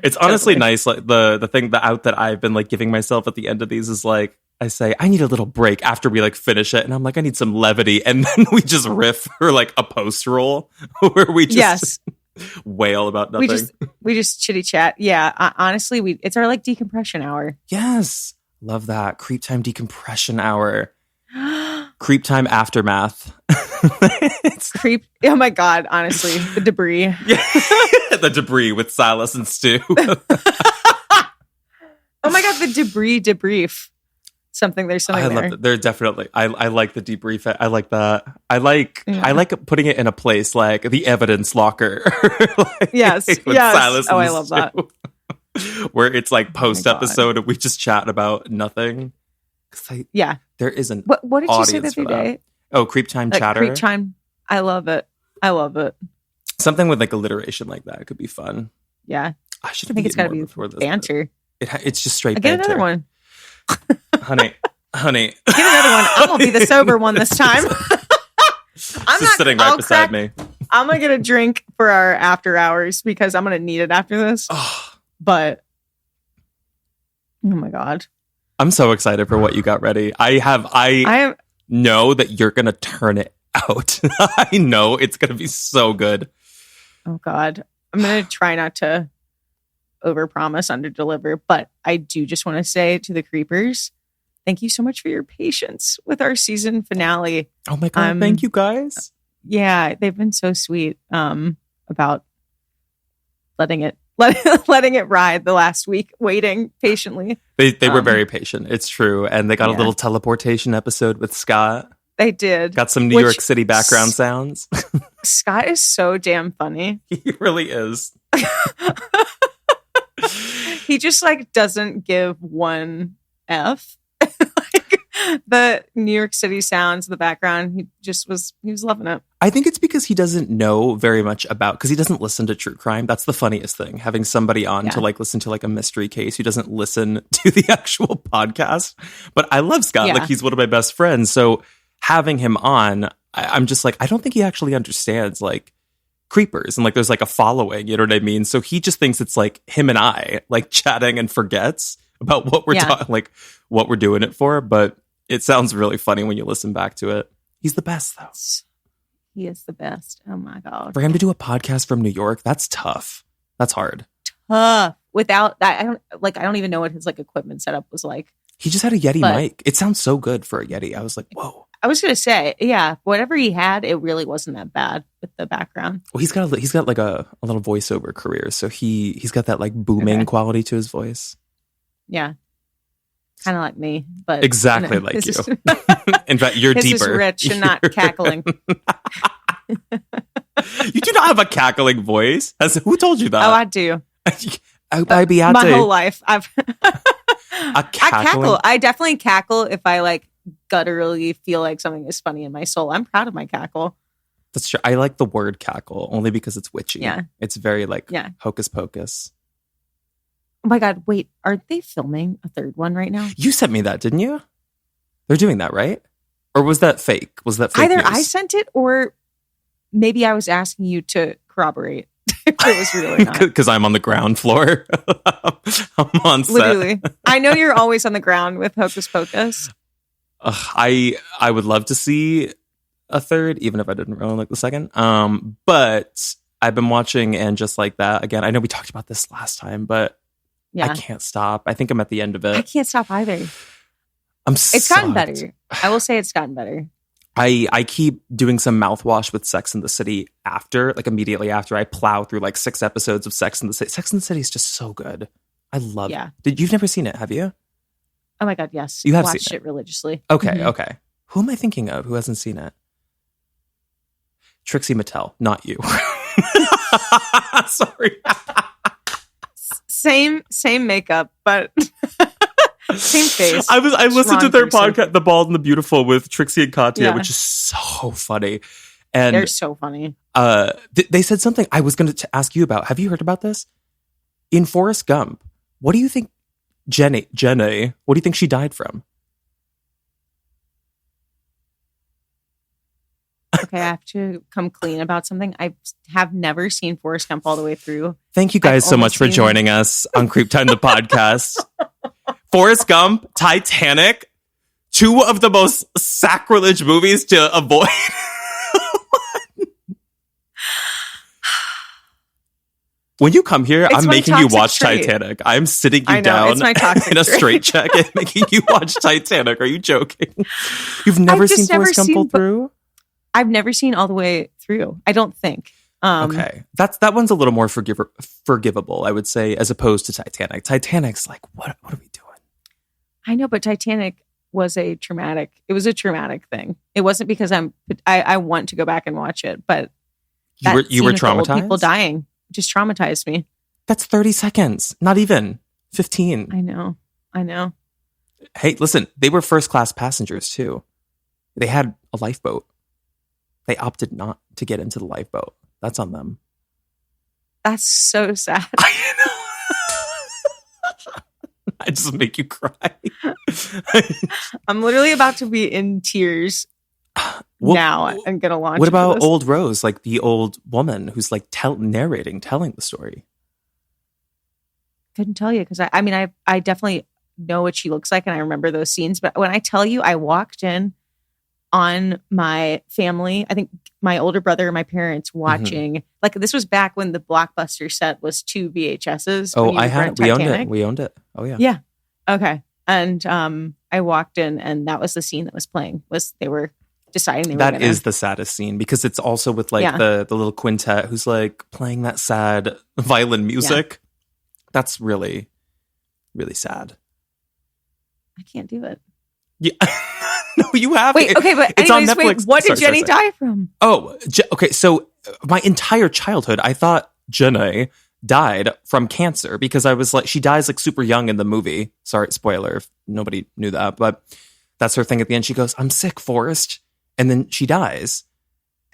It's honestly nice. Like the thing that I've been like giving myself at the end of these is like, I say, I need a little break after we like finish it. And I'm like, I need some levity. And then we just riff for like a post roll where we just wail about nothing. We just chitty chat. Yeah. Honestly, it's our like decompression hour. Yes. Love that. CreepTime decompression hour. CreepTime aftermath. Oh my God. Honestly, the debris. Yeah. The debris with Silas and Stu. Oh my God. The debris debrief. There's something there. Love that. They're definitely. I like the debrief. I like that. I like putting it in a place like the evidence locker. Like, yes. With Silas and I love that. Where it's like post episode and we just chat about nothing. There isn't. What did you say the other day? Oh, CreepTime chatter. CreepTime. I love it. Something with like alliteration like that could be fun. Yeah. I think it's got to be banter. It's just straight banter. Get another one. honey. Get another one. I'm gonna be the sober one this time. I'm not sitting right beside me. I'm gonna get a drink for our after hours because I'm gonna need it after this. But oh my God, I'm so excited for what you got ready. I know that you're gonna turn it out. I know it's gonna be so good. Oh God, I'm gonna try not to overpromise, underdeliver, but I do just want to say to the creepers, thank you so much for your patience with our season finale. Oh my God, thank you guys. Yeah, they've been so sweet about letting it ride the last week, waiting patiently. They were very patient. It's true, and they got a little teleportation episode with Scott. They did. Got some New York City background sounds. Scott is so damn funny. He really is. He just like doesn't give one F. Like the New York City sounds, the background, he was loving it. I think it's because he doesn't know very much because he doesn't listen to true crime. That's the funniest thing. Having somebody on to like listen to like a mystery case who doesn't listen to the actual podcast. But I love Scott. Like he's one of my best friends. So having him on, I'm just like, I don't think he actually understands like creepers and like there's like a following, you know what I mean? So he just thinks it's like him and I like chatting and forgets about what we're talking, like what we're doing it for. But it sounds really funny when you listen back to it. He's the best though. He is the best. Oh my God. For him to do a podcast from New York, that's tough. That's hard. Tough. Without that, I don't even know what his like equipment setup was like. He just had a Yeti mic. It sounds so good for a Yeti. I was like, whoa. I was gonna say, yeah, whatever he had, it really wasn't that bad with the background. Well, he's got like a little voiceover career, so he's got that like booming quality to his voice. Yeah, kind of like me, but exactly like you. In fact, you're his deeper. Is rich and not cackling. You do not have a cackling voice. Who told you that? Oh, I do. My whole life, I cackle. I definitely cackle if I like gutturally feel like something is funny in my soul. I'm proud of my cackle. That's true. I like the word cackle only because it's witchy. Yeah. It's very like hocus pocus. Oh my God. Wait, aren't they filming a third one right now? You sent me that, didn't you? They're doing that, right? Or was that fake? Either news? I sent it or maybe I was asking you to corroborate if it was real or not. Because I'm on the ground floor. I'm on set. Literally. I know you're always on the ground with Hocus Pocus. I would love to see a third, even if I didn't really like the second. But I've been watching and just like that again. I know we talked about this last time, but I can't stop. I think I'm at the end of it. I can't stop either. It's gotten better. I will say it's gotten better. I keep doing some mouthwash with Sex and the City immediately after I plow through like 6 episodes of Sex and the City. Sex and the City is just so good. I love it. You've never seen it, have you? Oh my God, yes. You have watched seen it religiously. Okay, okay. Who am I thinking of who hasn't seen it? Trixie Mattel, not you. Sorry. Same makeup, but same face. I listened to their podcast, The Bald and the Beautiful, with Trixie and Katya, which is so funny. And they're so funny. They said something I was going to ask you about. Have you heard about this? In Forrest Gump, what do you think Jenny, what do you think she died from? okay, I have to come clean about something. I have never seen Forrest Gump all the way through. Thank you guys so much for joining us on CreepTime, the podcast. Forrest Gump, Titanic, two of the most sacrilege movies to avoid. When you come here, I'm making you watch Titanic. I'm sitting you down in a straitjacket, making you watch Titanic. Are you joking? You've never seen Forrest Gump all through? I've never seen all the way through. I don't think. Okay, that one's a little more forgivable, I would say, as opposed to Titanic. Titanic's like, what are we doing? I know, but Titanic was a traumatic thing. It wasn't because I want to go back and watch it, but you were traumatized. People dying just traumatized me. That's 30 seconds, not even 15. I know. Hey, listen, they were first class passengers too. They had a lifeboat. They opted not to get into the lifeboat. That's on them. That's so sad. I know. I just make you cry. I'm literally about to be in tears now. I'm going to launch. What about old Rose, like the old woman who's like telling the story? Couldn't tell you because I definitely know what she looks like and I remember those scenes. But when I tell you, I walked in on my family, I think my older brother and my parents watching, like this was back when the Blockbuster set was 2 VHSs. Oh, we owned it. Oh yeah. Yeah. Okay. And I walked in and that was the scene that was playing. They were deciding that is the saddest scene because it's also with like the little quintet who's like playing that sad violin music. Yeah. That's really, really sad. I can't do it. Yeah. No, you have. Wait, okay, but it's anyways, on Netflix. What did Jenny die from? Oh, okay. So my entire childhood, I thought Jenny died from cancer because I was like, she dies like super young in the movie. Sorry, spoiler if nobody knew that, but that's her thing at the end. She goes, "I'm sick, Forrest," and then she dies,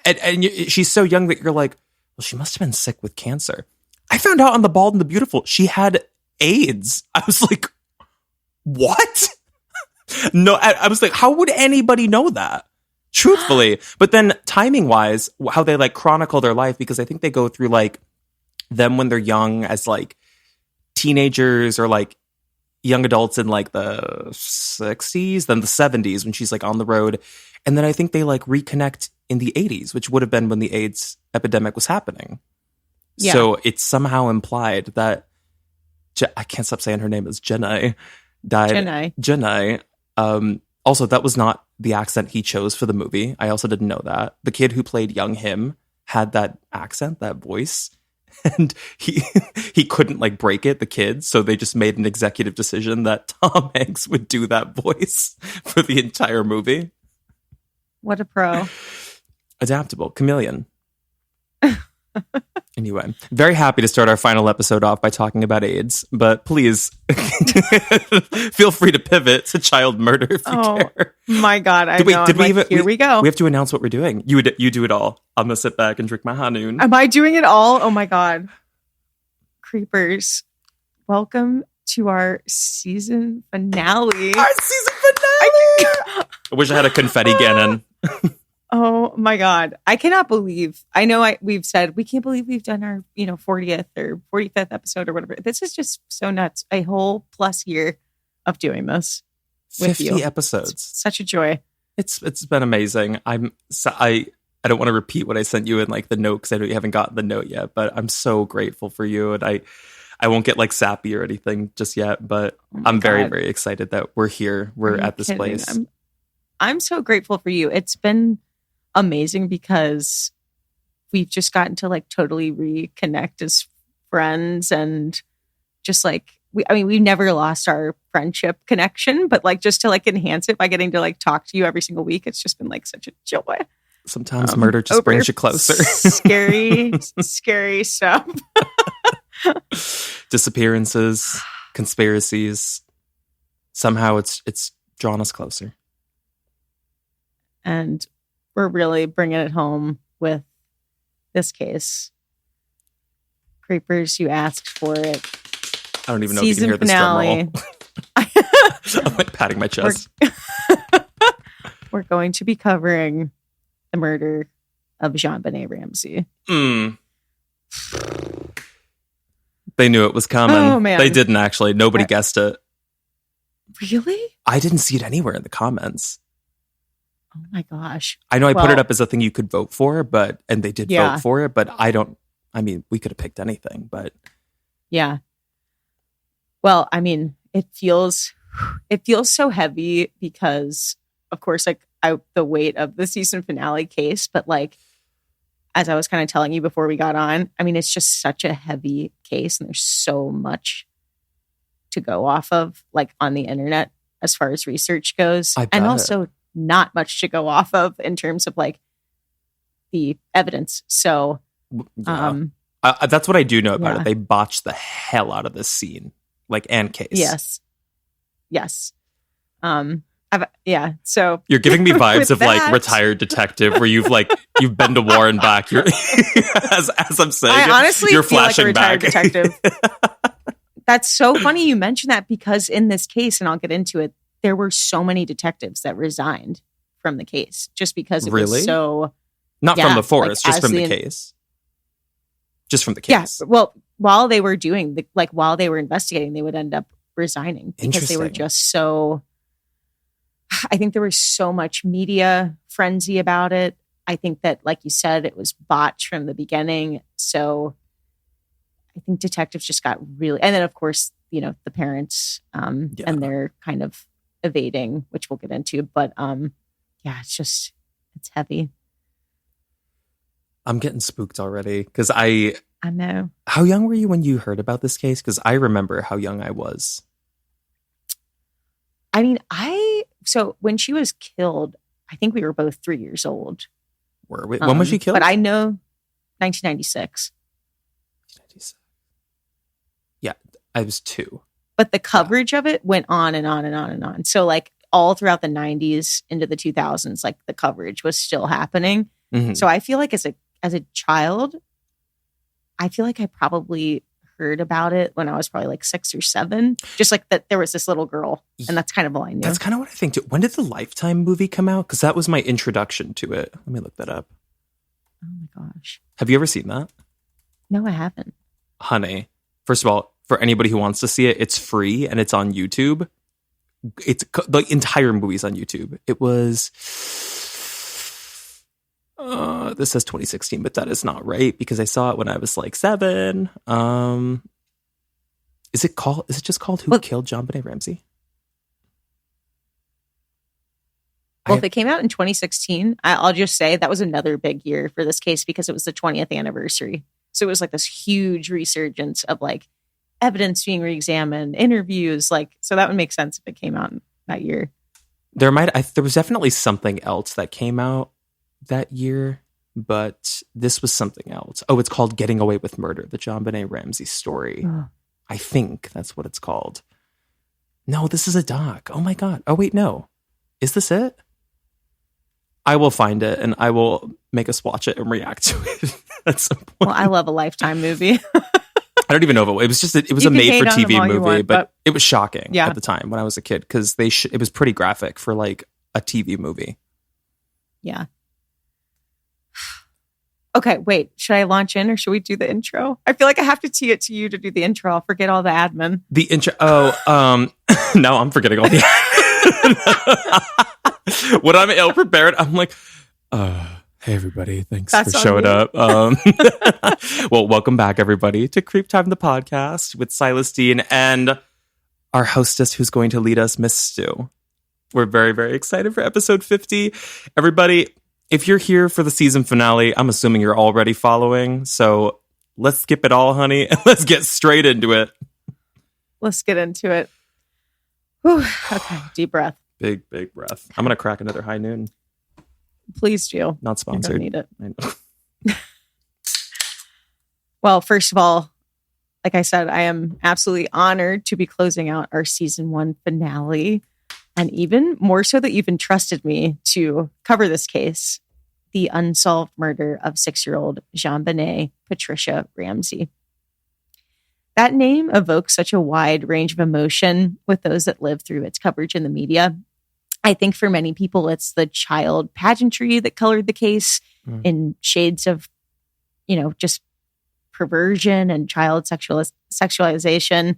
and she's so young that you're like, well, she must have been sick with cancer. I found out on The Bald and the Beautiful she had AIDS. I was like, what? No, I was like, how would anybody know that? Truthfully. But then timing wise, how they like chronicle their life, because I think they go through like them when they're young as like teenagers or like young adults in like the 60s, then the 70s when she's like on the road. And then I think they like reconnect in the 80s, which would have been when the AIDS epidemic was happening. Yeah. So it's somehow implied that I can't stop saying her name is Jenny died. Jenny. Also, that was not the accent he chose for the movie. I also didn't know that. The kid who played young him had that accent, that voice, and he couldn't like break it, the kid. So they just made an executive decision that Tom Hanks would do that voice for the entire movie. What a pro. Adaptable. Chameleon. Anyway, very happy to start our final episode off by talking about AIDS, but please feel free to pivot to child murder if you care. My God, here we go. We have to announce what we're doing. You do it all. I'm gonna sit back and drink my Hanoon. Am I doing it all? Oh my God. Creepers, welcome to our season finale. Our season finale! I wish I had a confetti cannon. Oh my God. I cannot believe. I know we've said we can't believe we've done our, 40th or 45th episode or whatever. This is just so nuts. A whole plus year of doing this with 50 episodes. It's such a joy. It's been amazing. I don't want to repeat what I sent you in like the note because I know you haven't gotten the note yet, but I'm so grateful for you. And I won't get like sappy or anything just yet, but I'm very, very excited that we're here. We're at this place. I'm so grateful for you. It's been amazing because we've just gotten to like totally reconnect as friends and just like we've never lost our friendship connection, but like just to like enhance it by getting to like talk to you every single week, it's just been like such a joy. Sometimes murder just brings you closer. Scary stuff. Disappearances, conspiracies. Somehow it's drawn us closer. And we're really bringing it home with this case. Creepers, you asked for it. I don't even know if you can hear finale. This drum roll. I'm like patting my chest. We're going to be covering the murder of JonBenet Ramsey. They knew it was coming. Oh, man. They didn't actually. Nobody guessed it. Really? I didn't see it anywhere in the comments. Oh my gosh. I know I put it up as a thing you could vote for, and they did vote for it, but we could have picked anything, but. Yeah. Well, I mean, it feels so heavy because, of course, like the weight of the season finale case, but like, as I was kind of telling you before we got on, I mean, it's just such a heavy case and there's so much to go off of, like on the internet as far as research goes. And also not much to go off of in terms of like the evidence. So that's what I do know about it. They botched the hell out of this scene, like, and case. Yes. So you're giving me vibes of like retired detective where you've been to war and back. You're as I'm saying, I honestly you're feel flashing like a retired back. detective. That's so funny you mention that because in this case, and I'll get into it, there were so many detectives that resigned from the case just because it was so not from the force, just from the case. Just from the case. Yeah. Well, while they were doing while they were investigating, they would end up resigning because they were just so. I think there was so much media frenzy about it. I think that, like you said, it was botched from the beginning. So I think detectives just got really, and then of course, the parents and they're kind of evading, which we'll get into. But it's heavy. I'm getting spooked already because I know. How young were you when you heard about this case? Because I remember how young I was. I mean, so when she was killed, I think we were both 3 years old. Were we? When was she killed? But I know 1996. Yeah, I was 2. But the coverage of it went on and on and on and on. So like all throughout the 90s into the 2000s, like the coverage was still happening. Mm-hmm. So I feel like as a child, I feel like I probably heard about it when I was probably like 6 or 7. Just like that there was this little girl, and that's kind of all I knew. That's kind of what I think too. When did the Lifetime movie come out? Because that was my introduction to it. Let me look that up. Oh my gosh. Have you ever seen that? No, I haven't. Honey, first of all, for anybody who wants to see it, it's free and it's on YouTube. It's the entire movie's on YouTube. It was this says 2016, but that is not right because I saw it when I was like 7. Is it just called Who Killed JonBenet Ramsey? Well, if it came out in 2016, I'll just say that was another big year for this case because it was the 20th anniversary. So it was like this huge resurgence of like evidence being reexamined, interviews, so that would make sense if it came out that year. There was definitely something else that came out that year, but this was something else. Oh, it's called Getting Away with Murder, the JonBenet Ramsey story. I think that's what it's called. No, this is a doc. Oh my God. Oh wait, no. Is this it? I will find it and I will make us watch it and react to it at some point. Well, I love a Lifetime movie. I don't even know if it was a made-for-TV movie, but it was shocking at the time when I was a kid because it was pretty graphic for like a TV movie. Yeah. Okay, wait. Should I launch in or should we do the intro? I feel like I have to tee it to you to do the intro. I'll forget all the admin. The intro. Oh, no, I'm forgetting all the admin. When I'm ill prepared, I'm like, hey, everybody. Thanks for showing up. Well, welcome back, everybody, to CreepTime, the podcast with Silas Dean and our hostess who's going to lead us, Miss Stu. We're very, very excited for episode 50. Everybody, if you're here for the season finale, I'm assuming you're already following. So let's skip it all, honey, and let's get straight into it. Let's get into it. Whew. Okay, deep breath. Big, big breath. I'm going to crack another high noon. Please do. Not sponsored. Need it. I know. Well, first of all, like I said, I am absolutely honored to be closing out our season 1 finale. And even more so that you've entrusted me to cover this case, the unsolved murder of 6-year-old JonBenet Patricia Ramsey. That name evokes such a wide range of emotion with those that live through its coverage in the media. I think for many people, it's the child pageantry that colored the case in shades of, just perversion and child sexualization.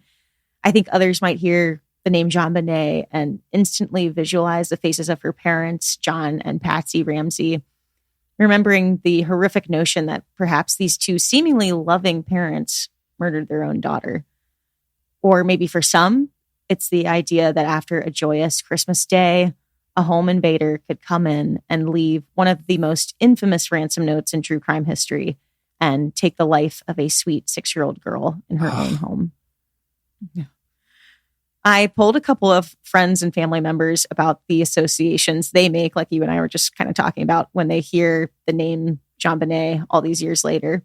I think others might hear the name JonBenet and instantly visualize the faces of her parents, John and Patsy Ramsey, remembering the horrific notion that perhaps these two seemingly loving parents murdered their own daughter. Or maybe for some, it's the idea that after a joyous Christmas day, a home invader could come in and leave one of the most infamous ransom notes in true crime history and take the life of a sweet 6-year-old girl in her own home. Yeah. I polled a couple of friends and family members about the associations they make, like you and I were just kind of talking about, when they hear the name JonBenet all these years later.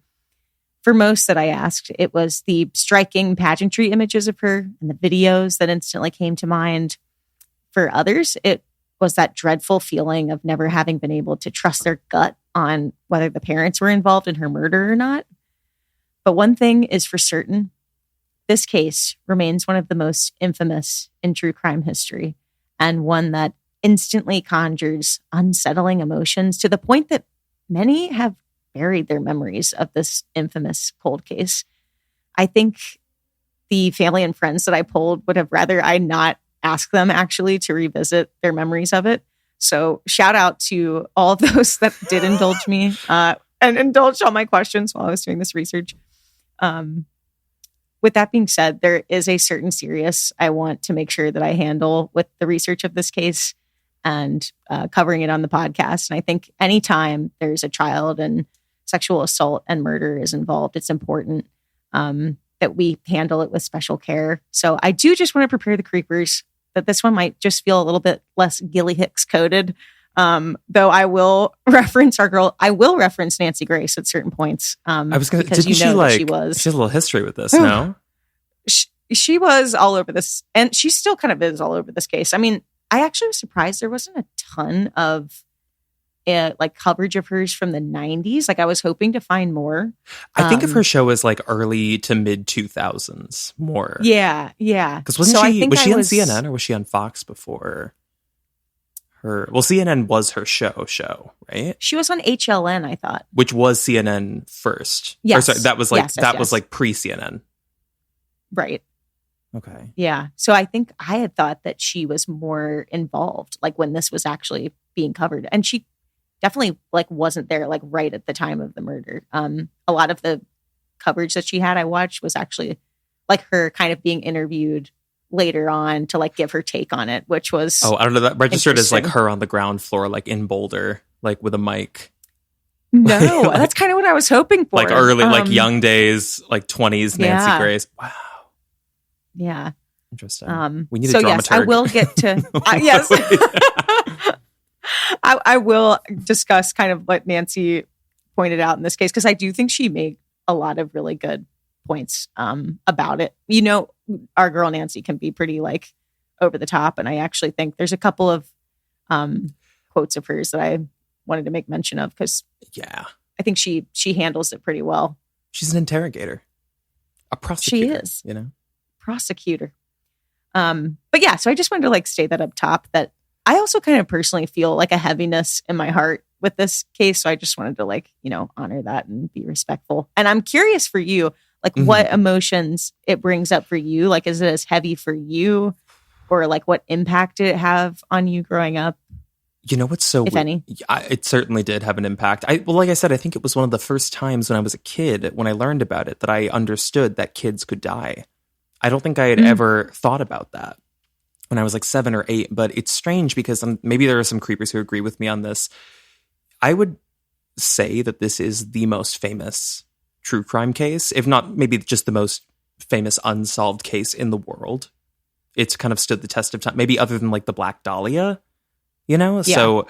For most that I asked, it was the striking pageantry images of her and the videos that instantly came to mind. For others, it was that dreadful feeling of never having been able to trust their gut on whether the parents were involved in her murder or not. But one thing is for certain. This case remains one of the most infamous in true crime history, and one that instantly conjures unsettling emotions to the point that many have buried their memories of this infamous cold case. I think the family and friends that I polled would have rather I not ask them actually to revisit their memories of it. So shout out to all of those that did indulge me and indulged all my questions while I was doing this research. With that being said, there is a certain seriousness I want to make sure that I handle with the research of this case and covering it on the podcast. And I think anytime there's a child and sexual assault and murder is involved, it's important that we handle it with special care. So I do just want to prepare the creepers that this one might just feel a little bit less Gilly Hicks coded. Though I will reference Nancy Grace at certain points. I was going to, didn't she she has a little history with this, no? She was all over this, and she still kind of is all over this case. I mean, I actually was surprised there wasn't a ton of coverage of hers from the 90s. Like I was hoping to find more. I think of her show as like early to mid 2000s more. Yeah. Because was she on CNN or was she on Fox before? CNN was her show, right? She was on HLN, I thought. Which was CNN first. Yes. Or sorry, that was was like pre-CNN. Right. Okay. Yeah. So I think I had thought that she was more involved, like when this was actually being covered. And she definitely wasn't there right at the time of the murder. A lot of the coverage that she had I watched was actually her kind of being interviewed later on to give her take on it, which was I don't know, that registered as her on the ground floor in Boulder with a mic. No, that's kind of what I was hoping for. Early young days, 20s Nancy Grace. Wow. Yeah. Interesting. We need a dramaturg. Yes, I will get to yes. I will discuss kind of what Nancy pointed out in this case, because I do think she made a lot of really good points about it. Our girl Nancy can be pretty over the top, and I actually think there's a couple of quotes of hers that I wanted to make mention of, because I think she handles it pretty well. She's an interrogator, a prosecutor. She is, prosecutor. But yeah, so I just wanted to state that up top, that I also kind of personally feel a heaviness in my heart with this case. So I just wanted to honor that and be respectful. And I'm curious for you, what emotions it brings up for you. Is it as heavy for you, or what impact did it have on you growing up? What's so if any? It certainly did have an impact. Like I said, I think it was one of the first times when I was a kid, when I learned about it, that I understood that kids could die. I don't think I had ever thought about that when I was 7 or 8, but it's strange because maybe there are some creepers who agree with me on this. I would say that this is the most famous true crime case, if not maybe just the most famous unsolved case in the world. It's kind of stood the test of time, maybe other than the Black Dahlia, Yeah. So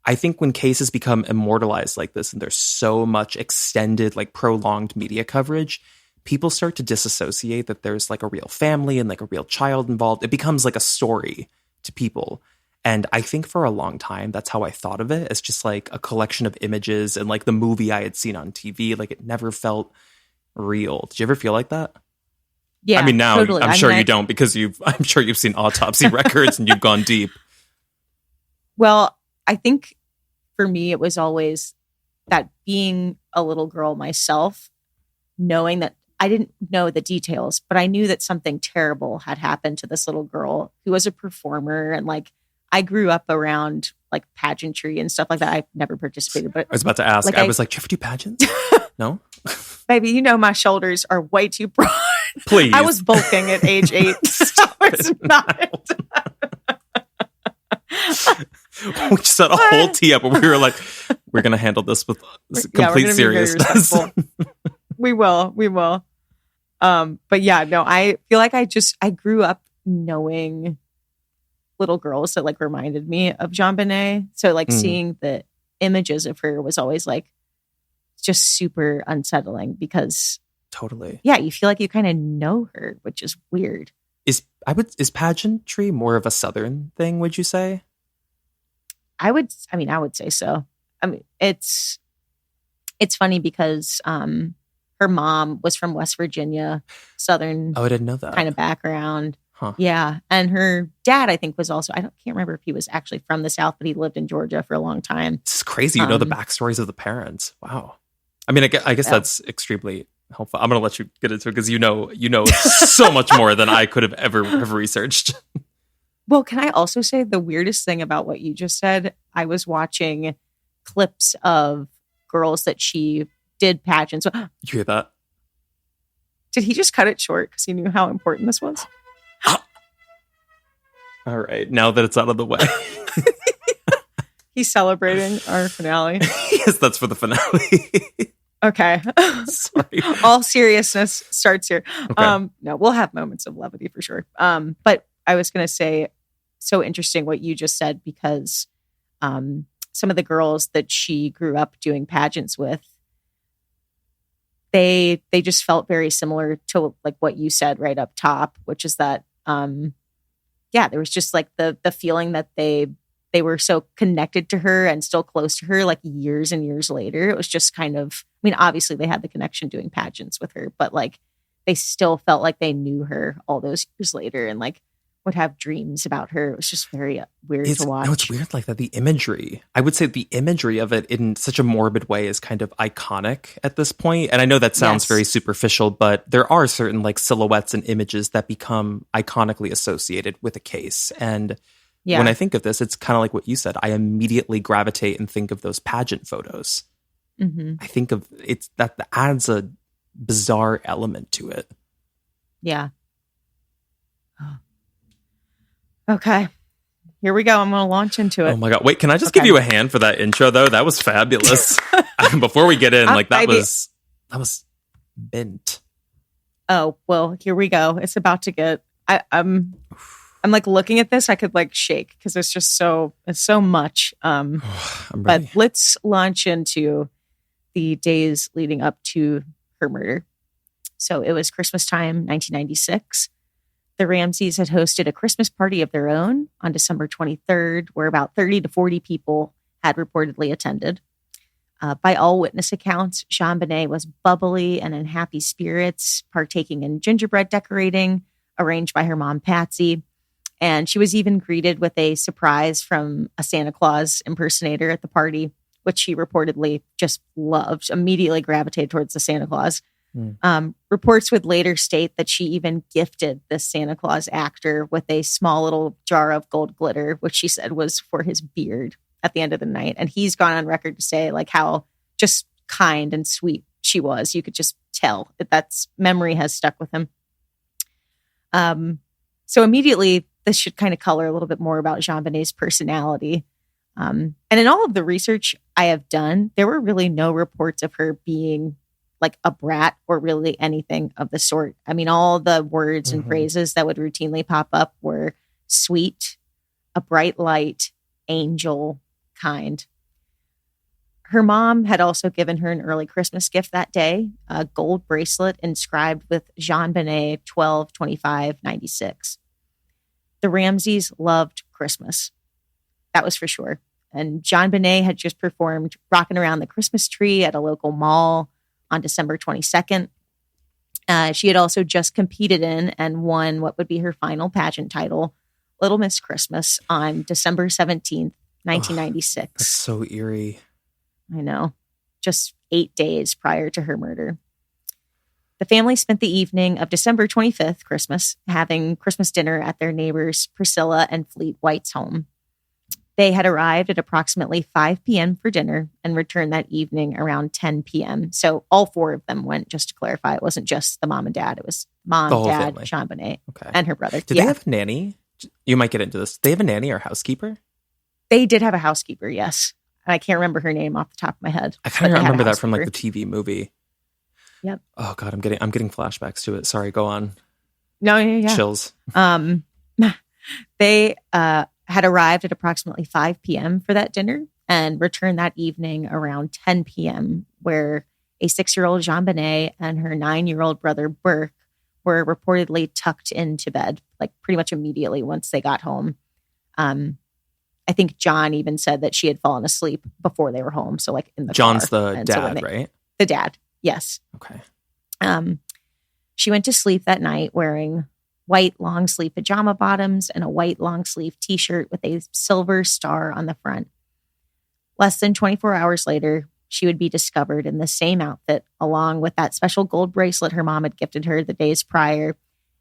I think when cases become immortalized like this, and there's so much extended, prolonged media coverage, people start to disassociate that there's a real family and a real child involved. It becomes a story to people. And I think for a long time, that's how I thought of it, as just a collection of images and the movie I had seen on TV. It never felt real. Did you ever feel like that? Yeah, I mean, now totally. I'm sure you don't, because I'm sure you've seen autopsy records and you've gone deep. Well, I think for me, it was always that being a little girl myself, knowing that I didn't know the details, but I knew that something terrible had happened to this little girl who was a performer. And like, I grew up around like pageantry and stuff like that. I never participated, but I was about to ask. I was like, do you ever do pageants? No? Baby, you know, my shoulders are way too broad. Please. I was bulking at age 8. So it's not. We just set a whole tee up where we were like, we're going to handle this with complete seriousness. We will. But yeah, no, I feel like I grew up knowing little girls that like reminded me of JonBenet. So like seeing the images of her was always like just super unsettling because totally. Yeah, you feel like you kind of know her, which is weird. Is pageantry more of a Southern thing, would you say? I would say so. I mean, it's funny because her mom was from West Virginia, Southern. Oh, I didn't know that kind of background. Huh. Yeah, and her dad, I think, was also. Can't remember if he was actually from the South, but he lived in Georgia for a long time. This is crazy. You know the backstories of the parents. Wow. I mean, I guess that's extremely helpful. I'm going to let you get into it because you know so much more than I could have ever have researched. Well, can I also say the weirdest thing about what you just said? I was watching clips of girls that she did pageants. You hear that? Did he just cut it short because he knew how important this was? All right, now that it's out of the way. He's celebrating our finale. Yes, that's for the finale. Okay. Sorry. All seriousness starts here. Okay. No, we'll have moments of levity for sure. But I was going to say, so interesting what you just said, because some of the girls that she grew up doing pageants with, they just felt very similar to like what you said right up top, which is that, there was just like the feeling that they were so connected to her and still close to her, like years and years later. It was just kind of, I mean, obviously they had the connection doing pageants with her, but like they still felt like they knew her all those years later and like would have dreams about her. It was just very weird to watch. No, it's weird like that. The imagery, I would say the imagery of it in such a morbid way is kind of iconic at this point. And I know that sounds very superficial, but there are certain like silhouettes and images that become iconically associated with a case. And when I think of this, it's kind of like what you said. I immediately gravitate and think of those pageant photos. Mm-hmm. I think of that adds a bizarre element to it. Yeah. Okay. Here we go. I'm going to launch into it. Oh my God. Wait, can I just give you a hand for that intro though? That was fabulous. Before we get in, that was bent. Oh, well, here we go. It's about to get, I'm like looking at this, I could like shake because it's just it's so much. But let's launch into the days leading up to her murder. So it was Christmas time, 1996. The Ramseys had hosted a Christmas party of their own on December 23rd, where about 30 to 40 people had reportedly attended. By all witness accounts, JonBenet was bubbly and in happy spirits, partaking in gingerbread decorating arranged by her mom, Patsy. And she was even greeted with a surprise from a Santa Claus impersonator at the party, which she reportedly just loved, immediately gravitated towards the Santa Claus. Reports would later state that she even gifted the Santa Claus actor with a small little jar of gold glitter, which she said was for his beard at the end of the night. And he's gone on record to say like how just kind and sweet she was. You could just tell that's memory has stuck with him. So immediately this should kind of color a little bit more about JonBenet's personality. And in all of the research I have done, there were really no reports of her being like a brat or really anything of the sort. I mean, all the words and phrases that would routinely pop up were sweet, a bright light, angel, kind. Her mom had also given her an early Christmas gift that day, a gold bracelet inscribed with JonBenet 12/25/96. The Ramseys loved Christmas. That was for sure. And JonBenet had just performed Rockin' Around the Christmas Tree at a local mall on December 22nd. She had also just competed in and won what would be her final pageant title, Little Miss Christmas, on December 17th, 1996. That's so eerie. I know. Just 8 days prior to her murder. The family spent the evening of December 25th, Christmas, having Christmas dinner at their neighbors Priscilla and Fleet White's home. They had arrived at approximately 5 p.m. for dinner and returned that evening around 10 p.m. So all 4 of them went, just to clarify. It wasn't just the mom and dad. It was mom, dad, family. JonBenet, Okay. and her brother. Did they have a nanny? You might get into this. Did they have a nanny or housekeeper? They did have a housekeeper, yes. I can't remember her name off the top of my head. I kind of remember that from like the TV movie. Yep. Oh God, I'm getting flashbacks to it. Sorry, go on. No, yeah. Chills. They had arrived at approximately 5 p.m. for that dinner and returned that evening around 10 p.m., where a 6-year-old JonBenet and her 9-year-old brother Burke were reportedly tucked into bed, like pretty much immediately once they got home. I think John even said that she had fallen asleep before they were home. So like in the John's car. the dad, right? The dad. Yes. Okay. She went to sleep that night wearing white long sleeve pajama bottoms and a white long sleeve t-shirt with a silver star on the front. Less than 24 hours later, she would be discovered in the same outfit, along with that special gold bracelet her mom had gifted her the days prior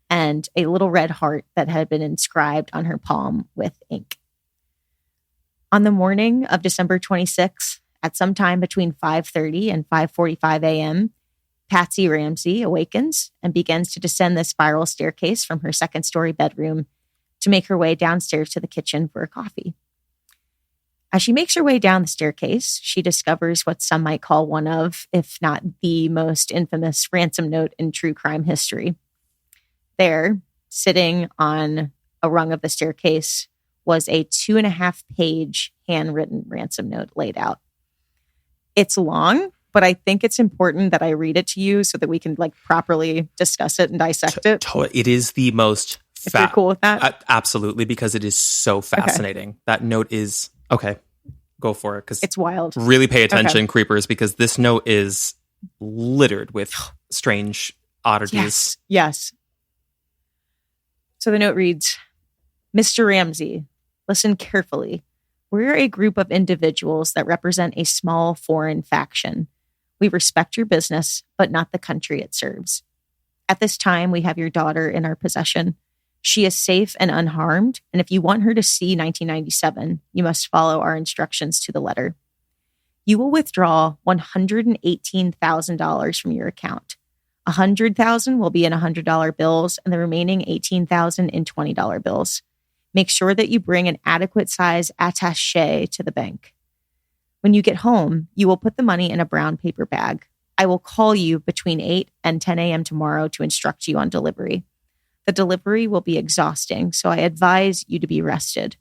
and a little red heart that had been inscribed on her palm with ink. On the morning of December 26th, at some time between 5:30 and 5:45 a.m., Patsy Ramsey awakens and begins to descend the spiral staircase from her second-story bedroom to make her way downstairs to the kitchen for a coffee. As she makes her way down the staircase, she discovers what some might call one of, if not the most infamous ransom note in true crime history. There, sitting on a rung of the staircase, was a 2.5-page handwritten ransom note laid out. It's long, but I think it's important that I read it to you so that we can like properly discuss it and dissect it. It is the most. If you're cool with that, absolutely, because it is so fascinating. Okay. That note is okay. Go for it, because it's wild. Really pay attention, creepers, because this note is littered with strange oddities. Yes. So the note reads, "Mr. Ramsey, listen carefully. We're a group of individuals that represent a small foreign faction. We respect your business, but not the country it serves. At this time, we have your daughter in our possession. She is safe and unharmed, and if you want her to see 1997, you must follow our instructions to the letter. You will withdraw $118,000 from your account. $100,000 will be in $100 bills, and the remaining $18,000 in $20 bills. Make sure that you bring an adequate size attaché to the bank. When you get home, you will put the money in a brown paper bag. I will call you between 8 and 10 a.m. tomorrow to instruct you on delivery. The delivery will be exhausting, so I advise you to be rested.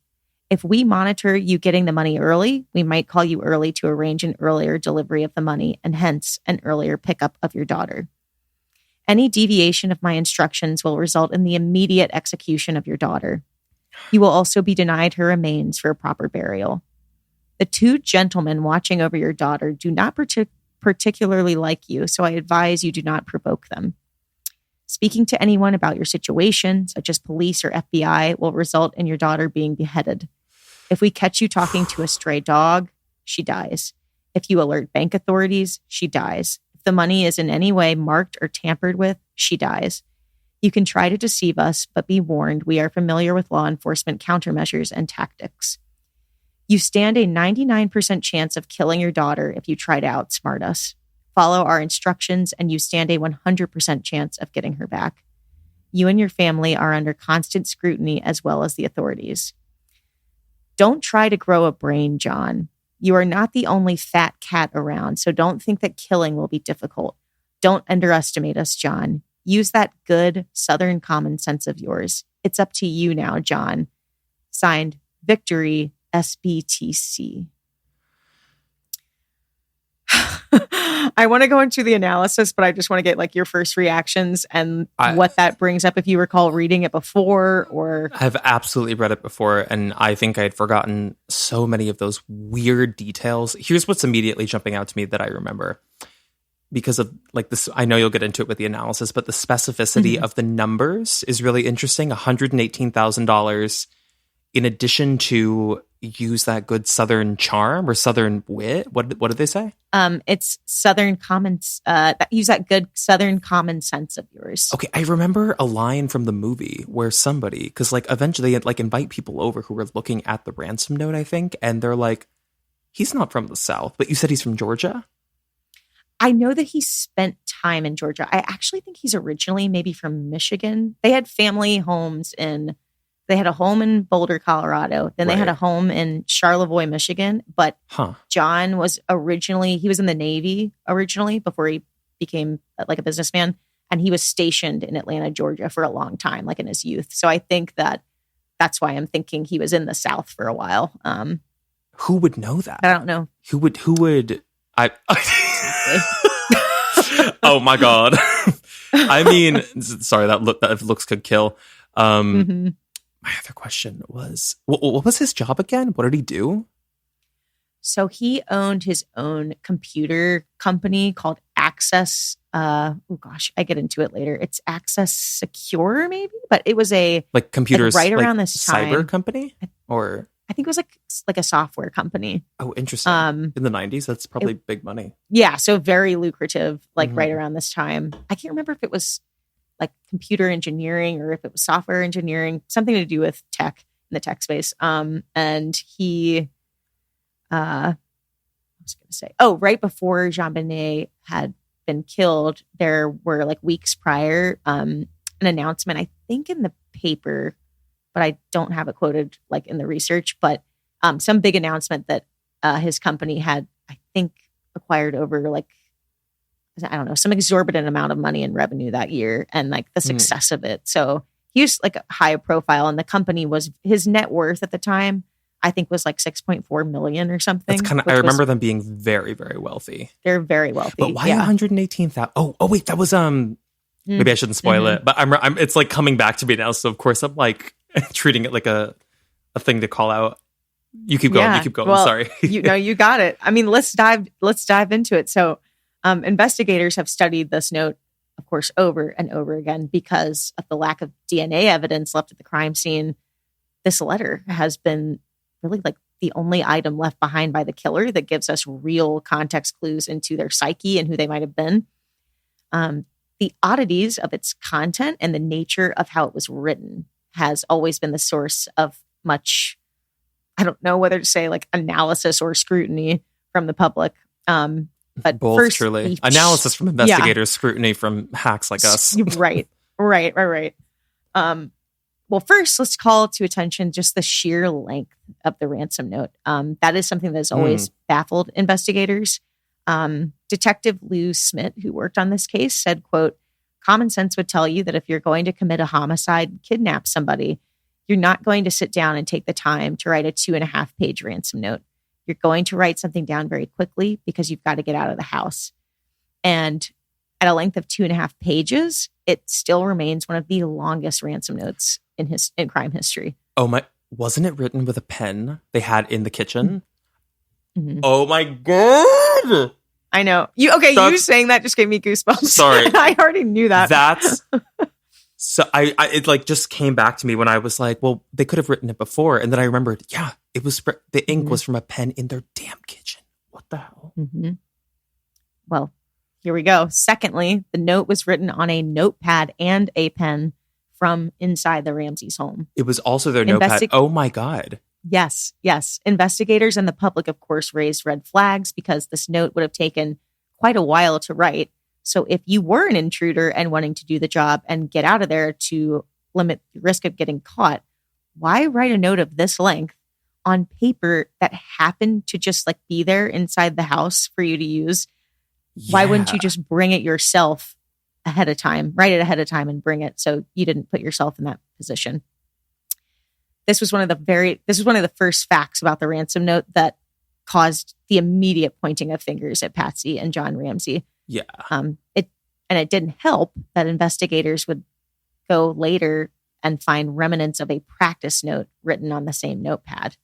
If we monitor you getting the money early, we might call you early to arrange an earlier delivery of the money and hence an earlier pickup of your daughter. Any deviation of my instructions will result in the immediate execution of your daughter. You will also be denied her remains for a proper burial. The 2 gentlemen watching over your daughter do not particularly like you, so I advise you do not provoke them. Speaking to anyone about your situation, such as police or FBI, will result in your daughter being beheaded. If we catch you talking to a stray dog, she dies. If you alert bank authorities, she dies. If the money is in any way marked or tampered with, she dies. You can try to deceive us, but be warned, we are familiar with law enforcement countermeasures and tactics. You stand a 99% chance of killing your daughter if you try to outsmart us. Follow our instructions, and you stand a 100% chance of getting her back. You and your family are under constant scrutiny as well as the authorities. Don't try to grow a brain, John. You are not the only fat cat around, so don't think that killing will be difficult. Don't underestimate us, John. Use that good Southern common sense of yours. It's up to you now, John. Signed, Victory, SBTC." I want to go into the analysis, but I just want to get like your first reactions and what that brings up if you recall reading it before or... I've absolutely read it before, and I think I had forgotten so many of those weird details. Here's what's immediately jumping out to me that I remember. Because of like this, I know you'll get into it with the analysis, but the specificity of the numbers is really interesting. $118,000 in addition to use that good Southern charm or Southern wit, what did they say? It's Southern commons. Use that good Southern common sense of yours. Okay, I remember a line from the movie where somebody, because like eventually they like invite people over who were looking at the ransom note, I think, and they're like, he's not from the South, but you said he's from Georgia? I know that he spent time in Georgia. I actually think he's originally maybe from Michigan. They had family homes they had a home in Boulder, Colorado. Then they had a home in Charlevoix, Michigan. But John was he was in the Navy originally before he became like a businessman. And he was stationed in Atlanta, Georgia for a long time, like in his youth. So I think that's why I'm thinking he was in the South for a while. Who would know that? I don't know. Who would oh my God. I mean, sorry, that looks could kill. My other question was, what was his job again? What did he do? So he owned his own computer company called Access. I get into it later. It's Access Secure, maybe, but it was a like computers right around this time. Cyber company, or I think it was like a software company. Oh, interesting. In the 90s, that's probably big money. Yeah, so very lucrative. Like right around this time, I can't remember if it was like computer engineering or if it was software engineering, something to do with tech in the tech space. And he, I was going to say, right before JonBenet had been killed, there were like weeks prior, an announcement, I think in the paper, but I don't have it quoted like in the research, but some big announcement that his company had, I think, acquired over like, I don't know, some exorbitant amount of money in revenue that year and like the success of it. So he was like a high profile, and the company was, his net worth at the time, I think was like 6.4 million or something. That's I remember them being very, very wealthy. They're very wealthy. But why 118,000? Oh wait, that was maybe I shouldn't spoil it, but I'm it's like coming back to me now. So of course I'm like treating it like a thing to call out. You keep going. You keep going. Well, Sorry. you got it. I mean, let's dive into it. So investigators have studied this note, of course, over and over again because of the lack of DNA evidence left at the crime scene. This letter has been really like the only item left behind by the killer that gives us real context clues into their psyche and who they might have been. The oddities of its content and the nature of how it was written has always been the source of much, I don't know whether to say like analysis or scrutiny from the public. But both, first, truly. Analysis from investigators, scrutiny from hacks like us. Right. Well, first, let's call to attention just the sheer length of the ransom note. That is something that has always baffled investigators. Detective Lou Smith, who worked on this case, said, quote, "Common sense would tell you that if you're going to commit a homicide and kidnap somebody, you're not going to sit down and take the time to write a 2.5-page ransom note. You're going to write something down very quickly because you've got to get out of the house." And at a length of 2.5 pages, it still remains one of the longest ransom notes in crime history. Oh my! Wasn't it written with a pen they had in the kitchen? Mm-hmm. Oh my God! I know. You saying that just gave me goosebumps. Sorry. I already knew that. That's so it like just came back to me when I was like, well, they could have written it before. And then I remembered, it was the ink was from a pen in their damn kitchen. What the hell? Mm-hmm. Well, here we go. Secondly, the note was written on a notepad and a pen from inside the Ramsey's home. It was also their notepad. Oh my God. Yes. Investigators and the public, of course, raised red flags because this note would have taken quite a while to write. So if you were an intruder and wanting to do the job and get out of there to limit the risk of getting caught, why write a note of this length on paper that happened to just like be there inside the house for you to use? Yeah. Why wouldn't you just bring it yourself ahead of time, write it ahead of time and bring it so you didn't put yourself in that position? This was one of the first facts about the ransom note that caused the immediate pointing of fingers at Patsy and John Ramsey. Yeah. It didn't help that investigators would go later and find remnants of a practice note written on the same notepad,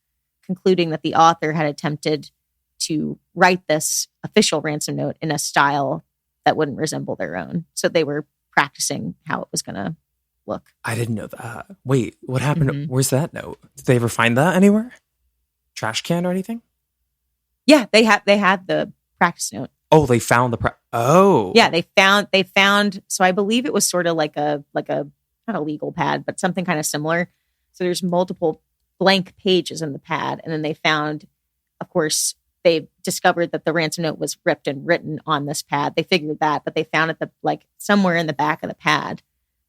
concluding that the author had attempted to write this official ransom note in a style that wouldn't resemble their own. So they were practicing how it was going to look. I didn't know that. Wait, what happened? Mm-hmm. Where's that note? Did they ever find that anywhere? Trash can or anything? Yeah, they had the practice note. Oh, they found yeah, they found. So I believe it was sort of like a not a legal pad, but something kind of similar. So there's multiple blank pages in the pad, and then they found, of course, they discovered that the ransom note was ripped and written on this pad. They figured that, but they found at somewhere in the back of the pad,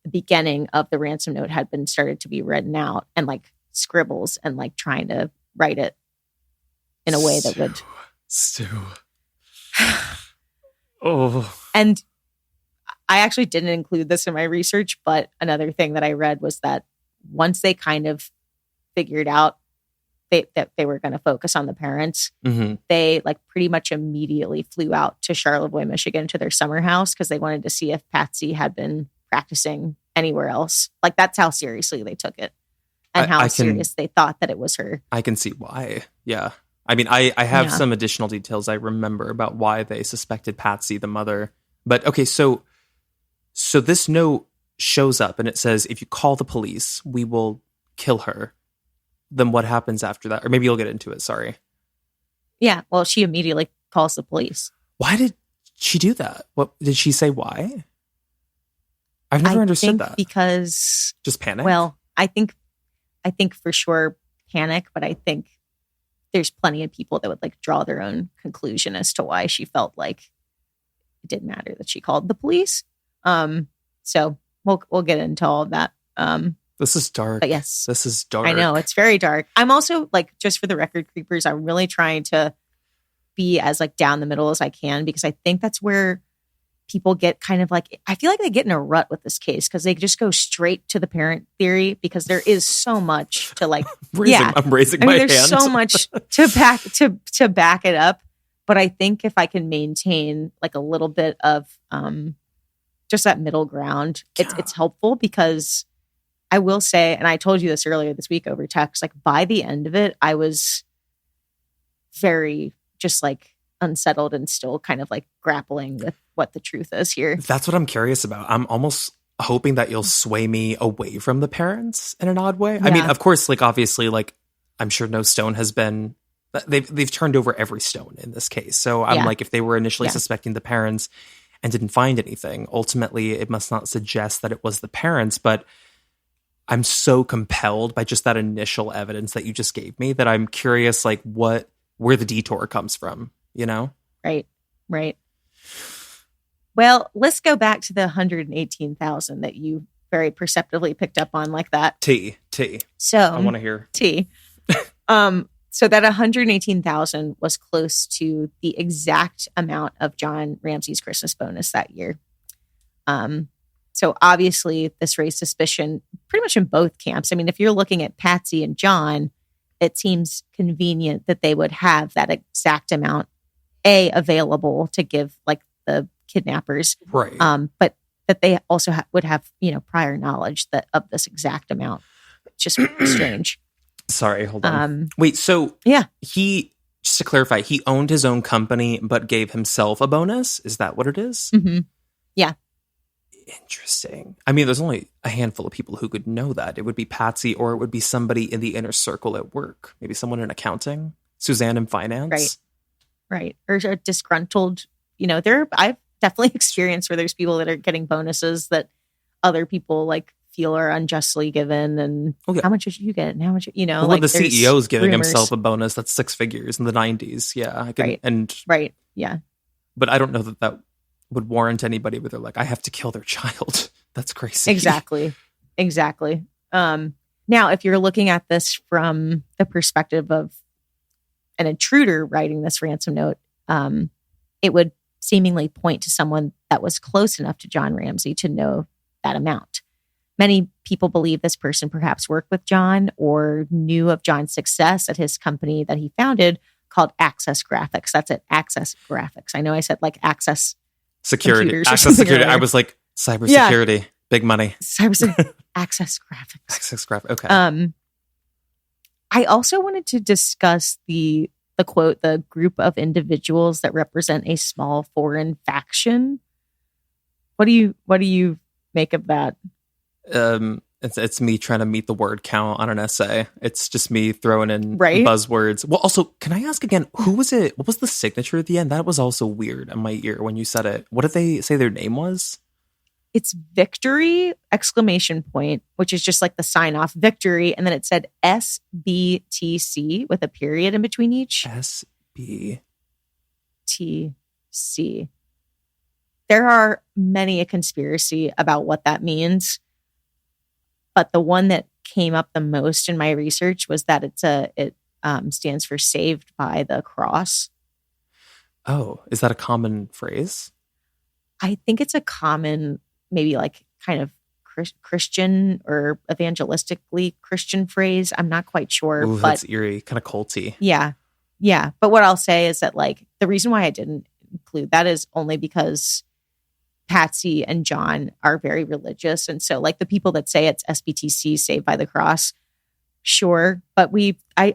the beginning of the ransom note had been started to be written out, and like scribbles and like trying to write it in a way that would. Stu. Oh. And I actually didn't include this in my research, but another thing that I read was that once they kind of figured out that they were going to focus on the parents, mm-hmm. they like pretty much immediately flew out to Charlevoix, Michigan to their summer house because they wanted to see if Patsy had been practicing anywhere else. Like that's how seriously they took it and how serious they thought that it was her. I can see why. Yeah. I mean, I have some additional details I remember about why they suspected Patsy, the mother. But okay, so this note shows up and it says, if you call the police, we will kill her. Then what happens after that? Or maybe you'll get into it. Sorry. Yeah. Well, she immediately calls the police. Why did she do that? What did she say? Why? I've never understood that. Because just panic. Well, I think for sure panic, but I think there's plenty of people that would like draw their own conclusion as to why she felt like it didn't matter that she called the police. So we'll get into all of that. This is dark. But yes, this is dark. I know it's very dark. I'm also like, just for the record, creepers, I'm really trying to be as like down the middle as I can, because I think that's where people get kind of like, I feel like they get in a rut with this case because they just go straight to the parent theory because there is so much to like. I'm raising my hand. There's so much to back it up, but I think if I can maintain like a little bit of just that middle ground, it's helpful, because I will say, and I told you this earlier this week over text, like by the end of it, I was very just like unsettled and still kind of like grappling with what the truth is here. That's what I'm curious about. I'm almost hoping that you'll sway me away from the parents in an odd way. Yeah. I mean, of course, like obviously, like I'm sure no stone has been, they've turned over every stone in this case. So I'm like, if they were initially suspecting the parents and didn't find anything, ultimately it must not suggest that it was the parents. But I'm so compelled by just that initial evidence that you just gave me that I'm curious, like where the detour comes from, you know? Right. Well, let's go back to the 118,000 that you very perceptively picked up on like that. T. So I want to hear T. So that 118,000 was close to the exact amount of John Ramsey's Christmas bonus that year. So obviously this raised suspicion pretty much in both camps. I mean, if you're looking at Patsy and John, it seems convenient that they would have that exact amount available to give like the kidnappers. Right. But that they also would have, prior knowledge of this exact amount. Just strange. Sorry, hold on. Wait, so he, just to clarify, he owned his own company but gave himself a bonus? Is that what it is? Mm-hmm. Yeah. Interesting. I mean, there's only a handful of people who could know that. It would be Patsy, or it would be somebody in the inner circle at work. Maybe someone in accounting, Suzanne in finance. Right. Or a disgruntled, I've definitely experienced where there's people that are getting bonuses that other people like feel are unjustly given. And how much did you get? And how much, well, like the CEO is giving himself a bonus that's 6 figures in the 90s. Yeah. Right. Yeah. But I don't know that would warrant anybody where they're like, I have to kill their child. That's crazy. Exactly. Now, if you're looking at this from the perspective of an intruder writing this ransom note, it would seemingly point to someone that was close enough to John Ramsey to know that amount. Many people believe this person perhaps worked with John or knew of John's success at his company that he founded called Access Graphics. That's it, Access Graphics. I know I said like Access Security. Access Security. I was like, cybersecurity, big money. Access Graphics. Access Graphics. Okay. I also wanted to discuss the quote, the group of individuals that represent a small foreign faction. What do you make of that? It's me trying to meet the word count on an essay. It's just me throwing in right? buzzwords. Well, also, can I ask again, who was it? What was the signature at the end? That was also weird in my ear when you said it. What did they say their name was? It's Victory, exclamation point, which is just like the sign off Victory. And then it said SBTC with a period in between each. SBTC. There are many a conspiracy about what that means. But the one that came up the most in my research was that it stands for Saved by the Cross. Oh, is that a common phrase? I think it's a common, maybe like kind of Christian or evangelistically Christian phrase. I'm not quite sure. Ooh, but that's eerie, kind of culty. Yeah. Yeah. But what I'll say is that like the reason why I didn't include that is only because Patsy and John are very religious. And so like the people that say it's SBTC, Saved by the Cross, sure. But I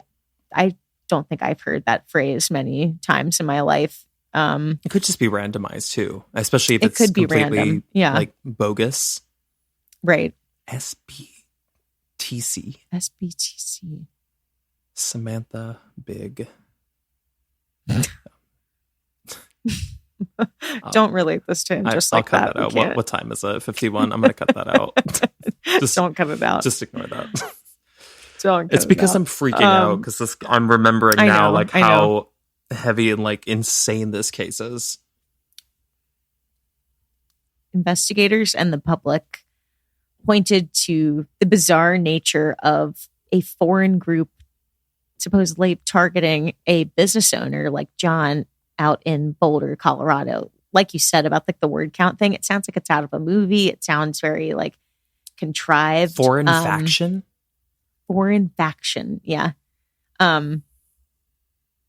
don't think I've heard that phrase many times in my life. It could just be randomized too, especially if it it's could be completely random. Yeah. like bogus. Right. SBTC. Samantha Big. Don't relate this to him just like I'll cut that. that out. What time is it? 51. I'm going to cut that out. Just don't cut it out. Just ignore that. It's because I'm freaking out because I'm remembering now like how heavy and like insane this case is. Investigators and the public pointed to the bizarre nature of a foreign group supposedly targeting a business owner like John out in Boulder, Colorado. Like you said about like the word count thing, it sounds like it's out of a movie. It sounds very like contrived. Foreign faction? Foreign faction, yeah.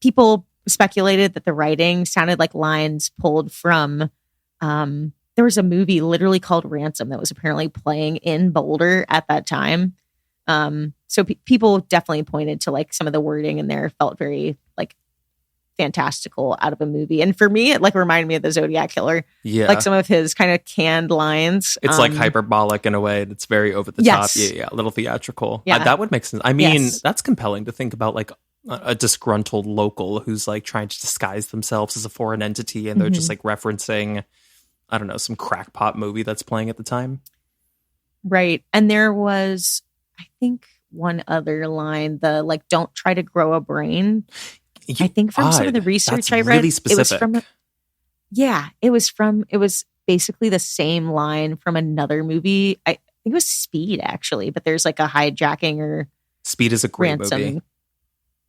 People speculated that the writing sounded like lines pulled from there was a movie literally called Ransom that was apparently playing in Boulder at that time. So people definitely pointed to like some of the wording in there felt very like fantastical out of a movie. And for me, it like reminded me of the Zodiac Killer. Yeah. Like some of his kind of canned lines. It's like hyperbolic in a way. It's very over the top. Yeah. A little theatrical. Yeah. That would make sense. I mean, that's compelling to think about like a disgruntled local who's like trying to disguise themselves as a foreign entity and they're just like referencing, I don't know, some crackpot movie that's playing at the time. Right. And there was, I think, one other line, the like, don't try to grow a brain. I think from some of the research I read, really specific. It was basically the same line from another movie. I think it was Speed actually, but there's like a hijacking or Speed is a great movie.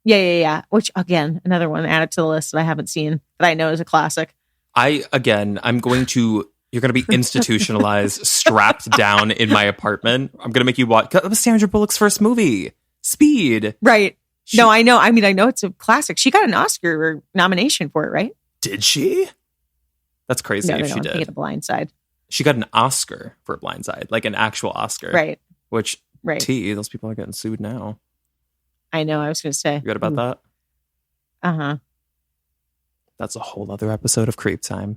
Yeah. Which again, another one added to the list that I haven't seen, but I know is a classic. You're going to be institutionalized, strapped down in my apartment. I'm going to make you watch. That was Sandra Bullock's first movie, Speed. Right. No, I know. I mean, I know it's a classic. She got an Oscar nomination for it, right? Did she? That's crazy if she did. She got a Blind Side. She got an Oscar for Blind Side, like an actual Oscar. Right. Which, those people are getting sued now. I know. I was going to say. You good about that? Uh-huh. That's a whole other episode of CreepTime.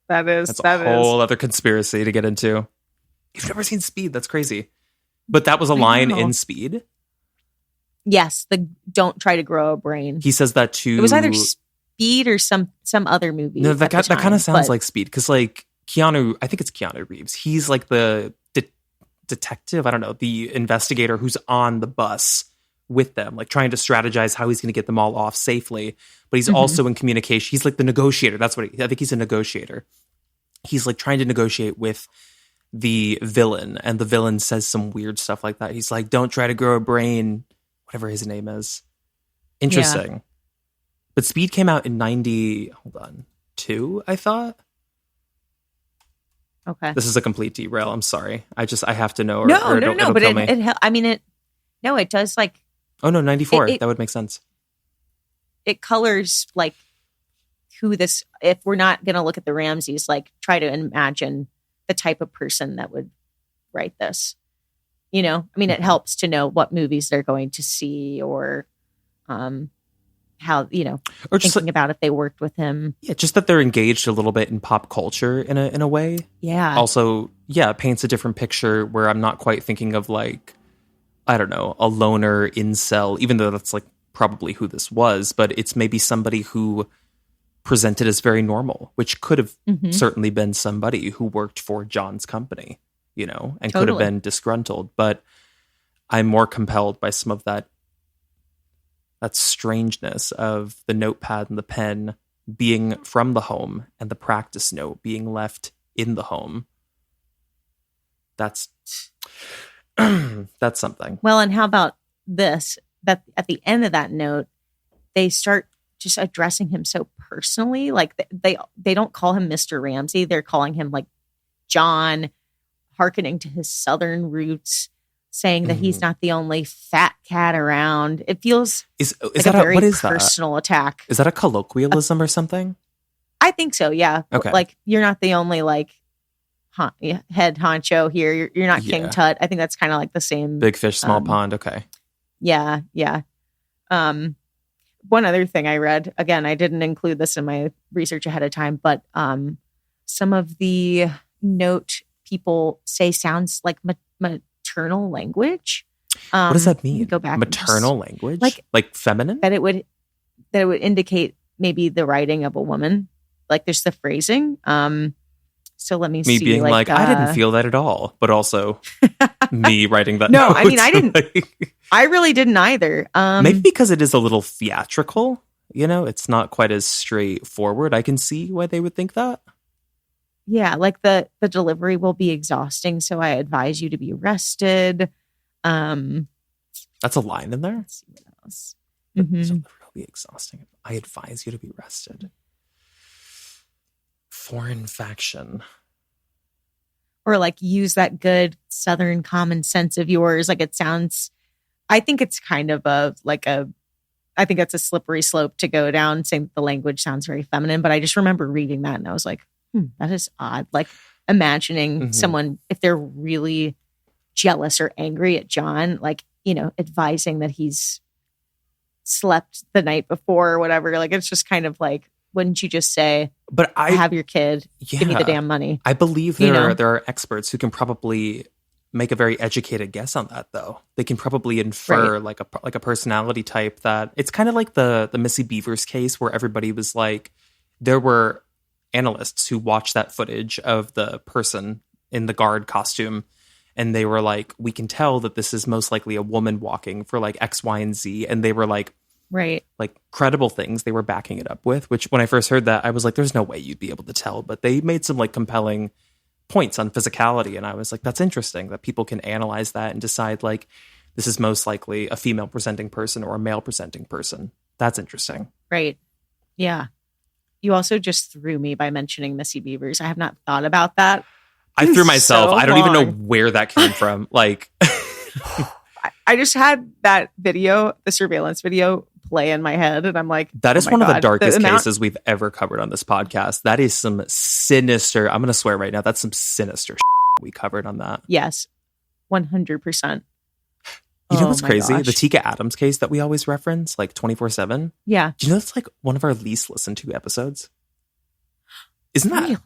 That's a whole other conspiracy to get into. You've never seen Speed. That's crazy. But that was a line in Speed? Yes. The don't try to grow a brain. He says that to... It was either Speed or some other movie. No, that kind of sounds like Speed. Because like I think it's Keanu Reeves. He's like the detective. I don't know. The investigator who's on the bus with them, like trying to strategize how he's going to get them all off safely. But he's also in communication. He's like the negotiator. That's what I think he's a negotiator. He's like trying to negotiate with the villain, and the villain says some weird stuff like that. He's like, don't try to grow a brain, whatever his name is. Interesting. Yeah. But Speed came out in 92, I thought. Okay. This is a complete derail. I'm sorry. I have to know. No. But it does like. Oh no, 94. That would make sense. It colors like who this. If we're not going to look at the Ramseys, like try to imagine the type of person that would write this. You know, I mean, it helps to know what movies they're going to see, or, how, or just thinking about if they worked with him. Yeah, just that they're engaged a little bit in pop culture in a way. Yeah. Also, paints a different picture where I'm not quite thinking of like, I don't know, a loner incel, even though that's like probably who this was, but it's maybe somebody who presented as very normal, which could have certainly been somebody who worked for John's company, and could have been disgruntled. But I'm more compelled by some of that strangeness of the notepad and the pen being from the home and the practice note being left in the home. That's something. Well, and how about this? That at the end of that note, they start just addressing him so personally. Like they don't call him Mr. Ramsey. They're calling him like John, hearkening to his Southern roots, saying that he's not the only fat cat around. It feels is like that a very what is personal that? attack. Is that a colloquialism or something? I think so. Yeah. Okay. Like you're not the only like head honcho here. You're not King Tut. I think that's kind of like the same. Big fish, small pond. Okay. Yeah. Yeah. One other thing I read, again, I didn't include this in my research ahead of time, but some of the note people say sounds like maternal language. What does that mean? Go back. Maternal language? Like feminine? That it would indicate maybe the writing of a woman. Like there's the phrasing. So let me see. Me being like, I didn't feel that at all, but also me writing that. No, note. I mean, I didn't. I really didn't either. Maybe because it is a little theatrical. It's not quite as straightforward. I can see why they would think that. Yeah, like the delivery will be exhausting, so I advise you to be rested. That's a line in there. Let's see what else. Mm-hmm. So will be exhausting. I advise you to be rested. Foreign faction. Or like use that good Southern common sense of yours. Like it sounds, I think it's kind of I think it's a slippery slope to go down saying that the language sounds very feminine. But I just remember reading that and I was like, that is odd. Like imagining someone, if they're really jealous or angry at John, like, advising that he's slept the night before or whatever. Like it's just kind of like, wouldn't you just say, but I have your kid, give me the damn money? I believe there are experts who can probably make a very educated guess on that, though. They can probably infer like a personality type that it's kind of like the Missy Beavers case where everybody was like, there were analysts who watched that footage of the person in the guard costume and they were like, we can tell that this is most likely a woman walking for like X, Y, and Z. And they were like, like credible things they were backing it up with, which when I first heard that, I was like, there's no way you'd be able to tell. But they made some like compelling points on physicality. And I was like, that's interesting that people can analyze that and decide like, this is most likely a female presenting person or a male presenting person. That's interesting. Right. Yeah. You also just threw me by mentioning Missy Beavers. I have not thought about that. I threw myself. I don't even know where that came from. Like, I just had that video, the surveillance video, play in my head, and I'm like, that is one of the darkest cases we've ever covered on this podcast. That is some sinister. I'm going to swear right now. That's some sinister we covered on that. Yes, 100%. You know what's crazy? Gosh. The Tika Adams case that we always reference, like 24/7. Yeah. Do you know it's like one of our least listened to episodes? Isn't that?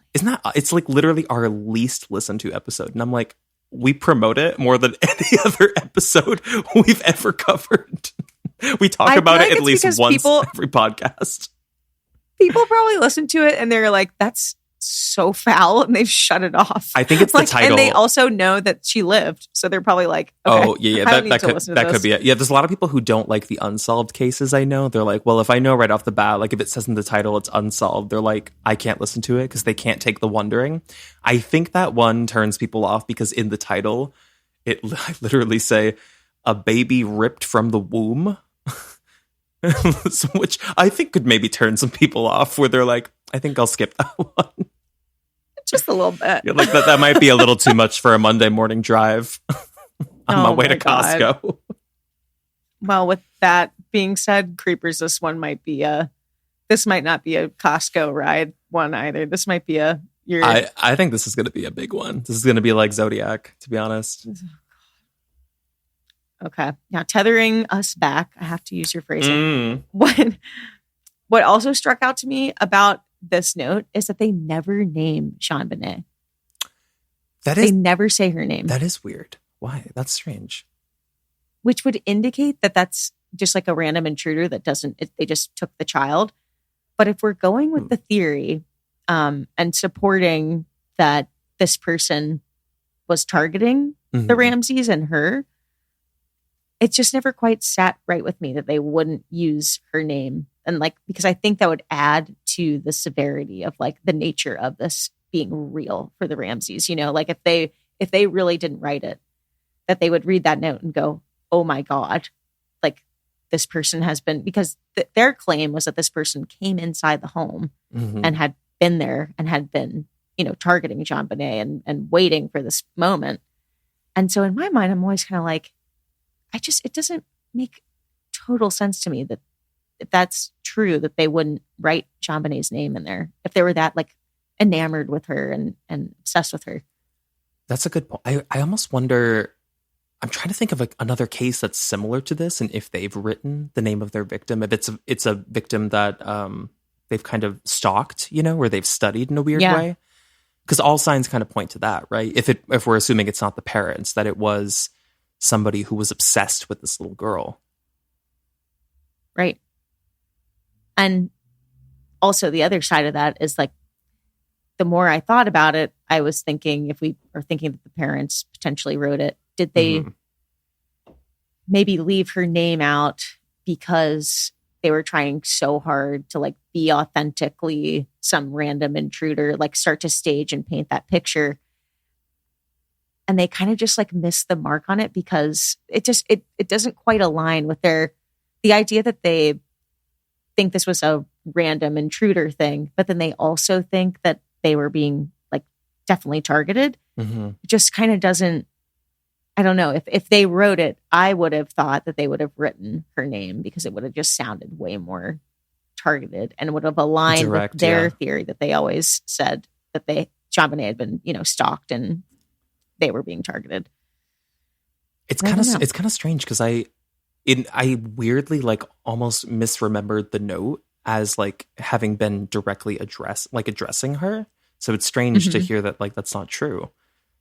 It's like literally our least listened to episode, and I'm like, we promote it more than any other episode we've ever covered. We talk about it at least once every podcast. People probably listen to it and they're like, that's so foul, and they've shut it off. I think it's the title. And they also know that she lived. So they're probably like, okay, oh, yeah. That could be it. Yeah, there's a lot of people who don't like the unsolved cases, I know. They're like, well, if I know right off the bat, like if it says in the title it's unsolved, they're like, I can't listen to it because they can't take the wondering. I think that one turns people off because in the title, I literally say, a baby ripped from the womb. Which I think could maybe turn some people off where they're like, I think I'll skip that one. Just a little bit. Yeah, like that might be a little too much for a Monday morning drive on my way to Costco. God. Well, with that being said, Creepers, this might not be a Costco ride one either. This might be I think this is going to be a big one. This is going to be like Zodiac, to be honest. Okay. Now, tethering us back, I have to use your phrasing. What also struck out to me about this note is that they never name JonBenet. They never say her name. That is weird. Why? That's strange. Which would indicate that that's just like a random intruder that they just took the child. But if we're going with the theory and supporting that this person was targeting the Ramseys and her, it just never quite sat right with me that they wouldn't use her name. And like, because I think that would add to the severity of like the nature of this being real for the Ramseys. You know, like if they really didn't write it, that they would read that note and go, oh my God, like this person has been, because their claim was that this person came inside the home and had been there and had been, you know, targeting JonBenet and waiting for this moment. And so in my mind, I'm always kind of like, it doesn't make total sense to me that if that's true, that they wouldn't write JonBenet's name in there if they were that like enamored with her and obsessed with her. That's a good point. I almost wonder, I'm trying to think of like another case that's similar to this, and if they've written the name of their victim, if it's a victim that they've kind of stalked, you know, or they've studied in a weird way. Because all signs kind of point to that, right? If we're assuming it's not the parents, that it was somebody who was obsessed with this little girl. Right. And also the other side of that is like, the more I thought about it, I was thinking if we are thinking that the parents potentially wrote it, did they maybe leave her name out because they were trying so hard to like be authentically some random intruder, like start to stage and paint that picture. And they kind of just like missed the mark on it because it doesn't quite align with the idea that they think this was a random intruder thing, but then they also think that they were being like definitely targeted. It just kind of doesn't, I don't know. If they wrote it, I would have thought that they would have written her name because it would have just sounded way more targeted and would have aligned with their theory that they always said that JonBenet had been, you know, stalked and they were being targeted. It's kind of strange because I weirdly like almost misremembered the note as like having been directly addressing her. So it's strange to hear that like that's not true.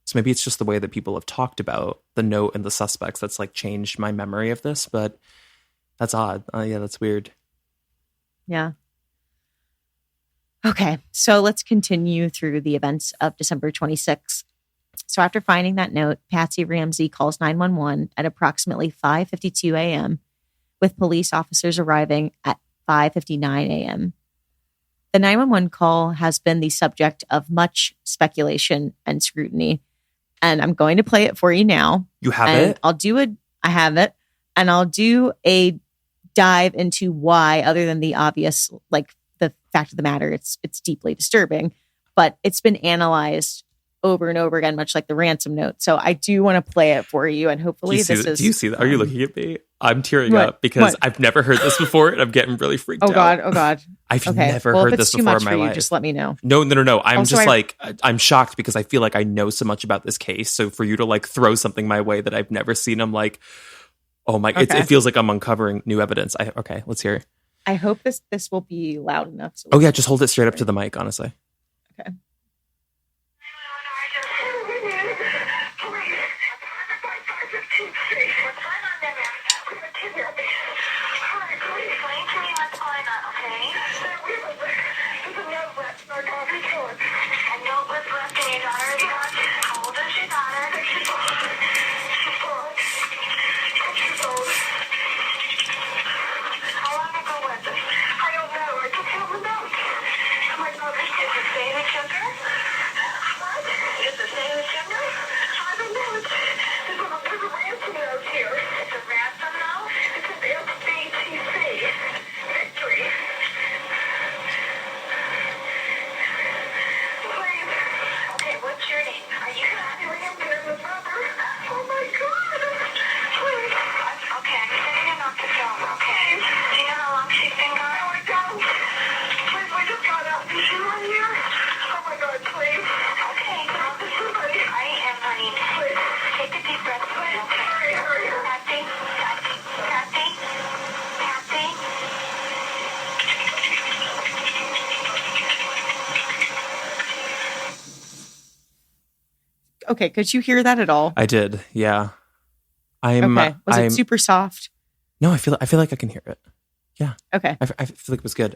So maybe it's just the way that people have talked about the note and the suspects that's like changed my memory of this, but that's odd. Yeah, that's weird. Yeah. Okay, so let's continue through the events of December 26th. So after finding that note, Patsy Ramsey calls 911 at approximately 5:52 a.m., with police officers arriving at 5:59 a.m. The 911 call has been the subject of much speculation and scrutiny, and I'm going to play it for you now. You have it? I have it, and I'll do a dive into why, other than the obvious, like the fact of the matter, it's deeply disturbing, but it's been analyzed over and over again, much like the ransom note. So I do want to play it for you, and hopefully do you see that? Are you looking at me? I'm tearing up because I've never heard this before, and I'm getting really freaked out. Oh God. I've never heard this before in my life. Just let me know. No. I'm also, I'm shocked because I feel like I know so much about this case. So for you to like throw something my way that I've never seen, I'm like, oh my, it feels like I'm uncovering new evidence. Okay, let's hear it. I hope this will be loud enough. So just hold it straight up to the mic, honestly. Okay. Sugar? Okay, could you hear that at all? I did. Yeah. Was it super soft? No, I feel like I can hear it. Yeah. Okay. I feel like it was good.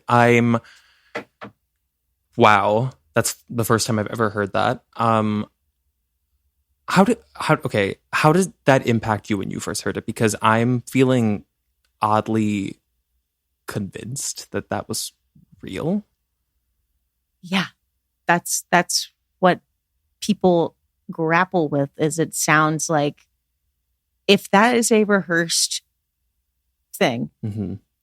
Wow. That's the first time I've ever heard that. How did that impact you when you first heard it? Because I'm feeling oddly convinced that was real. Yeah. That's what people grapple with, is it sounds like if that is a rehearsed thing,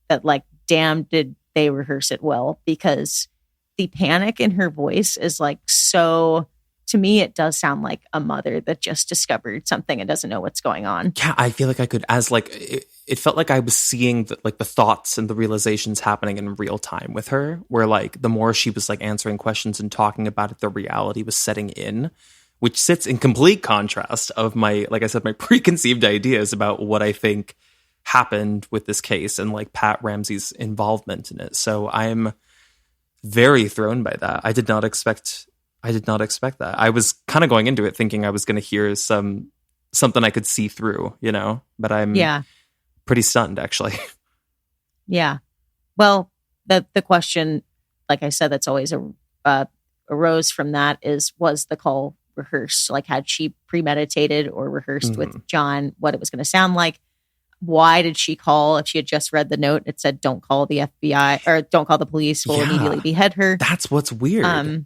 that like, damn, did they rehearse it well? Because the panic in her voice is like, so to me, it does sound like a mother that just discovered something and doesn't know what's going on. Yeah, I feel like I could, as like, it felt like I was seeing the thoughts and the realizations happening in real time with her, where like the more she was like answering questions and talking about it, the reality was setting in, which sits in complete contrast of my, like I said, my preconceived ideas about what I think happened with this case and like Pat Ramsey's involvement in it. So I'm very thrown by that. I did not expect that. I was kind of going into it thinking I was going to hear something I could see through, but I'm pretty stunned actually. Yeah. Well, the question, like I said, that's always arose from that is, was the call rehearsed? Like, had she premeditated or rehearsed with John what it was going to sound like? Why did she call? If she had just read the note, it said, don't call the FBI or don't call the police. We'll immediately behead her. That's what's weird.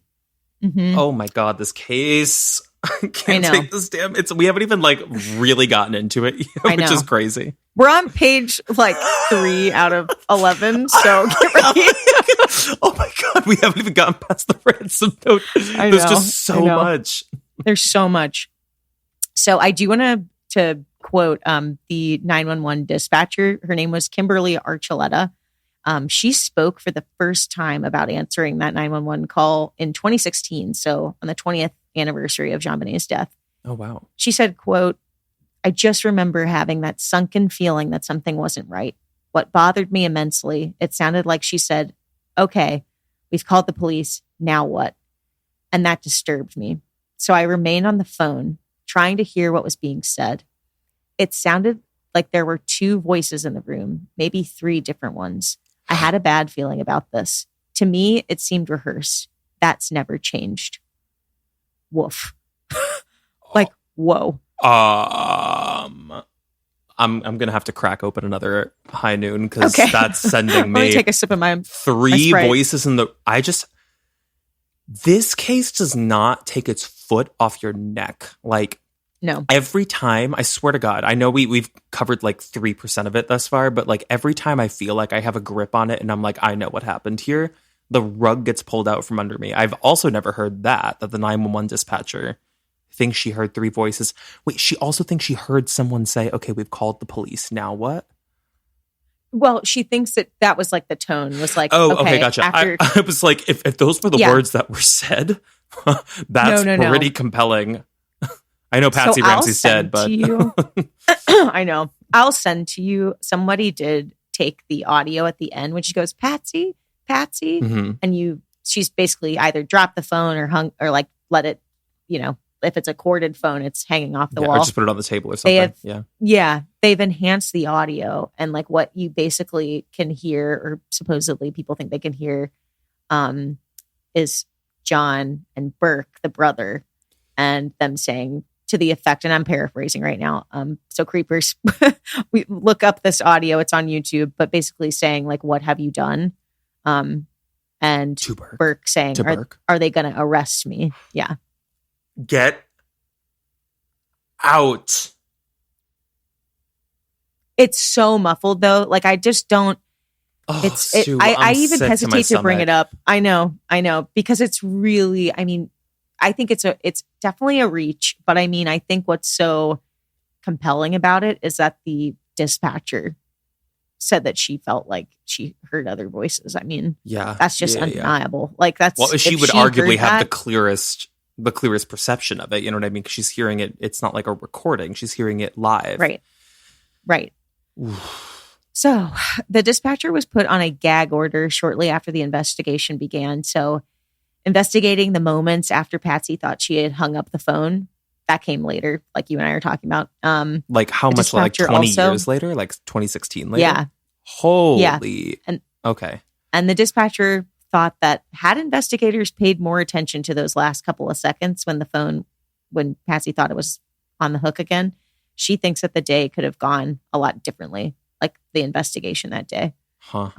Oh my God, this case. I can't take this damn. We haven't even like really gotten into it yet, which is crazy. We're on page like 3 out of 11. So get ready. Oh my God, we haven't even gotten past the ransom note. There's just so much. There's so much. So I do want to quote the 911 dispatcher. Her name was Kimberly Archuleta. She spoke for the first time about answering that 911 call in 2016. So on the 20th anniversary of JonBenet's death. Oh, wow. She said, quote, I just remember having that sunken feeling that something wasn't right. What bothered me immensely, it sounded like she said, okay, we've called the police. Now what? And that disturbed me. So I remained on the phone trying to hear what was being said. It sounded like there were 2 voices in the room, maybe 3 different ones. I had a bad feeling about this. To me, it seemed rehearsed. That's never changed. Woof. Like, whoa. I'm gonna have to crack open another high noon because that's sending me. Let me take a sip of my 3 voices in the. This case does not take its foot off your neck. Like, no. Every time, I swear to God, I know we've covered like 3% of it thus far, but like every time I feel like I have a grip on it and I'm like, I know what happened here, the rug gets pulled out from under me. I've also never heard that the 911 dispatcher thinks she heard 3 voices. Wait, she also thinks she heard someone say, okay, we've called the police. Now what? Well, she thinks that was like the tone was like, oh, okay, gotcha. I was like, if those were the words that were said, that's pretty compelling. I know Patsy Ramsey's dead, but I know. I'll send to you. Somebody did take the audio at the end when she goes, Patsy, and she's basically either dropped the phone or hung or like let it, if it's a corded phone, it's hanging off the wall. Or just put it on the table or something. They've enhanced the audio and like what you basically can hear, or supposedly people think they can hear, is John and Burke, the brother, and them saying to the effect, and I'm paraphrasing right now. So creepers, we look up this audio. It's on YouTube, but basically saying like, "What have you done?" And to Burke. Burke saying, "Are they going to arrest me?" Yeah. Get out. It's so muffled though. Like I just don't. I even hesitate to bring it up. I know, because it's really. I mean, I think it's definitely a reach, but I mean, I think what's so compelling about it is that the dispatcher said that she felt like she heard other voices. I mean, that's just undeniable. Like that's she would arguably have the clearest perception of it. You know what I mean? Because she's hearing it. It's not like a recording. She's hearing it live. Right. So the dispatcher was put on a gag order shortly after the investigation began. So investigating the moments after Patsy thought she had hung up the phone, that came later, like you and I are talking about. Like how much, like 20 years later, like 2016 later? Yeah. Holy. Yeah. And, okay. And the dispatcher thought that had investigators paid more attention to those last couple of seconds when Patsy thought it was on the hook again, she thinks that the day could have gone a lot differently, like the investigation that day. Huh.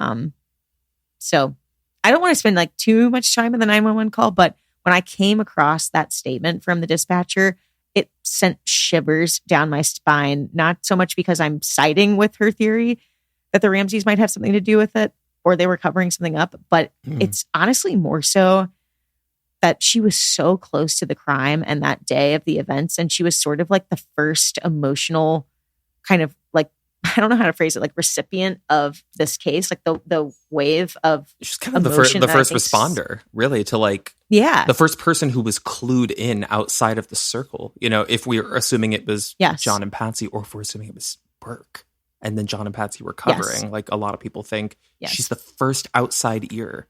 So I don't want to spend like too much time on the 911 call, but when I came across that statement from the dispatcher, it sent shivers down my spine, not so much because I'm siding with her theory that the Ramseys might have something to do with it or they were covering something up, but it's honestly more so that she was so close to the crime and that day of the events. And she was sort of like the first emotional kind of like, I don't know how to phrase it, like recipient of this case, like the wave of she's kind of the first responder, really, to like, the first person who was clued in outside of the circle. You know, if we're assuming it was John and Patsy, or if we're assuming it was Burke, and then John and Patsy were covering, like a lot of people think, she's the first outside ear.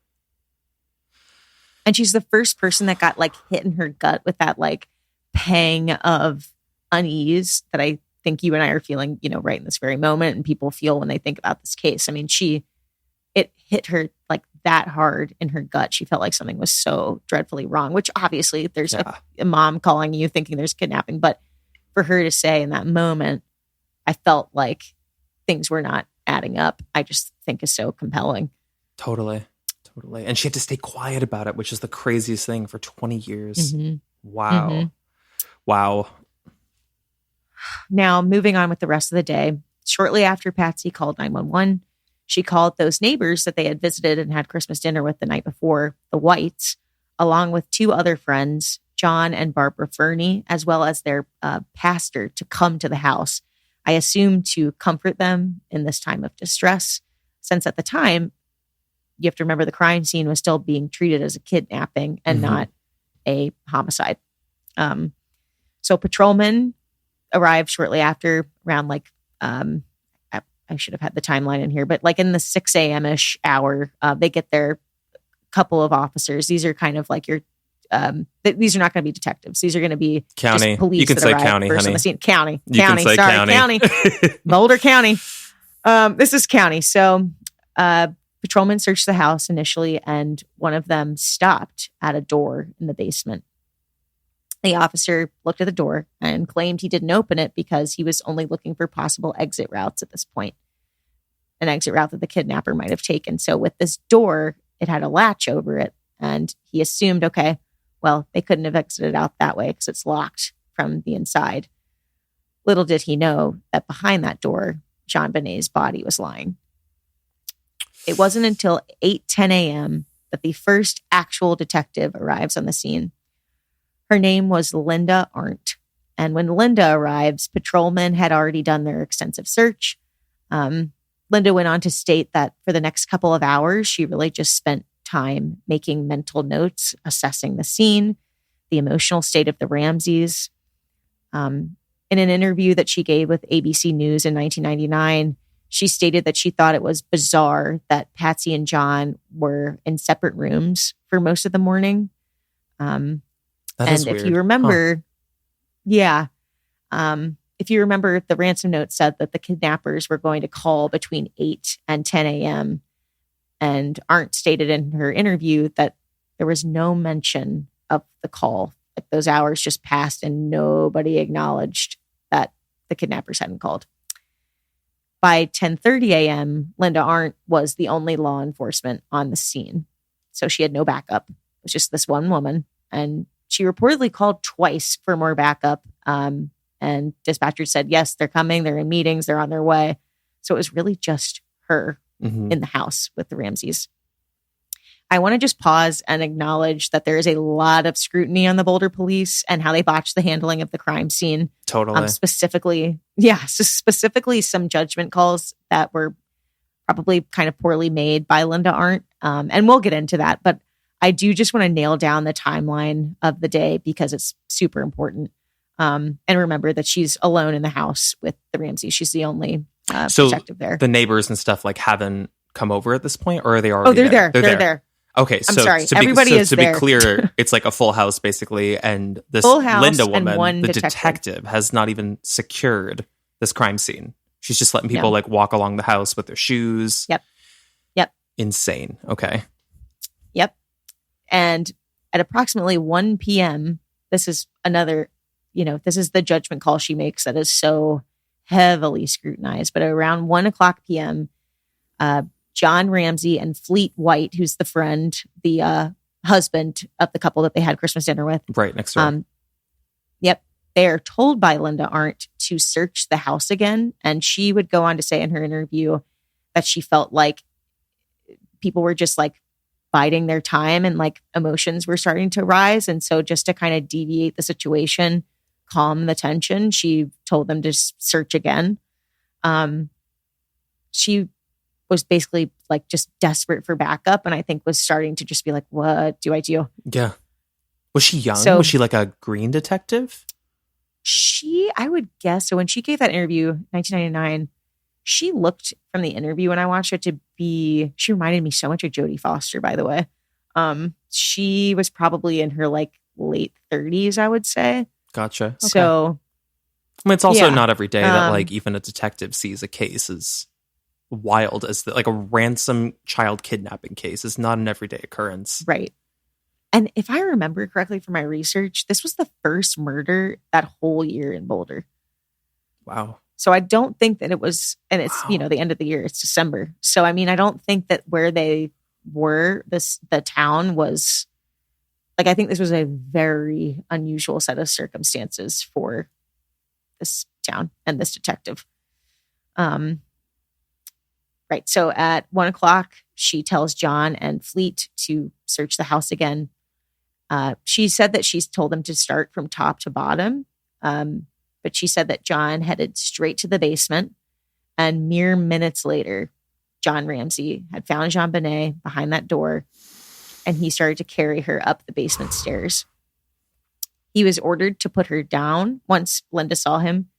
And she's the first person that got like hit in her gut with that like pang of unease that I think you and I are feeling, you know, right in this very moment, and people feel when they think about this case. I mean, it hit her like that hard in her gut. She felt like something was so dreadfully wrong, which obviously there's a mom calling you thinking there's kidnapping. But for her to say in that moment, I felt like things were not adding up, I just think is so compelling. Totally. And she had to stay quiet about it, which is the craziest thing for 20 years. Mm-hmm. Wow. Mm-hmm. Wow. Now, moving on with the rest of the day, shortly after Patsy called 911, she called those neighbors that they had visited and had Christmas dinner with the night before, the Whites, along with two other friends, John and Barbara Fernie, as well as their pastor, to come to the house. I assume to comfort them in this time of distress, since at the time, you have to remember the crime scene was still being treated as a kidnapping and not a homicide. So patrolmen arrived shortly after, around like, I should have had the timeline in here, but like in the 6 a.m.-ish hour, they get their couple of officers. These are kind of like your, these are not going to be detectives. These are going to be county just police. You can say county, honey. On the scene. County. County. Boulder County. This is county. So, patrolmen searched the house initially, and one of them stopped at a door in the basement. The officer looked at the door and claimed he didn't open it because he was only looking for possible exit routes at this point, an exit route that the kidnapper might have taken. So with this door, it had a latch over it, and he assumed, okay, well, they couldn't have exited out that way because it's locked from the inside. Little did he know that behind that door, JonBenet's body was lying. It wasn't until 8:10 a.m. that the first actual detective arrives on the scene. Her name was Linda Arndt. And when Linda arrives, patrolmen had already done their extensive search. Linda went on to state that for the next couple of hours, she really just spent time making mental notes, assessing the scene, the emotional state of the Ramseys. In an interview that she gave with ABC News in 1999, she stated that she thought it was bizarre that Patsy and John were in separate rooms for most of the morning. And if you remember, if you remember, the ransom note said that the kidnappers were going to call between 8 and 10 a.m. And Arndt stated in her interview that there was no mention of the call. Like those hours just passed and nobody acknowledged that the kidnappers hadn't called. By 10:30 a.m., Linda Arndt was the only law enforcement on the scene. So she had no backup. It was just this one woman. And she reportedly called twice for more backup. And dispatchers said, yes, they're coming. They're in meetings. They're on their way. So it was really just her in the house with the Ramseys. I want to just pause and acknowledge that there is a lot of scrutiny on the Boulder police and how they botched the handling of the crime scene. Totally. Specifically some judgment calls that were probably kind of poorly made by Linda Arndt. And we'll get into that. But I do just want to nail down the timeline of the day because it's super important. And remember that she's alone in the house with the Ramseys. She's the only detective there. The neighbors and stuff like haven't come over at this point, or are they already they're there. Okay, so everybody is to there. be clear, it's like a full house basically, and this Linda woman, the detective, has not even secured this crime scene. She's just letting people like walk along the house with their shoes. Yep. Insane. Okay. Yep. And at approximately 1 p.m., this is another, this is the judgment call she makes that is so heavily scrutinized. But around 1 o'clock p.m., John Ramsey and Fleet White, who's the friend, the husband of the couple that they had Christmas dinner with. Right next door. Yep. They are told by Linda Arndt to search the house again. And she would go on to say in her interview that she felt like people were just like biding their time and like emotions were starting to rise. And so just to kind of deviate the situation, calm the tension, she told them to search again. She was basically like just desperate for backup. And I think was starting to just be like, what do I do? Yeah. Was she young? Was she like a green detective? I would guess. So when she gave that interview, 1999, she looked from the interview when I watched it she reminded me so much of Jodie Foster, by the way. She was probably in her like late 30s, I would say. Gotcha. Okay. So I mean, it's also not every day that like even a detective sees a case as wild as like a ransom child kidnapping case is not an everyday occurrence. Right. And if I remember correctly from my research, this was the first murder that whole year in Boulder. Wow. So I don't think that it was, and it's, the end of the year, it's December. So, I mean, I don't think that where they were, the town was, like, I think this was a very unusual set of circumstances for this town and this detective. Right. So at 1 o'clock, she tells John and Fleet to search the house again. She said that she's told them to start from top to bottom. But she said that John headed straight to the basement. And mere minutes later, John Ramsey had found JonBenet behind that door. And he started to carry her up the basement stairs. He was ordered to put her down. Once Linda saw him,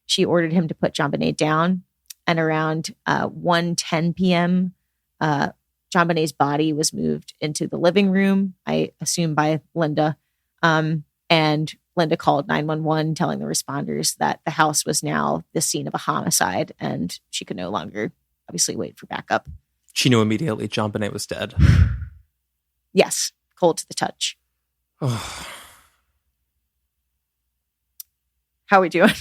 she ordered him to put JonBenet down. And around 1:10 p.m., JonBenet's body was moved into the living room, I assume by Linda. And Linda called 911, telling the responders that the house was now the scene of a homicide and she could no longer obviously wait for backup. She knew immediately JonBenet was dead. Yes. Cold to the touch. Oh. How are we doing?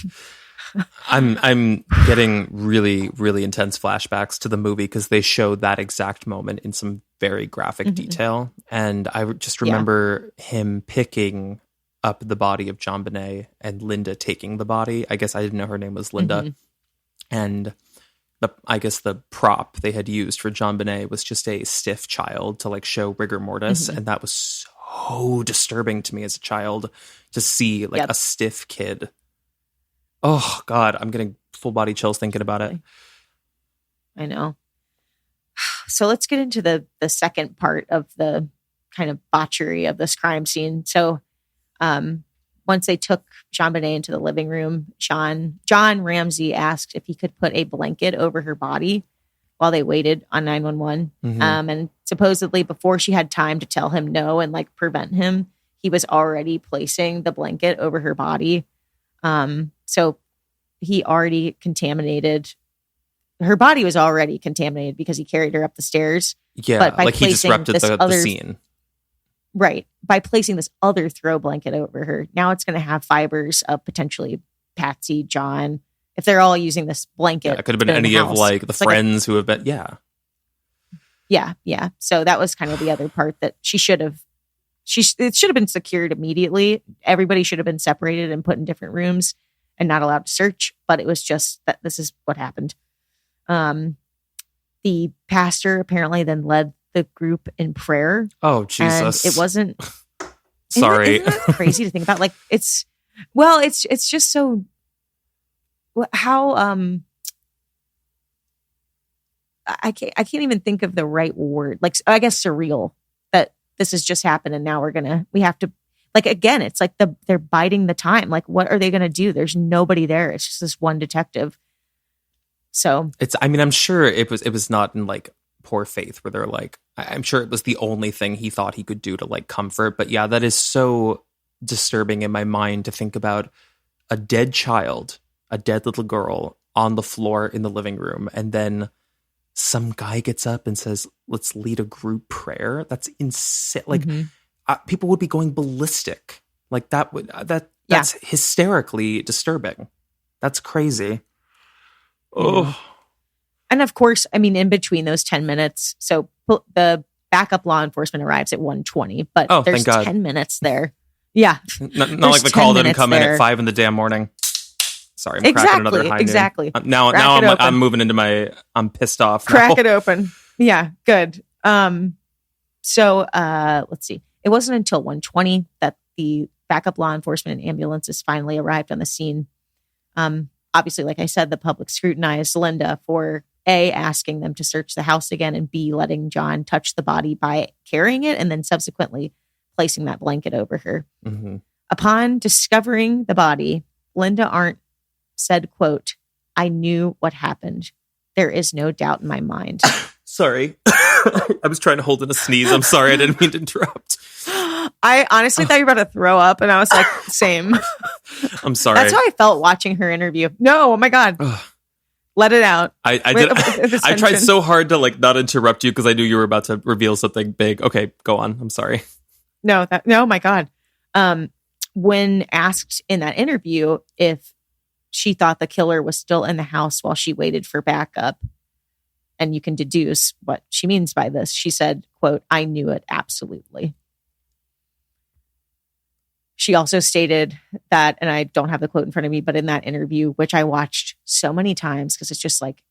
I'm getting really, really intense flashbacks to the movie because they showed that exact moment in some very graphic detail. And I just remember him picking up the body of JonBenet and Linda taking the body. I guess I didn't know her name was Linda. And I guess the prop they had used for JonBenet was just a stiff child to like show rigor mortis. And that was so disturbing to me as a child to see like a stiff kid. Oh God, I'm getting full body chills thinking about it. I know. So let's get into the second part of the kind of botchery of this crime scene. So once they took JonBenet into the living room, John Ramsey asked if he could put a blanket over her body while they waited on 911. And supposedly before she had time to tell him no and like prevent him, he was already placing the blanket over her body. So he already contaminated, her body was already contaminated because he carried her up the stairs. Yeah, but by like he disrupted the scene. Right. By placing this other throw blanket over her, now it's going to have fibers of potentially Patsy, John. If they're all using this blanket. Yeah, it could have been any of like the friends who have been, Yeah. So that was kind of the other part that it should have been secured immediately. Everybody should have been separated and put in different rooms and not allowed to search. But it was just that this is what happened. The pastor apparently then led the group in prayer. Oh, Jesus. And it wasn't. Sorry. Isn't that crazy to think about? Like it's just so how I can't even think of the right word. Like I guess surreal that this has just happened and now we have to like again, it's like they're biding the time. Like what are they gonna do? There's nobody there. It's just this one detective. So I'm sure it was not in like poor Faith, where they're like, I'm sure it was the only thing he thought he could do to like comfort. But yeah, that is so disturbing in my mind to think about a dead child, a dead little girl on the floor in the living room. And then some guy gets up and says, let's lead a group prayer. That's insane. Like people would be going ballistic. Like that's hysterically disturbing. That's crazy. Oh. And of course, I mean, in between those 10 minutes, so the backup law enforcement arrives at 1:20, but there's 10 minutes there. Yeah. Not like the call didn't come in at 5 in the damn morning. Sorry, I'm cracking another high Exactly. Now I'm moving into I'm pissed off. Crack it open. Yeah, good. So let's see. It wasn't until 1:20 that the backup law enforcement and ambulances finally arrived on the scene. Obviously, like I said, the public scrutinized Linda for A, asking them to search the house again, and B, letting John touch the body by carrying it and then subsequently placing that blanket over her. Mm-hmm. Upon discovering the body, Linda Arndt said, quote, "I knew what happened. There is no doubt in my mind." Sorry. I was trying to hold in a sneeze. I'm sorry. I didn't mean to interrupt. I honestly thought you were about to throw up, and I was like, same. I'm sorry. That's how I felt watching her interview. No, oh my God. Let it out. I tried so hard to like not interrupt you because I knew you were about to reveal something big. Okay, go on. I'm sorry. No, my God. When asked in that interview if she thought the killer was still in the house while she waited for backup, and you can deduce what she means by this, she said, quote, "I knew it absolutely." She also stated that, and I don't have the quote in front of me, but in that interview, which I watched so many times because it's just like,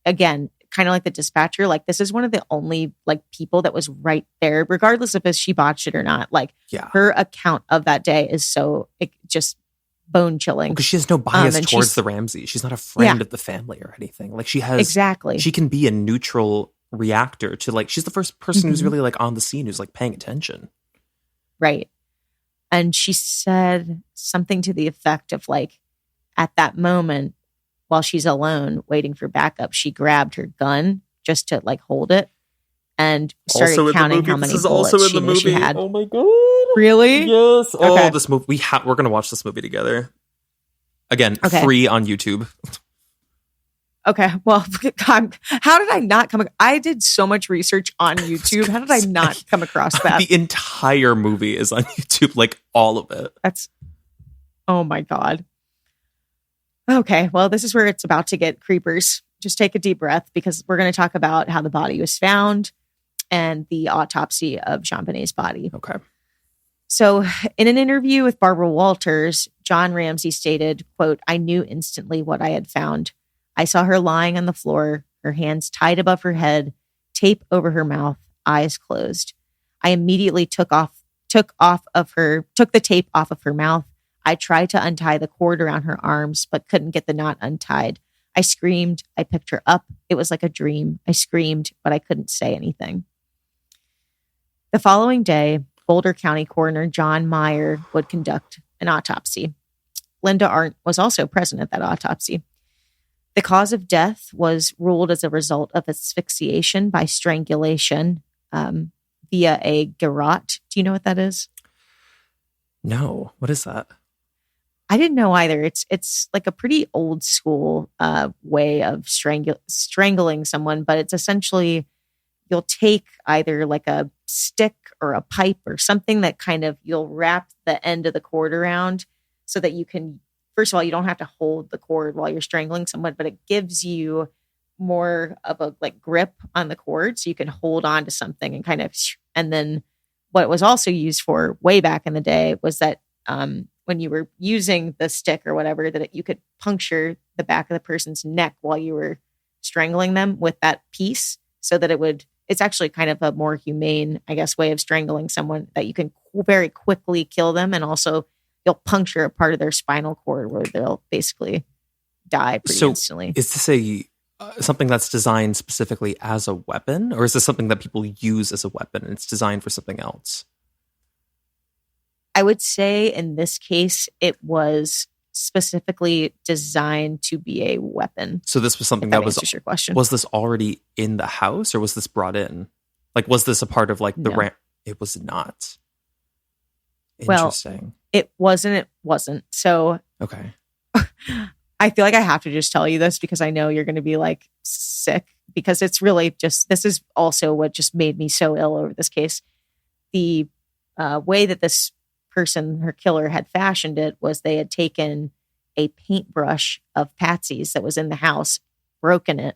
again, kind of like the dispatcher, like this is one of the only like people that was right there, regardless of if she botched it or not. Like her account of that day is so just bone chilling. Because she has no bias towards the Ramsey. She's not a friend of the family or anything. Like she has, she can be a neutral reactor to like, she's the first person who's really like on the scene, who's like paying attention. Right. And she said something to the effect of like, at that moment, while she's alone waiting for backup, she grabbed her gun just to like hold it and started counting how many bullets she knew she had. Oh my God. Really? Yes. Oh, this movie. We're going to watch this movie together. Again, free on YouTube. Okay. Well, how did I not I did so much research on YouTube. How did I not come across that? The entire movie is on YouTube, like all of it. Oh my God. Okay. Well, this is where it's about to get creepers. Just take a deep breath because we're going to talk about how the body was found and the autopsy of JonBenet's body. Okay. So in an interview with Barbara Walters, John Ramsey stated, quote, "I knew instantly what I had found. I saw her lying on the floor, her hands tied above her head, tape over her mouth, eyes closed. I immediately took the tape off of her mouth. I tried to untie the cord around her arms, but couldn't get the knot untied. I screamed. I picked her up. It was like a dream. I screamed, but I couldn't say anything." The following day, Boulder County Coroner John Meyer would conduct an autopsy. Linda Arndt was also present at that autopsy. The cause of death was ruled as a result of asphyxiation by strangulation via a garrote. Do you know what that is? No. What is that? I didn't know either. It's like a pretty old school way of strangling someone, but it's essentially you'll take either like a stick or a pipe or something that kind of you'll wrap the end of the cord around so that you can, first of all, you don't have to hold the cord while you're strangling someone, but it gives you more of a like grip on the cord so you can hold on to something and kind of, and then what it was also used for way back in the day was that when you were using the stick or whatever, that you could puncture the back of the person's neck while you were strangling them with that piece so that it's actually kind of a more humane, I guess, way of strangling someone that you can very quickly kill them. And also you'll puncture a part of their spinal cord where they'll basically die pretty instantly. Is this something that's designed specifically as a weapon, or is this something that people use as a weapon and it's designed for something else? I would say in this case, it was specifically designed to be a weapon. So this was something that was your question. Was this already in the house, or was this brought in? Like, was this a part of like the It was not. Interesting. Well, it wasn't. So okay. I feel like I have to just tell you this because I know you're going to be like sick, because it's really just, this is also what just made me so ill over this case. The way that this person, her killer, had fashioned it was they had taken a paintbrush of Patsy's that was in the house, broken it,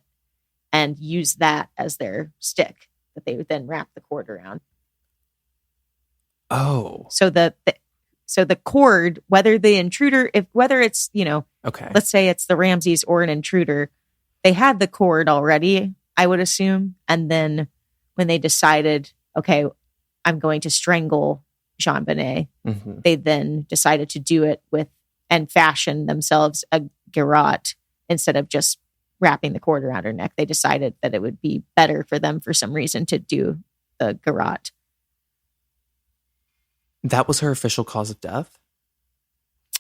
and used that as their stick that they would then wrap the cord around. Oh. So the cord, whether it's, okay, let's say it's the Ramseys or an intruder, they had the cord already, I would assume. And then when they decided, okay, I'm going to strangle JonBenet, they then decided to do it and fashion themselves a garrote instead of just wrapping the cord around her neck. They decided that it would be better for them for some reason to do the garrote. That was her official cause of death?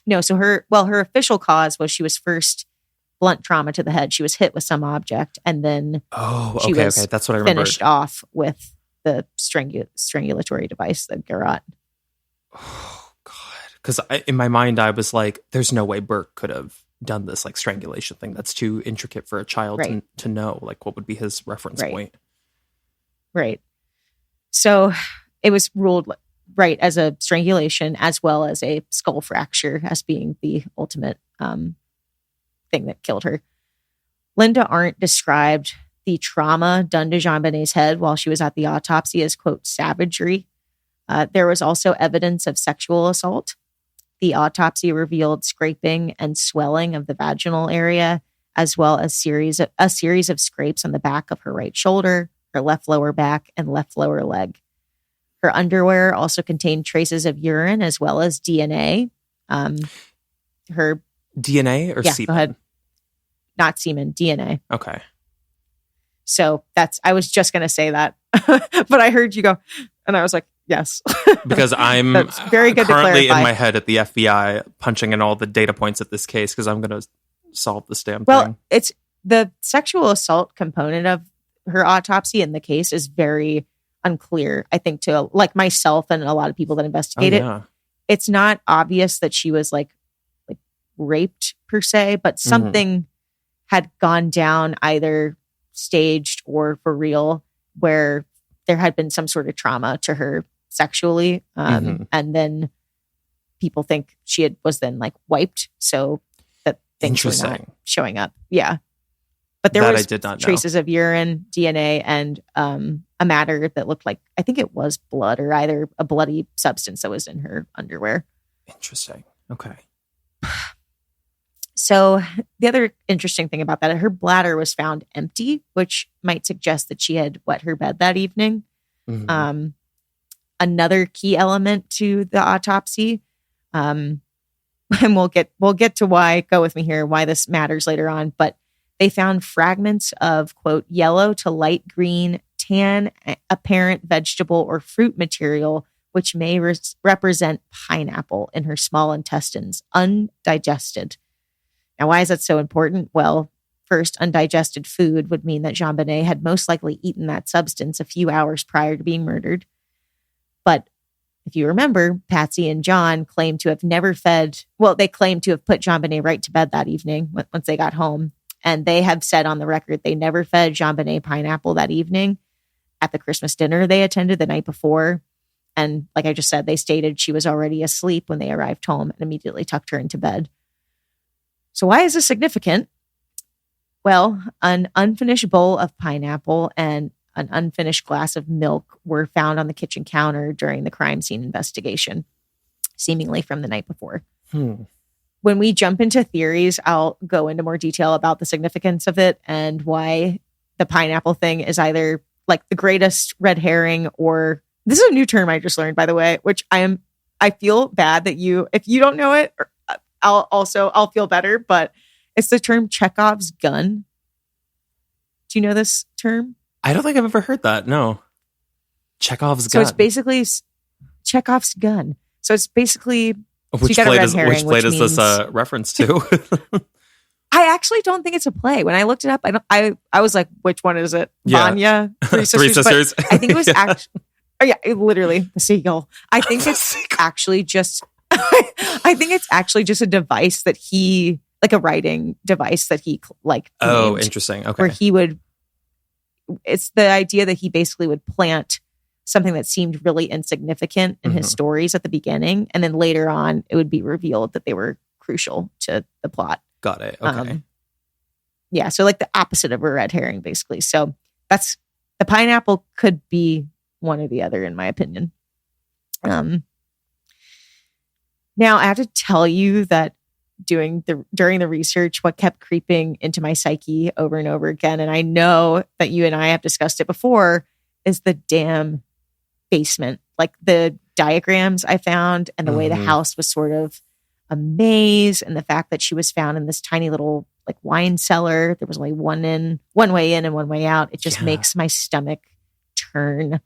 No, so her official cause was she was first blunt trauma to the head. She was hit with some object, and then she was that's what I remember. Finished off with the strangulatory device, the garrote. Oh God! Because in my mind, I was like, "There's no way Burke could have done this like strangulation thing. That's too intricate for a child to know. Like, what would be his reference point?" Right. So it was ruled as a strangulation, as well as a skull fracture as being the ultimate thing that killed her. Linda Arndt described the trauma done to JonBenet's head while she was at the autopsy as, quote, savagery. There was also evidence of sexual assault. The autopsy revealed scraping and swelling of the vaginal area, as well as a series of scrapes on the back of her right shoulder, her left lower back, and left lower leg. Her underwear also contained traces of urine as well as DNA. Her DNA or semen? Go ahead. Not semen, DNA. Okay. So I was just going to say that, but I heard you go, and I was like, yes. Because I'm very good currently in my head at the FBI punching in all the data points at this case because I'm going to solve this damn thing. Well, it's the sexual assault component of her autopsy in the case is very unclear, I think, to like myself and a lot of people that investigate it. It's not obvious that she was like raped per se, but something had gone down, either staged or for real, where there had been some sort of trauma to her sexually. And then people think she was then like wiped so that things were not showing up. Yeah. But there was traces of urine, DNA, and a matter that looked like, I think it was blood or either a bloody substance that was in her underwear. Interesting. Okay. So the other interesting thing about that, her bladder was found empty, which might suggest that she had wet her bed that evening. Another key element to the autopsy, and we'll get to why, go with me here, why this matters later on, but they found fragments of, quote, yellow to light green, tan, apparent vegetable or fruit material, which may represent pineapple in her small intestines, undigested. Now, why is that so important? Well, first, undigested food would mean that JonBenet had most likely eaten that substance a few hours prior to being murdered. But if you remember, Patsy and John claimed to have never they claimed to have put JonBenet right to bed that evening once they got home. And they have said on the record they never fed JonBenet pineapple that evening at the Christmas dinner they attended the night before. And like I just said, they stated she was already asleep when they arrived home and immediately tucked her into bed. So why is this significant? Well, an unfinished bowl of pineapple and an unfinished glass of milk were found on the kitchen counter during the crime scene investigation, seemingly from the night before. When we jump into theories, I'll go into more detail about the significance of it and why the pineapple thing is either like the greatest red herring, or this is a new term I just learned, by the way, which I feel bad that if you don't know it, I'll feel better, but it's the term Chekhov's gun. Do you know this term? I don't think I've ever heard that. No. Chekhov's gun. So it's basically Chekhov's gun. So it's basically Which play does this reference to? I actually don't think it's a play. When I looked it up, I was like, which one is it? Yeah. Vanya, Three Sisters. Three Sisters. I think it was actually, literally the seagull. I think it's actually just, I think it's actually just a device that he, like a writing device that he like. Oh, interesting. Okay. Where it's the idea that he basically would plant something that seemed really insignificant in his stories at the beginning. And then later on, it would be revealed that they were crucial to the plot. Got it. Okay. So like the opposite of a red herring, basically. So that's the pineapple could be one or the other, in my opinion. Now I have to tell you that during the research, what kept creeping into my psyche over and over again, and I know that you and I have discussed it before, is the damn basement. Like the diagrams I found and the way the house was sort of a maze, and the fact that she was found in this tiny little like wine cellar. There was only one way in and one way out. It just makes my stomach turn.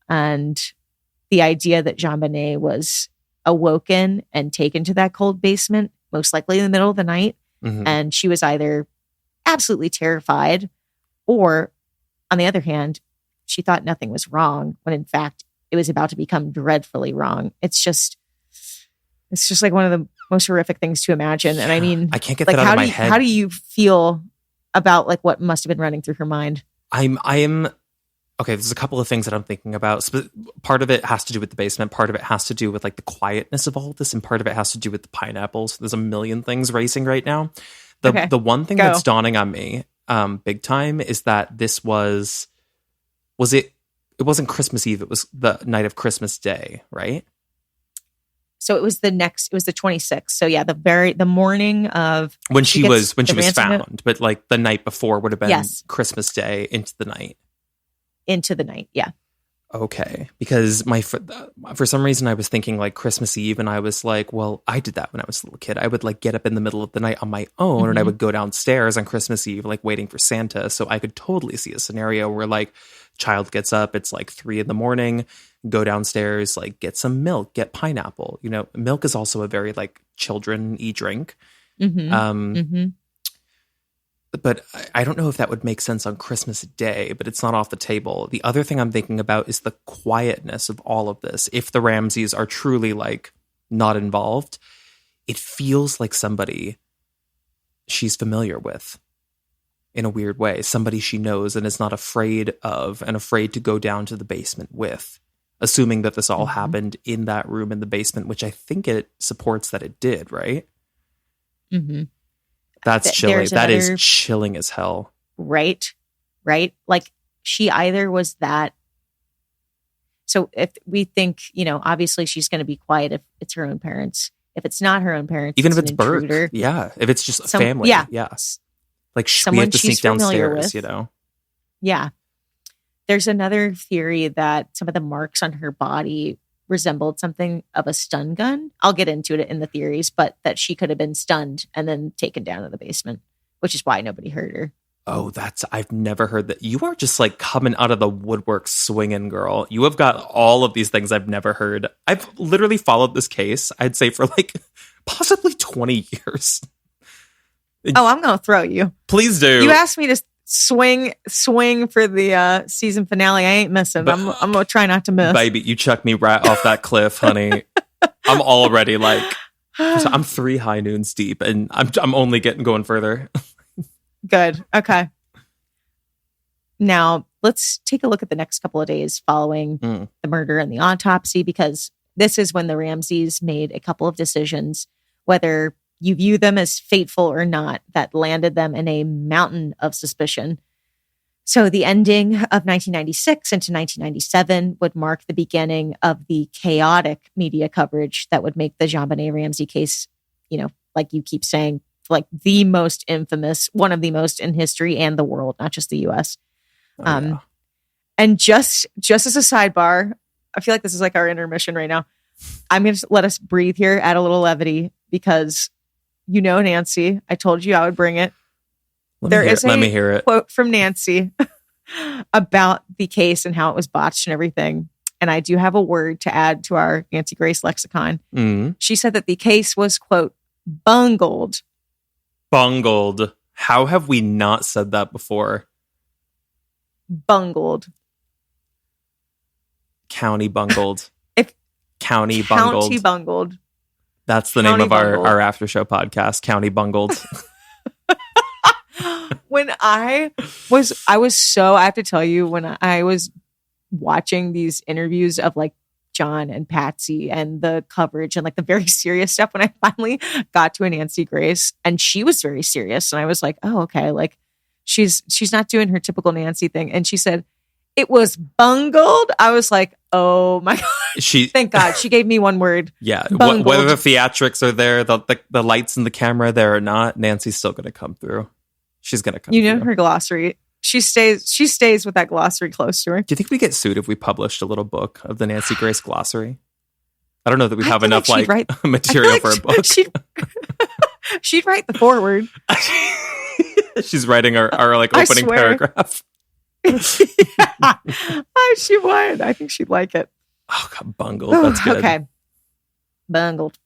And the idea that JonBenet was awoken and taken to that cold basement, most likely in the middle of the night, and she was either absolutely terrified, or on the other hand, she thought nothing was wrong when in fact it was about to become dreadfully wrong. It's just like one of the most horrific things to imagine. And I mean, I can't get that out of my head. How do you feel about like what must have been running through her mind? I am okay. There's a couple of things that I'm thinking about. Part of it has to do with the basement. Part of it has to do with like the quietness of all of this, and part of it has to do with the pineapples. There's a million things racing right now. The one thing that's dawning on me, big time, is that this was it? It wasn't Christmas Eve. It was the night of Christmas Day, right? So it was the 26th. So yeah, the morning of when she was found, but like the night before would have been Christmas Day into the night. Yeah. Okay, because for some reason I was thinking like Christmas Eve, and I was like, well, I did that when I was a little kid. I would like get up in the middle of the night on my own, and I would go downstairs on Christmas Eve, like waiting for Santa. So I could totally see a scenario where like child gets up, it's like 3 a.m, go downstairs, like get some milk, get pineapple. You know, milk is also a very like children-y drink. But I don't know if that would make sense on Christmas Day, but it's not off the table. The other thing I'm thinking about is the quietness of all of this. If the Ramseys are truly like not involved, it feels like somebody she's familiar with in a weird way, somebody she knows and is not afraid of and afraid to go down to the basement with, assuming that this all happened in that room in the basement, which I think it supports that it did, right? That's chilling. That is chilling as hell. Right. Like she either was that. So if we think, obviously she's going to be quiet if it's her own parents. If it's not her own parents, even if it's Burke, yeah. If it's just a family, yes. Like we have to sneak downstairs, Yeah. There's another theory that some of the marks on her body resembled something of a stun gun. I'll get into it in the theories, but that she could have been stunned and then taken down to the basement, which is why nobody heard her. Oh, I've never heard that. You are just like coming out of the woodwork swinging, girl. You have got all of these things I've never heard. I've literally followed this case, I'd say, for like possibly 20 years. Oh, I'm going to throw you. Please do. You asked me to swing for the season finale. I ain't missing. I'm going to try not to miss. Baby, you chucked me right off that cliff, honey. I'm already like, I'm 3 high noons deep, and I'm only going further. Good. Okay. Now, let's take a look at the next couple of days following the murder and the autopsy, because this is when the Ramseys made a couple of decisions, whether you view them as fateful or not, that landed them in a mountain of suspicion. So the ending of 1996 into 1997 would mark the beginning of the chaotic media coverage that would make the JonBenet Ramsey case, like you keep saying, like the most infamous, one of the most in history and the world, not just the US. And just as a sidebar, I feel like this is like our intermission right now. I'm going to let us breathe here, add a little levity, because Nancy, I told you I would bring it. Let me hear it. Quote from Nancy about the case and how it was botched and everything. and I do have a word to add to our Nancy Grace lexicon. She said that the case was, quote, bungled. Bungled. How have we not said that before? Bungled. County bungled. County bungled. That's the name of our after show podcast, County Bungled. When I have to tell you, when I was watching these interviews of like John and Patsy and the coverage and like the very serious stuff, when I finally got to a Nancy Grace and she was very serious, and I was like, oh, okay, like she's not doing her typical Nancy thing. And she said, it was bungled. I was like, oh my God. Thank God. She gave me one word. Yeah. Whether the theatrics are there, the lights and the camera there or not, Nancy's still going to come through. She's going to come through. You know her glossary. She stays with that glossary close to her. Do you think we get sued if we published a little book of the Nancy Grace glossary? I don't know that we have enough material for a book. She'd write the foreword. She's writing our opening paragraph. Yeah. She would. I think she'd like it. Oh, God, bungled. That's good. Okay. Bungled.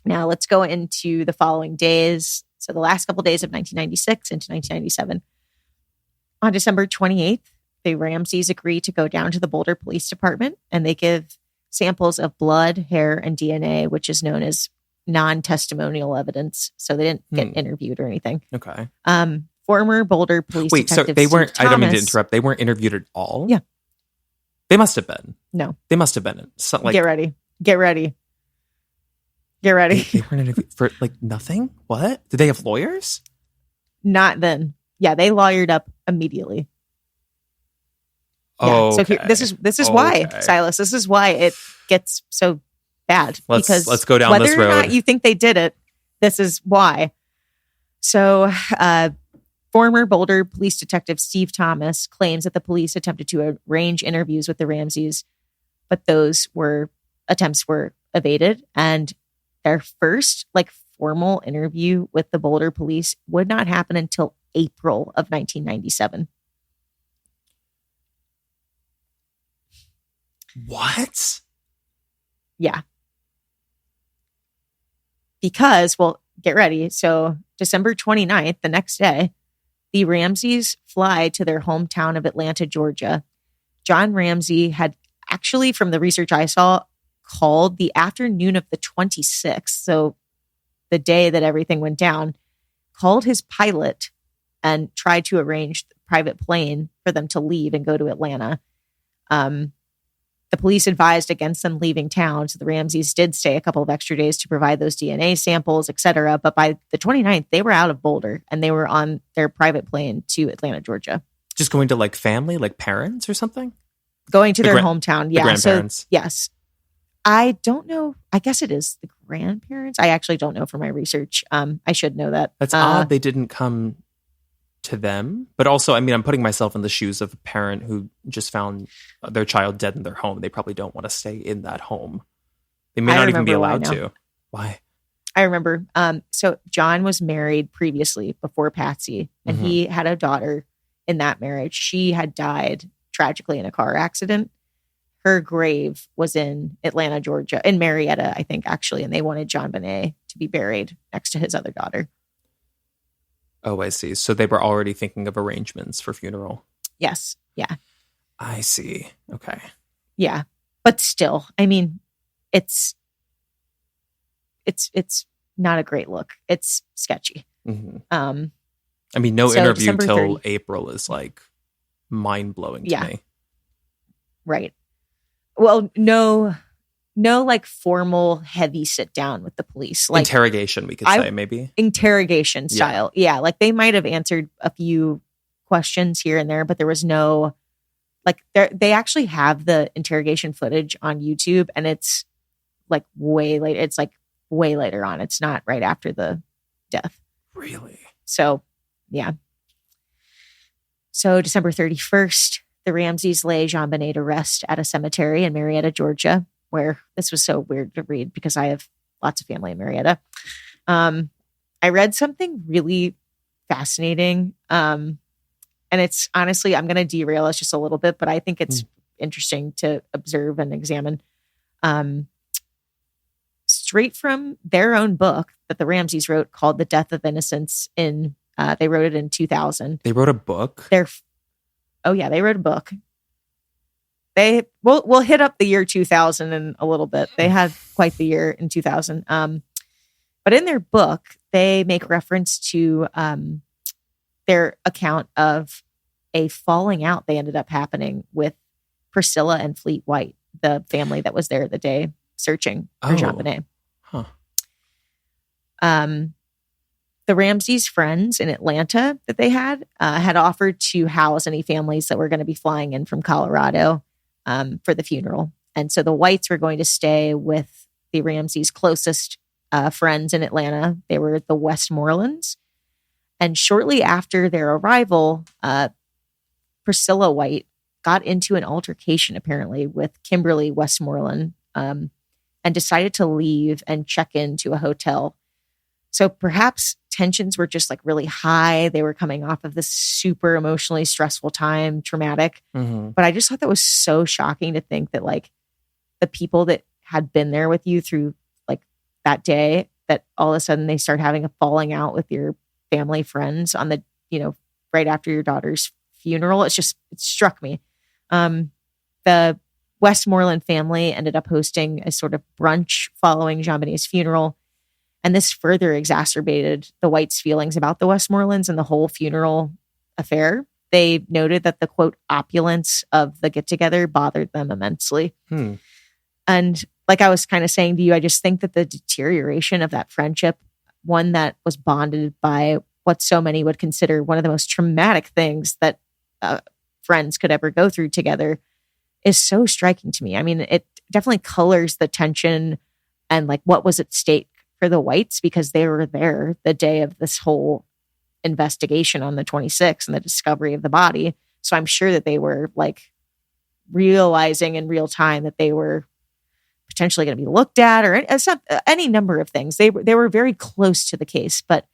Now let's go into the following days. So the last couple of days of 1996 into 1997. On December 28th, the Ramseys agree to go down to the Boulder Police Department, and they give samples of blood, hair, and DNA, which is known as non-testimonial evidence. So they didn't get interviewed or anything. Okay. Former Boulder Police Detective so they weren't, Steve Thomas, I don't mean to interrupt, they weren't interviewed at all? Yeah. They must have been. No. They must have been. Get ready. They weren't interviewed for nothing? What? Did they have lawyers? Not then. Yeah, they lawyered up immediately. Oh, yeah. So this is why, Silas. This is why it gets so bad. Let's go down this road. Whether or not you think they did it, this is why. So, former Boulder Police Detective Steve Thomas claims that the police attempted to arrange interviews with the Ramseys, but those attempts were evaded, and their first formal interview with the Boulder police would not happen until April of 1997. What? Yeah. Because, get ready. So December 29th, the next day, the Ramseys fly to their hometown of Atlanta, Georgia. John Ramsey had actually, from the research I saw, called the afternoon of the 26th. So the day that everything went down, called his pilot and tried to arrange the private plane for them to leave and go to Atlanta. The police advised against them leaving town. So the Ramseys did stay a couple of extra days to provide those DNA samples, etc. But by the 29th, they were out of Boulder and they were on their private plane to Atlanta, Georgia. Just going to family, parents or something? Going to their hometown. Yeah. The grandparents. So, yes. I don't know. I guess it is the grandparents. I actually don't know from my research. I should know that. That's odd they didn't come to them. But also, I'm putting myself in the shoes of a parent who just found their child dead in their home. They probably don't want to stay in that home. They may not even be allowed to. Why? I remember. So John was married previously before Patsy, and he had a daughter in that marriage. She had died tragically in a car accident. Her grave was in Atlanta, Georgia, in Marietta, I think, actually. And they wanted JonBenet to be buried next to his other daughter. Oh, I see. So they were already thinking of arrangements for funeral. Yes. Yeah. I see. Okay. Yeah. But still, it's not a great look. It's sketchy. No interview till April is mind-blowing to me. Right. Well, no formal heavy sit down with the police. Interrogation, we could say, maybe. Interrogation style. Yeah. They might have answered a few questions here and there, but there was no, they actually have the interrogation footage on YouTube, and it's way late. It's way later on. It's not right after the death. Really? So, yeah. So December 31st, the Ramseys lay JonBenet to rest at a cemetery in Marietta, Georgia, where this was so weird to read because I have lots of family in Marietta. I read something really fascinating. And it's honestly, I'm going to derail us just a little bit, but I think it's interesting to observe and examine. Straight from their own book that the Ramseys wrote called The Death of Innocence they wrote it in 2000. They wrote a book? They wrote a book. We'll hit up the year 2000 in a little bit. They had quite the year in 2000. But in their book, they make reference to their account of a falling out they ended up happening with Priscilla and Fleet White, the family that was there the day searching for JonBenet. Huh. The Ramseys' friends in Atlanta that they had offered to house any families that were going to be flying in from Colorado for the funeral. And so the Whites were going to stay with the Ramseys' closest friends in Atlanta. They were the Westmorelands. And shortly after their arrival, Priscilla White got into an altercation, apparently, with Kimberly Westmoreland and decided to leave and check into a hotel. So perhaps tensions were just like really high. They were coming off of this super emotionally stressful time, traumatic. Mm-hmm. But I just thought that was so shocking to think that like the people that had been there with you through like that day, that all of a sudden they start having a falling out with your family friends on the, right after your daughter's funeral. It struck me. The Westmoreland family ended up hosting a sort of brunch following JonBenet's funeral. And this further exacerbated the Whites' feelings about the Westmorelands and the whole funeral affair. They noted that the, quote, opulence of the get-together bothered them immensely. And like I was kind of saying to you, I just think that the deterioration of that friendship, one that was bonded by what so many would consider one of the most traumatic things that friends could ever go through together, is so striking to me. I mean, it definitely colors the tension and like what was at stake for the Whites, because they were there the day of this whole investigation on the 26th and the discovery of the body. So I'm sure that they were like realizing in real time that they were potentially going to be looked at, or any number of things. They were very close to the case. But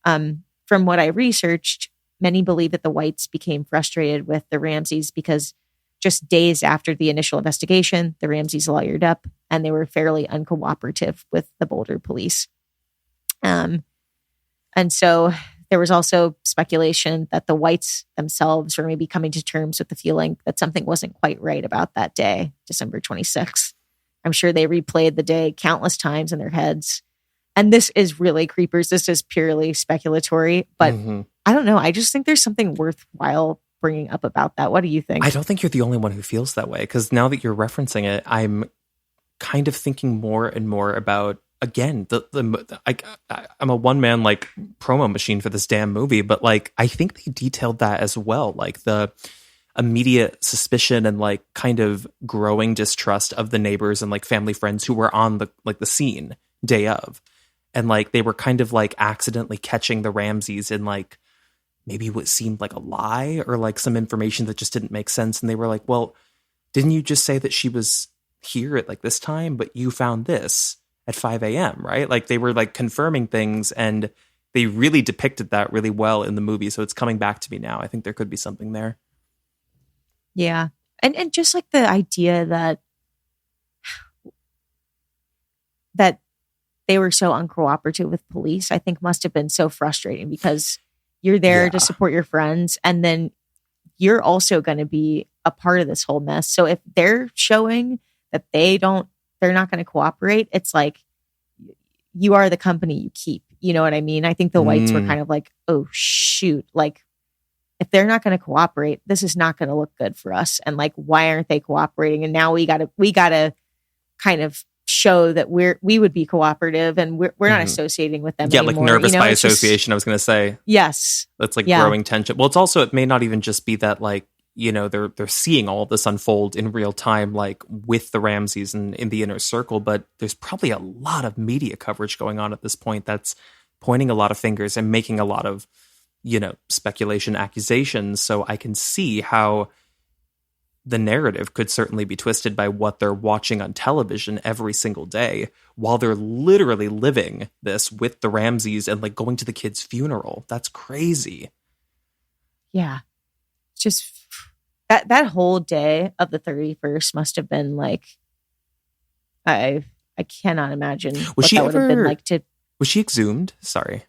from what I researched, many believe that the Whites became frustrated with the Ramseys because just days after the initial investigation, the Ramseys lawyered up and they were fairly uncooperative with the Boulder police. And so there was also speculation that the Whites themselves were maybe coming to terms with the feeling that something wasn't quite right about that day, December 26th. I'm sure they replayed the day countless times in their heads. And this is really creepers. This is purely speculatory, but I don't know. I just think there's something worthwhile bringing up about that. What do you think? I don't think you're the only one who feels that way, because now that you're referencing it, I'm kind of thinking more and more about, again, I'm a one-man like promo machine for this damn movie, but like I think they detailed that as well, like the immediate suspicion and like kind of growing distrust of the neighbors and like family friends who were on the scene day of, and like they were kind of like accidentally catching the Ramseys in like maybe what seemed like a lie or like some information that just didn't make sense. And they were like, well, didn't you just say that she was here at like this time, but you found this at 5 a.m., right? Like they were like confirming things, and they really depicted that really well in the movie. So it's coming back to me now. I think there could be something there. Yeah. And just like the idea that they were so uncooperative with police, I think must have been so frustrating, because you're there to support your friends, and then you're also going to be a part of this whole mess. So if they're showing that they're not going to cooperate, it's like you are the company you keep. You know what I mean? I think the Whites were kind of like, oh shoot, like if they're not going to cooperate, this is not going to look good for us. And like, why aren't they cooperating? And now we gotta kind of show that we would be cooperative, and we're not associating with them anymore. Like nervous by association, I was going to say. Yes. That's like growing tension. Well, it may not even just be that like, they're seeing all of this unfold in real time, like with the Ramseys and in the inner circle, but there's probably a lot of media coverage going on at this point that's pointing a lot of fingers and making a lot of, speculation, accusations. So I can see how the narrative could certainly be twisted by what they're watching on television every single day, while they're literally living this with the Ramseys and like going to the kid's funeral. That's crazy. Yeah. Just that whole day of the 31st must have been like, I cannot imagine what that would have been like to. Was she exhumed? Sorry.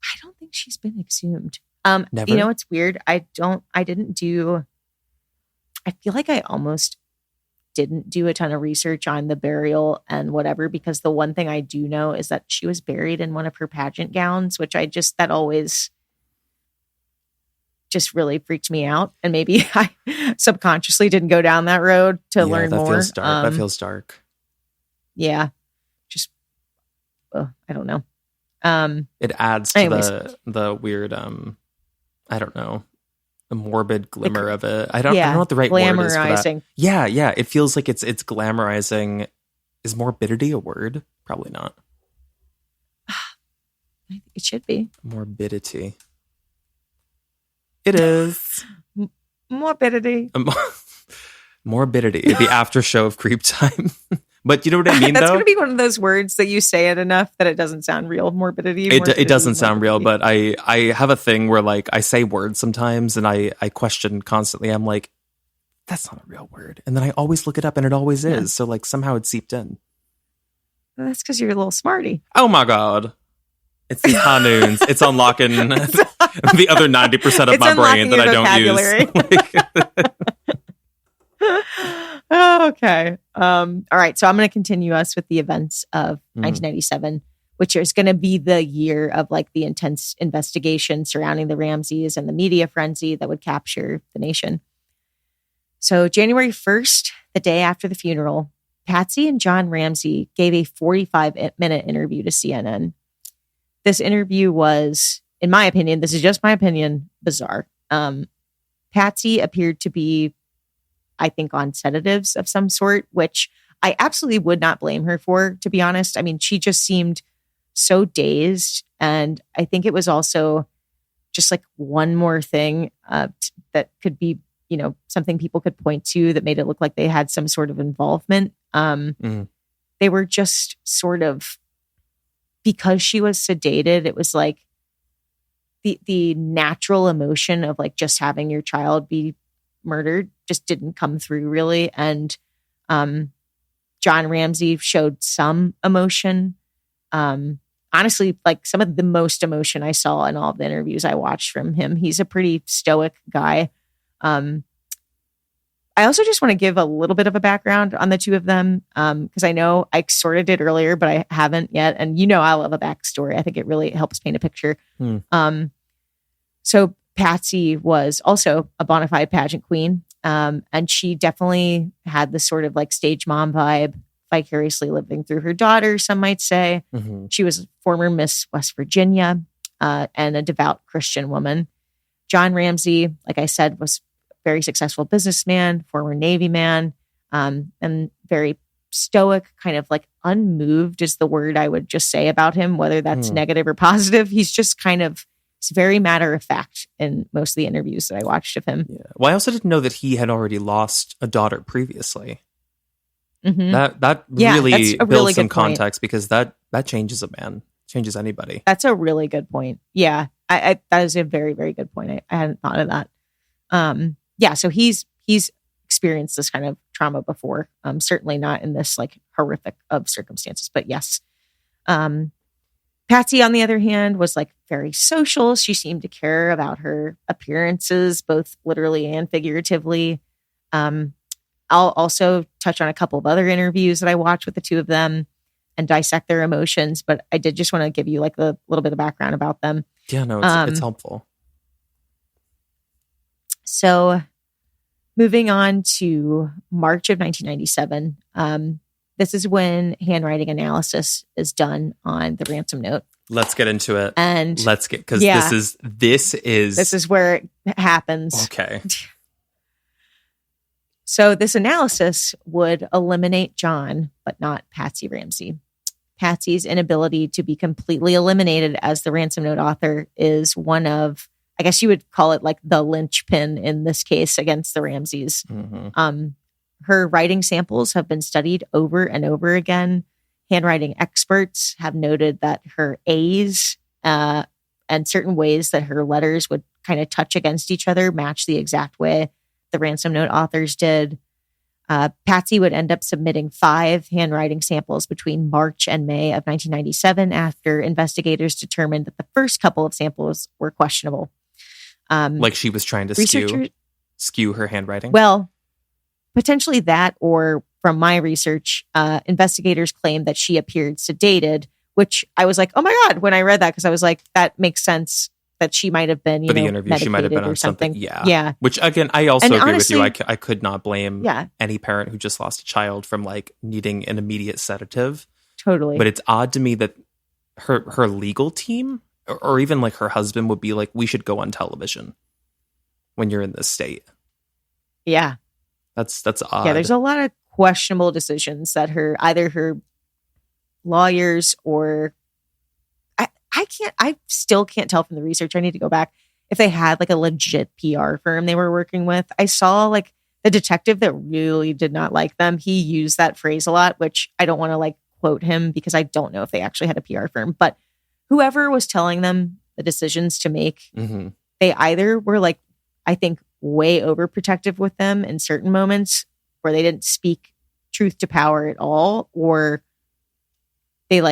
I don't think she's been exhumed. Never? You know, it's weird. I feel like I almost didn't do a ton of research on the burial and whatever, because the one thing I do know is that she was buried in one of her pageant gowns, which that always just really freaked me out. And maybe I subconsciously didn't go down that road to learn more. Feels dark. That feels dark. Yeah. Just, I don't know. It adds to the weird, I don't know, the morbid glimmer of it. I don't know what the right word is for that. Yeah. It feels like it's glamorizing. Is morbidity a word? Probably not. I think it should be. Morbidity. It is. Morbidity. Morbidity. The after show of CreepTime. But you know what I mean, That's though? going to be one of those words that you say it enough that it doesn't sound real. Morbidity. It doesn't sound real, but I have a thing where like I say words sometimes and I question constantly. I'm like, that's not a real word. And then I always look it up and it always is. So like somehow it seeped in. That's because you're a little smarty. Oh my God. It's these Hanuns. It's unlocking the other 90% of my brain that I don't use. Okay. All right. So I'm going to continue us with the events of 1997, which is going to be the year of like the intense investigation surrounding the Ramseys and the media frenzy that would capture the nation. So January 1st, the day after the funeral, Patsy and John Ramsey gave a 45-minute interview to CNN. This interview was, in my opinion, this is just my opinion, bizarre. Patsy appeared to be, I think, on sedatives of some sort, which I absolutely would not blame her for, to be honest. I mean, she just seemed so dazed. And I think it was also just like one more thing that could be, you know, something people could point to that made it look like they had some sort of involvement. They were just sort of, because she was sedated, it was like the natural emotion of like just having your child be murdered just didn't come through really. And John Ramsey showed some emotion. Honestly, like some of the most emotion I saw in all the interviews I watched from him. He's a pretty stoic guy. I also just want to give a little bit of a background on the two of them, because I know I sort of did earlier, but I haven't yet. And you know, I love a backstory. I think it really helps paint a picture. So Patsy was also a bona fide pageant queen, and she definitely had this sort of like stage mom vibe, vicariously living through her daughter, some might say. She was a former Miss West Virginia and a devout Christian woman. John Ramsey, like I said, was very successful businessman, former Navy man, and very stoic, kind of like unmoved is the word I would just say about him, whether that's negative or positive. He's just kind of, it's very matter of fact in most of the interviews that I watched of him. Yeah. Well, I also didn't know that he had already lost a daughter previously. That really builds some context, because that changes a man, changes anybody. That's a really good point. Yeah, I that is a very, very good point. I hadn't thought of that. Yeah, so he's experienced this kind of trauma before. Certainly not in this like horrific of circumstances, but yes. Patsy, on the other hand, was like very social. She seemed to care about her appearances, both literally and figuratively. I'll also touch on a couple of other interviews that I watched with the two of them and dissect their emotions, but I did just want to give you like a little bit of background about them. Yeah, no, it's helpful. So moving on to March of 1997, this is when handwriting analysis is done on the ransom note. Let's get into it. And let's get, because this is where it happens. Okay. So this analysis would eliminate John, but not Patsy Ramsey. Patsy's inability to be completely eliminated as the ransom note author is one of, I guess you would call it like the linchpin in this case against the Ramseys. Her writing samples have been studied over and over again. Handwriting experts have noted that her A's and certain ways that her letters would kind of touch against each other match the exact way the ransom note authors did. Patsy would end up submitting 5 handwriting samples between March and May of 1997 after investigators determined that the first couple of samples were questionable. Like she was trying to skew her handwriting? Well, potentially that, or from my research, investigators claimed that she appeared sedated, which I was like, oh my God, when I read that, because I was like, that makes sense that she might have been, for the interview, she might have been on something. Yeah. Which again, I also agree honestly, with you. I could not blame any parent who just lost a child from like needing an immediate sedative. Totally. But it's odd to me that her legal team or even like her husband would be like, we should go on television when you're in this state. Yeah. That's odd. Yeah, there's a lot of questionable decisions that either her lawyers or I still can't tell from the research. I need to go back if they had like a legit PR firm they were working with. I saw like the detective that really did not like them. He used that phrase a lot, which I don't want to like quote him because I don't know if they actually had a PR firm, but whoever was telling them the decisions to make, they either were like, I think, way overprotective with them in certain moments where they didn't speak truth to power at all, or they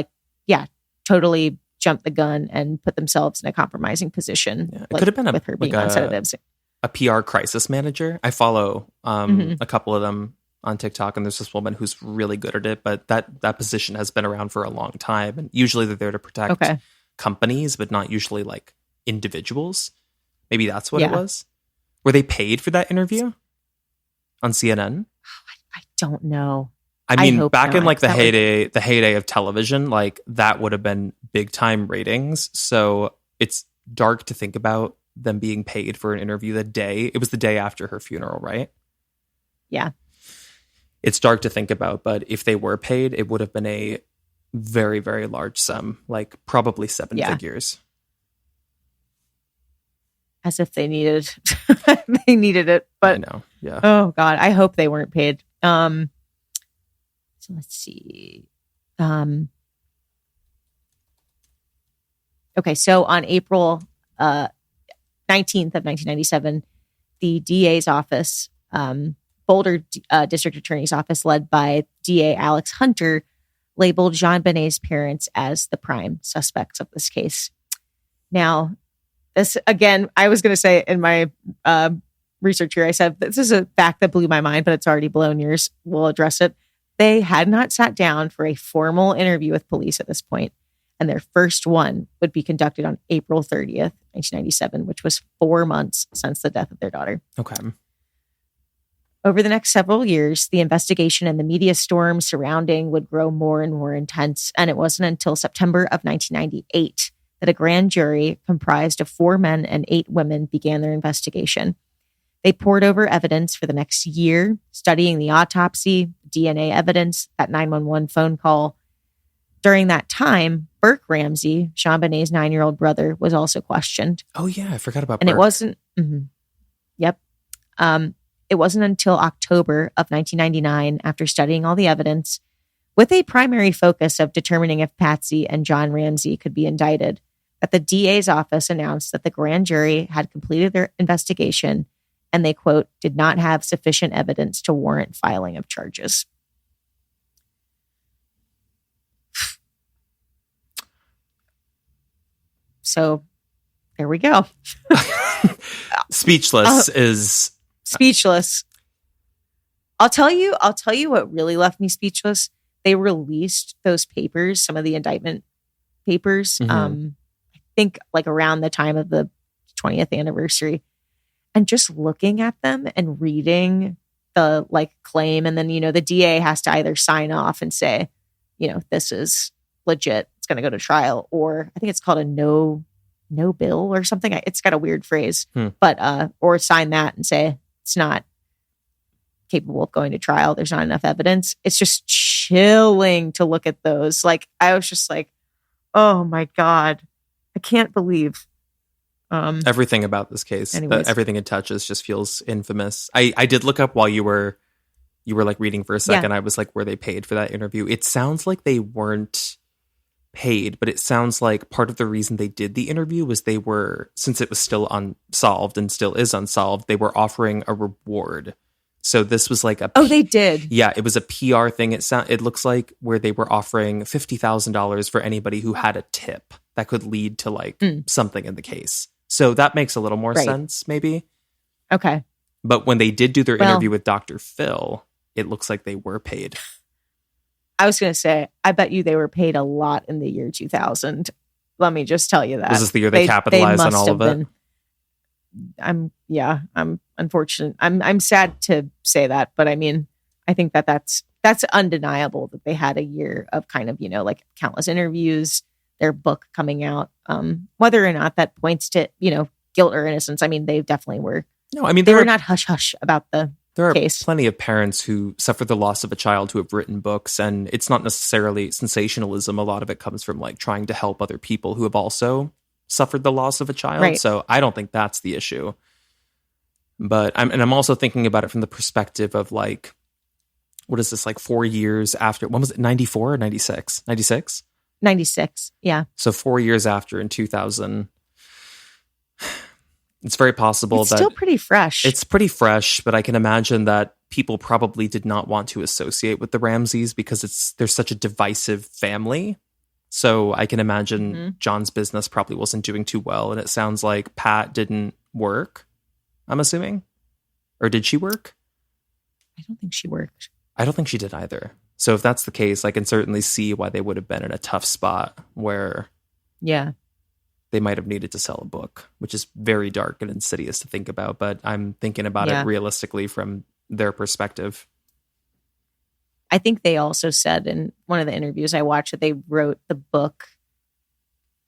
totally jumped the gun and put themselves in a compromising position. Yeah, it could have been with her being on sedatives. A PR crisis manager. I follow a couple of them on TikTok, and there's this woman who's really good at it, but that position has been around for a long time, and usually they're there to protect companies, but not usually like individuals. Maybe that's what it was. Were they paid for that interview on CNN? I don't know. I mean, back in like the heyday of television, like that would have been big time ratings. So it's dark to think about them being paid for an interview it was the day after her funeral, right? Yeah. It's dark to think about, but if they were paid, it would have been a very, very large sum, like probably 7 figures. As if they needed it, but I know. Yeah. Oh God, I hope they weren't paid. So let's see. Okay, so on April 19th of 1997, the DA's office, Boulder District Attorney's Office, led by DA Alex Hunter, labeled JonBenet's parents as the prime suspects of this case. Now, this, again, I was going to say in my research here, I said, this is a fact that blew my mind, but it's already blown yours. We'll address it. They had not sat down for a formal interview with police at this point, and their first one would be conducted on April 30th, 1997, which was 4 months since the death of their daughter. Okay. Over the next several years, the investigation and the media storm surrounding would grow more and more intense, and it wasn't until September of 1998 that a grand jury comprised of 4 men and 8 women began their investigation. They pored over evidence for the next year, studying the autopsy, DNA evidence, that 911 phone call. During that time, Burke Ramsey, JonBenet's 9-year-old brother, was also questioned. Oh yeah, I forgot about and Burke. It wasn't. Yep. It wasn't until October of 1999, after studying all the evidence, with a primary focus of determining if Patsy and John Ramsey could be indicted, that the DA's office announced that the grand jury had completed their investigation and they, quote, did not have sufficient evidence to warrant filing of charges. So there we go. Speechless is... Speechless. I'll tell you what really left me speechless. They released those papers, some of the indictment papers, I think like around the time of the 20th anniversary. And just looking at them and reading the like claim, and then, the DA has to either sign off and say, this is legit, it's going to go to trial, or I think it's called a no bill or something. It's got a weird phrase, but or sign that and say it's not capable of going to trial. There's not enough evidence. It's just chilling to look at those. Like, I was just like, oh my God, I can't believe. Everything about this case, everything it touches just feels infamous. I did look up while you were like reading for a second. I was like, were they paid for that interview? It sounds like they weren't paid, but it sounds like part of the reason they did the interview was since it was still unsolved and still is unsolved, they were offering a reward. So this was like they did. Yeah, it was a PR thing. It looks like where they were offering $50,000 for anybody who had a tip that could lead to like something in the case. So that makes a little more sense, maybe. Okay. But when they did do their interview with Dr. Phil, it looks like they were paid. I was going to say, I bet you they were paid a lot in the year 2000. Let me just tell you that. Was this the year they capitalized on all of it? I'm unfortunate. I'm sad to say that, but I mean, I think that's undeniable that they had a year of kind of, like countless interviews, their book coming out, whether or not that points to, guilt or innocence. I mean, they definitely were. No, I mean, they were not hush hush about the There are case. Plenty of parents who suffer the loss of a child who have written books, and it's not necessarily sensationalism. A lot of it comes from like trying to help other people who have also suffered the loss of a child. Right. So I don't think that's the issue. But I'm also thinking about it from the perspective of like, what is this, like 4 years after? When was it? 94 or 96? 96? 96. Yeah. So 4 years after, in 2000. It's very possible it's that still pretty fresh. It's pretty fresh, but I can imagine that people probably did not want to associate with the Ramseys because they're such a divisive family. So I can imagine John's business probably wasn't doing too well. And it sounds like Pat didn't work, I'm assuming. Or did she work? I don't think she worked. I don't think she did either. So if that's the case, I can certainly see why they would have been in a tough spot where they might have needed to sell a book, which is very dark and insidious to think about. But I'm thinking about it realistically from their perspective. I think they also said in one of the interviews I watched that they wrote the book,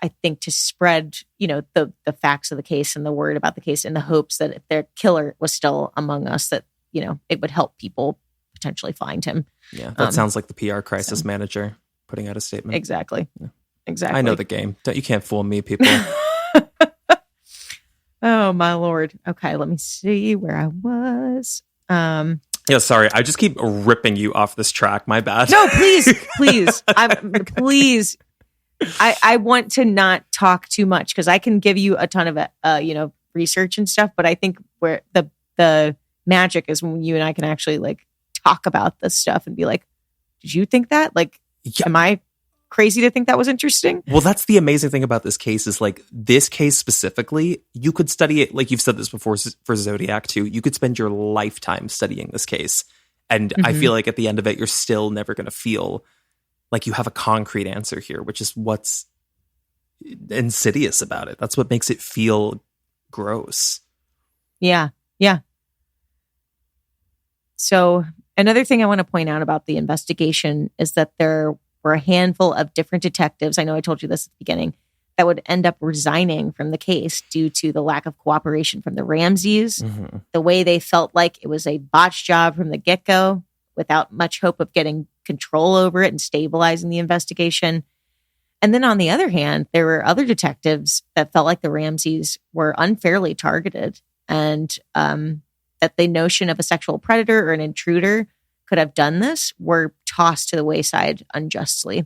I think, to spread, the facts of the case and the word about the case in the hopes that if their killer was still among us, that, it would help people potentially find him. Yeah, that sounds like the PR crisis manager putting out a statement. Exactly. Yeah. Exactly. I know the game. You can't fool me, people. Oh, my Lord. Okay, let me see where I was. Yeah, sorry. I just keep ripping you off this track. My bad. No, please. Please. I want to not talk too much because I can give you a ton of, research and stuff. But I think where the magic is when you and I can actually like talk about this stuff and be like, did you think that? Like, am I crazy to think that was interesting? Well, that's the amazing thing about this case is like this case specifically, you could study it. Like you've said this before for Zodiac too. You could spend your lifetime studying this case. And I feel like at the end of it, you're still never going to feel like you have a concrete answer here, which is what's insidious about it. That's what makes it feel gross. Yeah. Yeah. So another thing I want to point out about the investigation is that there were a handful of different detectives, I know I told you this at the beginning, that would end up resigning from the case due to the lack of cooperation from the Ramseys, the way they felt like it was a botched job from the get-go without much hope of getting control over it and stabilizing the investigation. And then on the other hand, there were other detectives that felt like the Ramseys were unfairly targeted and that the notion of a sexual predator or an intruder could have done this were tossed to the wayside unjustly.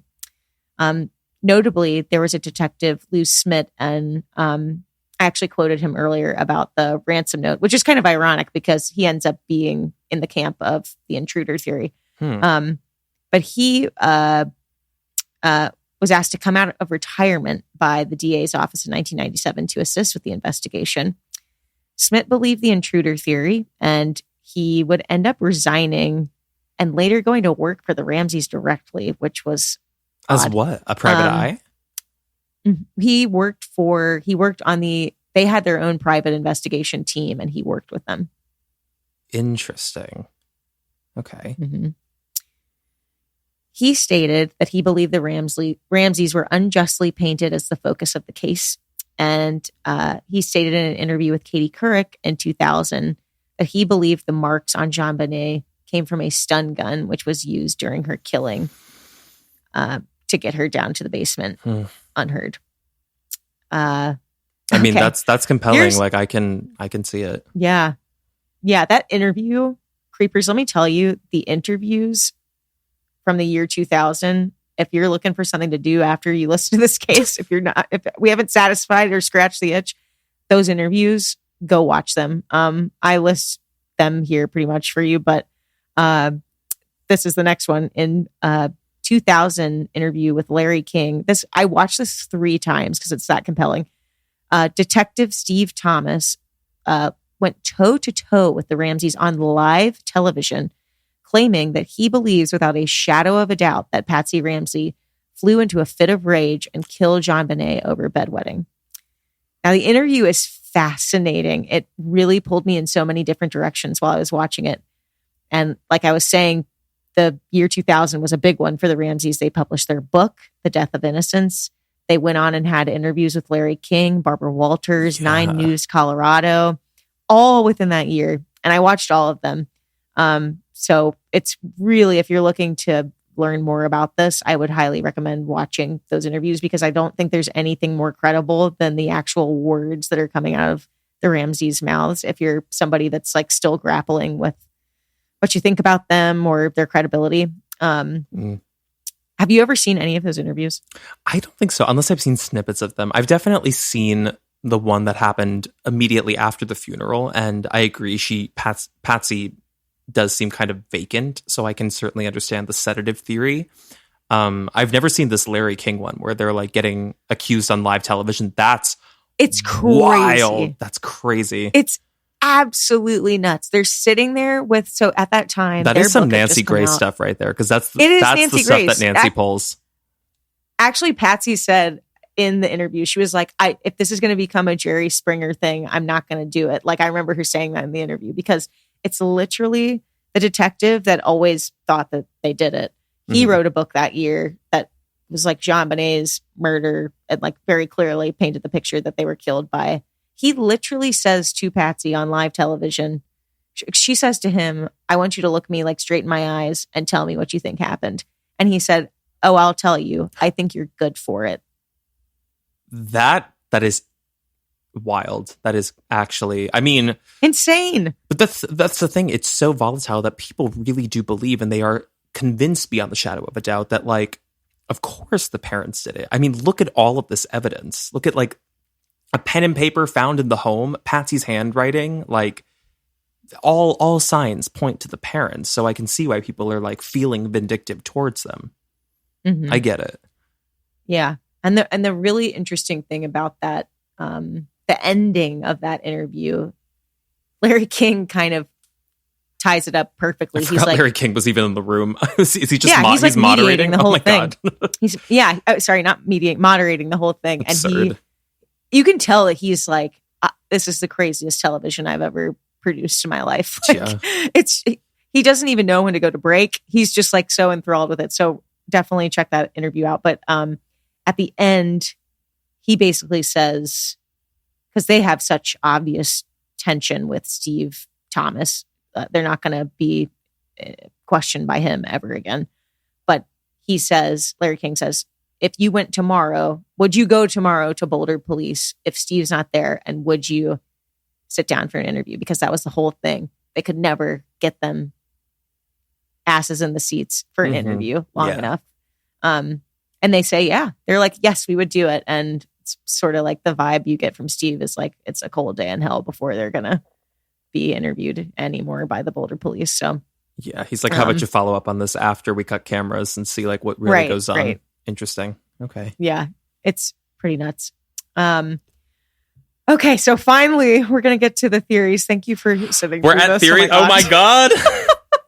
Notably, there was a detective, Lou Smith, and I actually quoted him earlier about the ransom note, which is kind of ironic because he ends up being in the camp of the intruder theory. But he was asked to come out of retirement by the DA's office in 1997 to assist with the investigation. Smith believed the intruder theory, and he would end up resigning and later going to work for the Ramseys directly, which was as odd. What? A private eye? They had their own private investigation team, and he worked with them. Interesting. Okay. He stated that he believed the Ramseys were unjustly painted as the focus of the case. And he stated in an interview with Katie Couric in 2000 that he believed the marks on JonBenet came from a stun gun, which was used during her killing to get her down to the basement unheard. I mean, that's compelling. Like I can see it. Yeah. Yeah. That interview, Creepers, let me tell you, the interviews from the year 2000 if you're looking for something to do after you listen to this case, if we haven't satisfied or scratched the itch, those interviews, go watch them. I list them here pretty much for you, but this is the next one. In 2000 interview with Larry King. I watched this 3 times because it's that compelling. Detective Steve Thomas went toe to toe with the Ramseys on live television, claiming that he believes without a shadow of a doubt that Patsy Ramsey flew into a fit of rage and killed JonBenet over bedwetting. Now, the interview is fascinating. It really pulled me in so many different directions while I was watching it. And like I was saying, the year 2000 was a big one for the Ramseys. They published their book, The Death of Innocence. They went on and had interviews with Larry King, Barbara Walters, 9 News Colorado, all within that year. And I watched all of them. So it's really, if you're looking to learn more about this, I would highly recommend watching those interviews because I don't think there's anything more credible than the actual words that are coming out of the Ramseys' mouths. If you're somebody that's like still grappling with what you think about them or their credibility. Have you ever seen any of those interviews? I don't think so, unless I've seen snippets of them. I've definitely seen the one that happened immediately after the funeral, and I agree, Patsy does seem kind of vacant, so I can certainly understand the sedative theory. I've never seen this Larry King one where they're like getting accused on live television. It's crazy. Wild. That's crazy. It's absolutely nuts. They're sitting there with, so at that time, that is some Nancy Grace stuff right there, because that's the stuff that Nancy pulls. Actually, Patsy said in the interview, she was like, if this is going to become a Jerry Springer thing, I'm not going to do it. Like, I remember her saying that in the interview because it's literally the detective that always thought that they did it. He wrote a book that year that was like JonBenet's murder and like very clearly painted the picture that they were killed by. He literally says to Patsy on live television, she says to him, I want you to look me like straight in my eyes and tell me what you think happened. And he said, oh, I'll tell you. I think you're good for it. That is wild. That is actually, I mean, insane. But that's the thing. It's so volatile that people really do believe, and they are convinced beyond the shadow of a doubt that, like, of course the parents did it. I mean, look at all of this evidence. Look at like a pen and paper found in the home, Patsy's handwriting, like all signs point to the parents. So I can see why people are like feeling vindictive towards them. I get it. Yeah. And the really interesting thing about that, the ending of that interview, Larry King kind of ties it up perfectly. He's like, Larry King was even in the room. Is he just he's moderating the whole thing? God. Moderating the whole thing. Absurd. And you can tell that he's like, this is the craziest television I've ever produced in my life. Like, he doesn't even know when to go to break. He's just like so enthralled with it. So definitely check that interview out. But at the end, he basically says, because they have such obvious tension with Steve Thomas, they're not going to be questioned by him ever again. But he says, Larry King says, if you went tomorrow, would you go tomorrow to Boulder Police if Steve's not there? And would you sit down for an interview? Because that was the whole thing. They could never get them asses in the seats for an interview long enough. And they say, yeah, they're like, yes, we would do it. And it's sort of like the vibe you get from Steve is like, it's a cold day in hell before they're going to be interviewed anymore by the Boulder Police. So yeah, he's like, how about you follow up on this after we cut cameras and see like what really goes on? Right. Interesting. Okay. Yeah, it's pretty nuts. Okay, so finally we're going to get to the theories. Thank you for sitting We're at theory. Oh my God.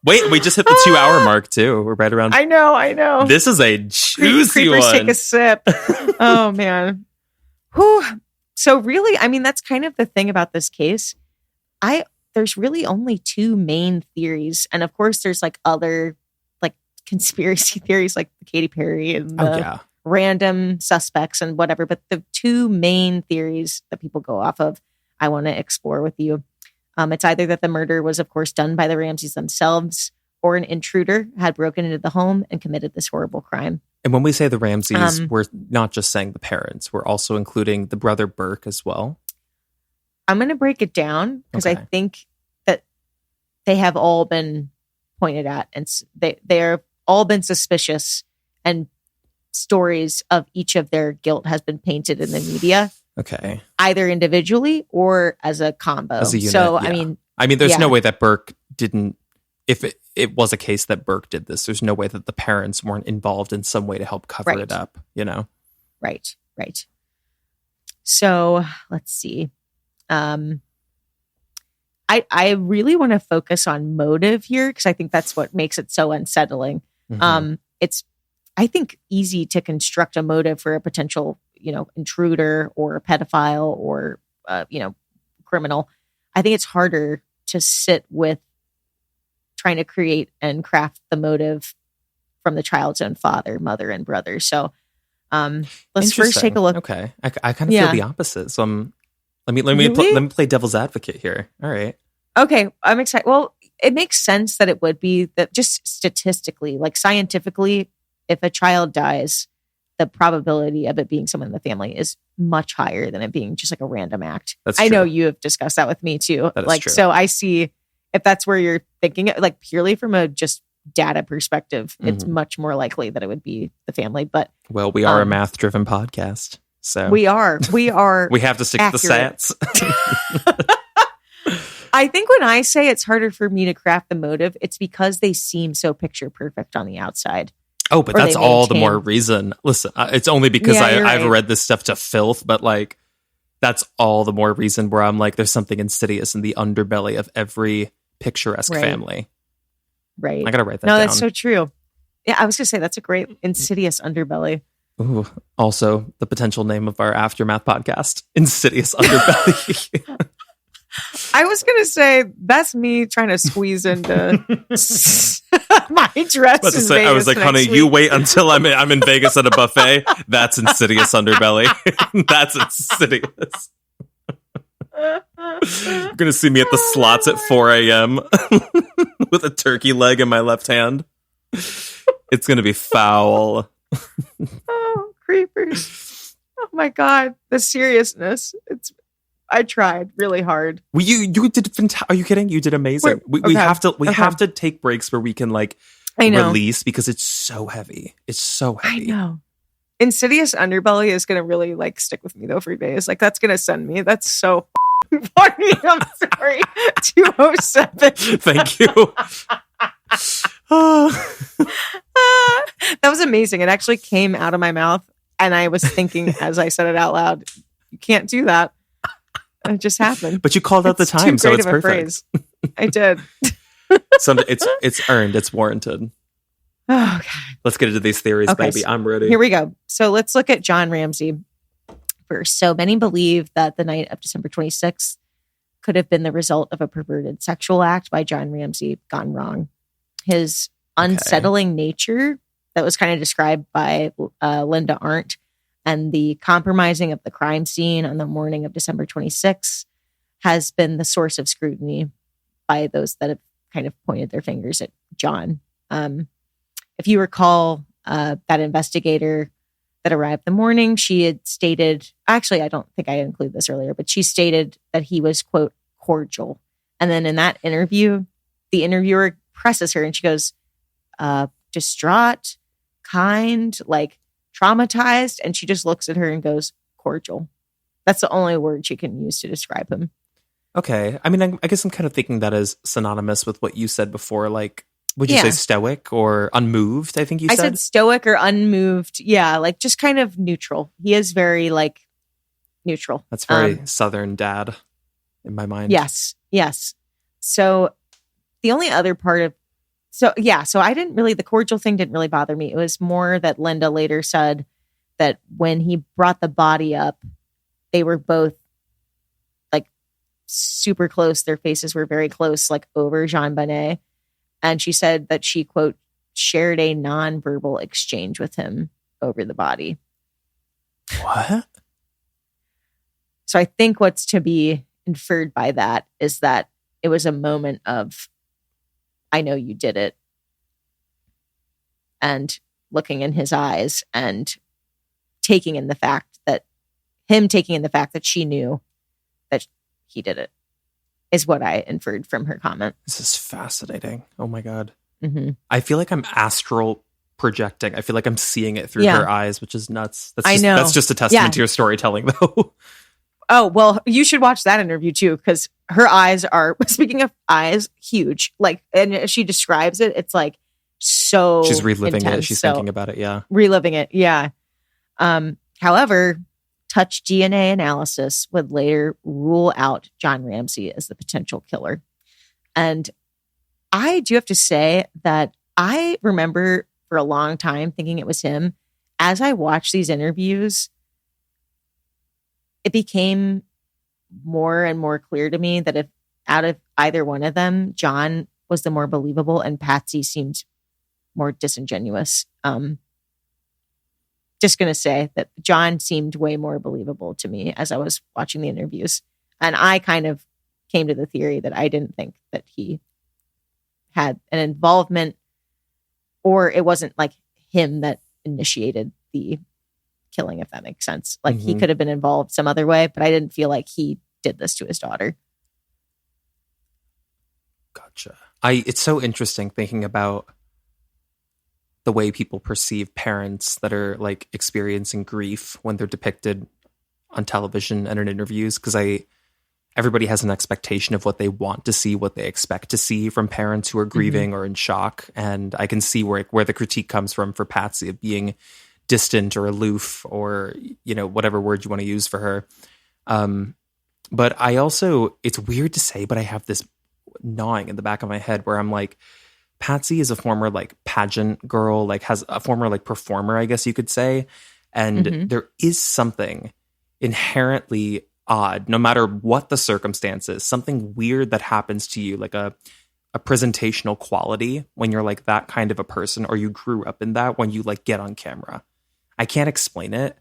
Wait, we just hit the 2-hour mark too. We're right around. I know. This is a juicy Creepers one. Take a sip. Oh man. Whew. So really, I mean, that's kind of the thing about this case. There's really only 2 main theories. And of course there's like other like conspiracy theories like Katy Perry and the random suspects and whatever. But the 2 main theories that people go off of, I want to explore with you. It's either that the murder was, of course, done by the Ramseys themselves, or an intruder had broken into the home and committed this horrible crime. And when we say the Ramseys, we're not just saying the parents. We're also including the brother Burke as well. I'm going to break it down because I think that they have all been pointed at and they are all been suspicious. And stories of each of their guilt has been painted in the media. Okay. Either individually or as a combo. As a unit, so, yeah. I mean, there's no way that Burke didn't, if it was a case that Burke did this, there's no way that the parents weren't involved in some way to help cover it up, you know? Right. So let's see. I really want to focus on motive here because I think that's what makes it so unsettling. Mm-hmm. It's, I think, easy to construct a motive for a potential, intruder or a pedophile or, criminal. I think it's harder to sit with trying to create and craft the motive from the child's own father, mother, and brother. So let's first take a look. Okay. I kind of feel the opposite. So let me play devil's advocate here. All right. Okay. I'm excited. Well, it makes sense that it would be that just statistically, like scientifically, if a child dies, the probability of it being someone in the family is much higher than it being just like a random act. That's true. I know you have discussed that with me too. That is true. So I see if that's where you're thinking, like purely from a just data perspective, it's much more likely that it would be the family. But we are a math-driven podcast, so we are. We have to stick to the stats. I think when I say it's harder for me to craft the motive, it's because they seem so picture perfect on the outside. Oh, but that's all the more reason. Listen, it's only because I've read this stuff to filth, but like that's all the more reason where I'm like, there's something insidious in the underbelly of every picturesque family. Right. I gotta write that down. No, that's so true. Yeah, I was gonna say that's a great insidious underbelly. Ooh, also the potential name of our Aftermath podcast, Insidious Underbelly. I was gonna say that's me trying to squeeze into my dress. I was like, honey, you wait until I'm in Vegas at a buffet. That's Insidious Underbelly. That's insidious. You're gonna see me at the slots at 4 a.m. with a turkey leg in my left hand. It's gonna be foul. Oh, creepers! Oh my god, the seriousness. I tried really hard. Well, you did. Are you kidding? You did amazing. We have to take breaks where we can release because it's so heavy. It's so heavy. I know. Insidious Underbelly is going to really stick with me though for days. That's going to send me. That's so funny. I'm sorry. 207. Thank you. That was amazing. It actually came out of my mouth and I was thinking as I said it out loud, you can't do that. It just happened. But you called out the time, so it's perfect. I did. It's earned. It's warranted. Oh, okay. Let's get into these theories, baby. So I'm ready. Here we go. So let's look at John Ramsey first. So many believe that the night of December 26th could have been the result of a perverted sexual act by John Ramsey gone wrong. His unsettling nature that was kind of described by Linda Arndt and the compromising of the crime scene on the morning of December 26th has been the source of scrutiny by those that have kind of pointed their fingers at John. If you recall, that investigator that arrived the morning, she had stated, actually, I don't think I included this earlier, but she stated that he was, quote, cordial. And then in that interview, the interviewer presses her and she goes, distraught, kind, traumatized, and she just looks at her and goes, cordial. That's the only word she can use to describe him. Okay. I mean, I guess I'm kind of thinking that is synonymous with what you said before. Would you say stoic or unmoved? I think you said. I said stoic or unmoved. Yeah, just kind of neutral. He is very, neutral. That's very Southern dad in my mind. Yes. So the only other part of So I didn't really, the cordial thing didn't really bother me. It was more that Linda later said that when he brought the body up, they were both super close. Their faces were very close, over JonBenet. And she said that she, quote, shared a nonverbal exchange with him over the body. What? So I think what's to be inferred by that is that it was a moment of, I know you did it. And looking in his eyes and taking in the fact that she knew that he did it is what I inferred from her comment. This is fascinating. Oh my God. Mm-hmm. I feel like I'm astral projecting. I feel like I'm seeing it through her eyes, which is nuts. I know. That's just a testament to your storytelling, though. Oh, well, you should watch that interview too, because her eyes are, speaking of eyes, huge. Like, and as she describes it, it's like so she's reliving intense. it. She's thinking about it. Yeah. Reliving it. Yeah. However, touch DNA analysis would later rule out John Ramsey as the potential killer. And I do have to say that I remember for a long time thinking it was him. As I watched these interviews, it became more and more clear to me that if out of either one of them, John was the more believable and Patsy seemed more disingenuous. Just going to say that John seemed way more believable to me as I was watching the interviews. And I kind of came to the theory that I didn't think that he had an involvement, or it wasn't like him that initiated the killing, if that makes sense. Like he could have been involved some other way, but I didn't feel like he did this to his daughter. Gotcha. It's so interesting thinking about the way people perceive parents that are like experiencing grief when they're depicted on television and in interviews, because everybody has an expectation of what they want to see, what they expect to see from parents who are grieving or in shock. And I can see where the critique comes from for Patsy of being distant or aloof, or, you know, whatever word you want to use for her. But I also, it's weird to say, but I have this gnawing in the back of my head where I'm like, Patsy is a former like pageant girl, like has a former like performer, I guess you could say. And there is something inherently odd, no matter what the circumstances, something weird that happens to you, like a presentational quality when you're like that kind of a person, or you grew up in that when you like get on camera. I can't explain it.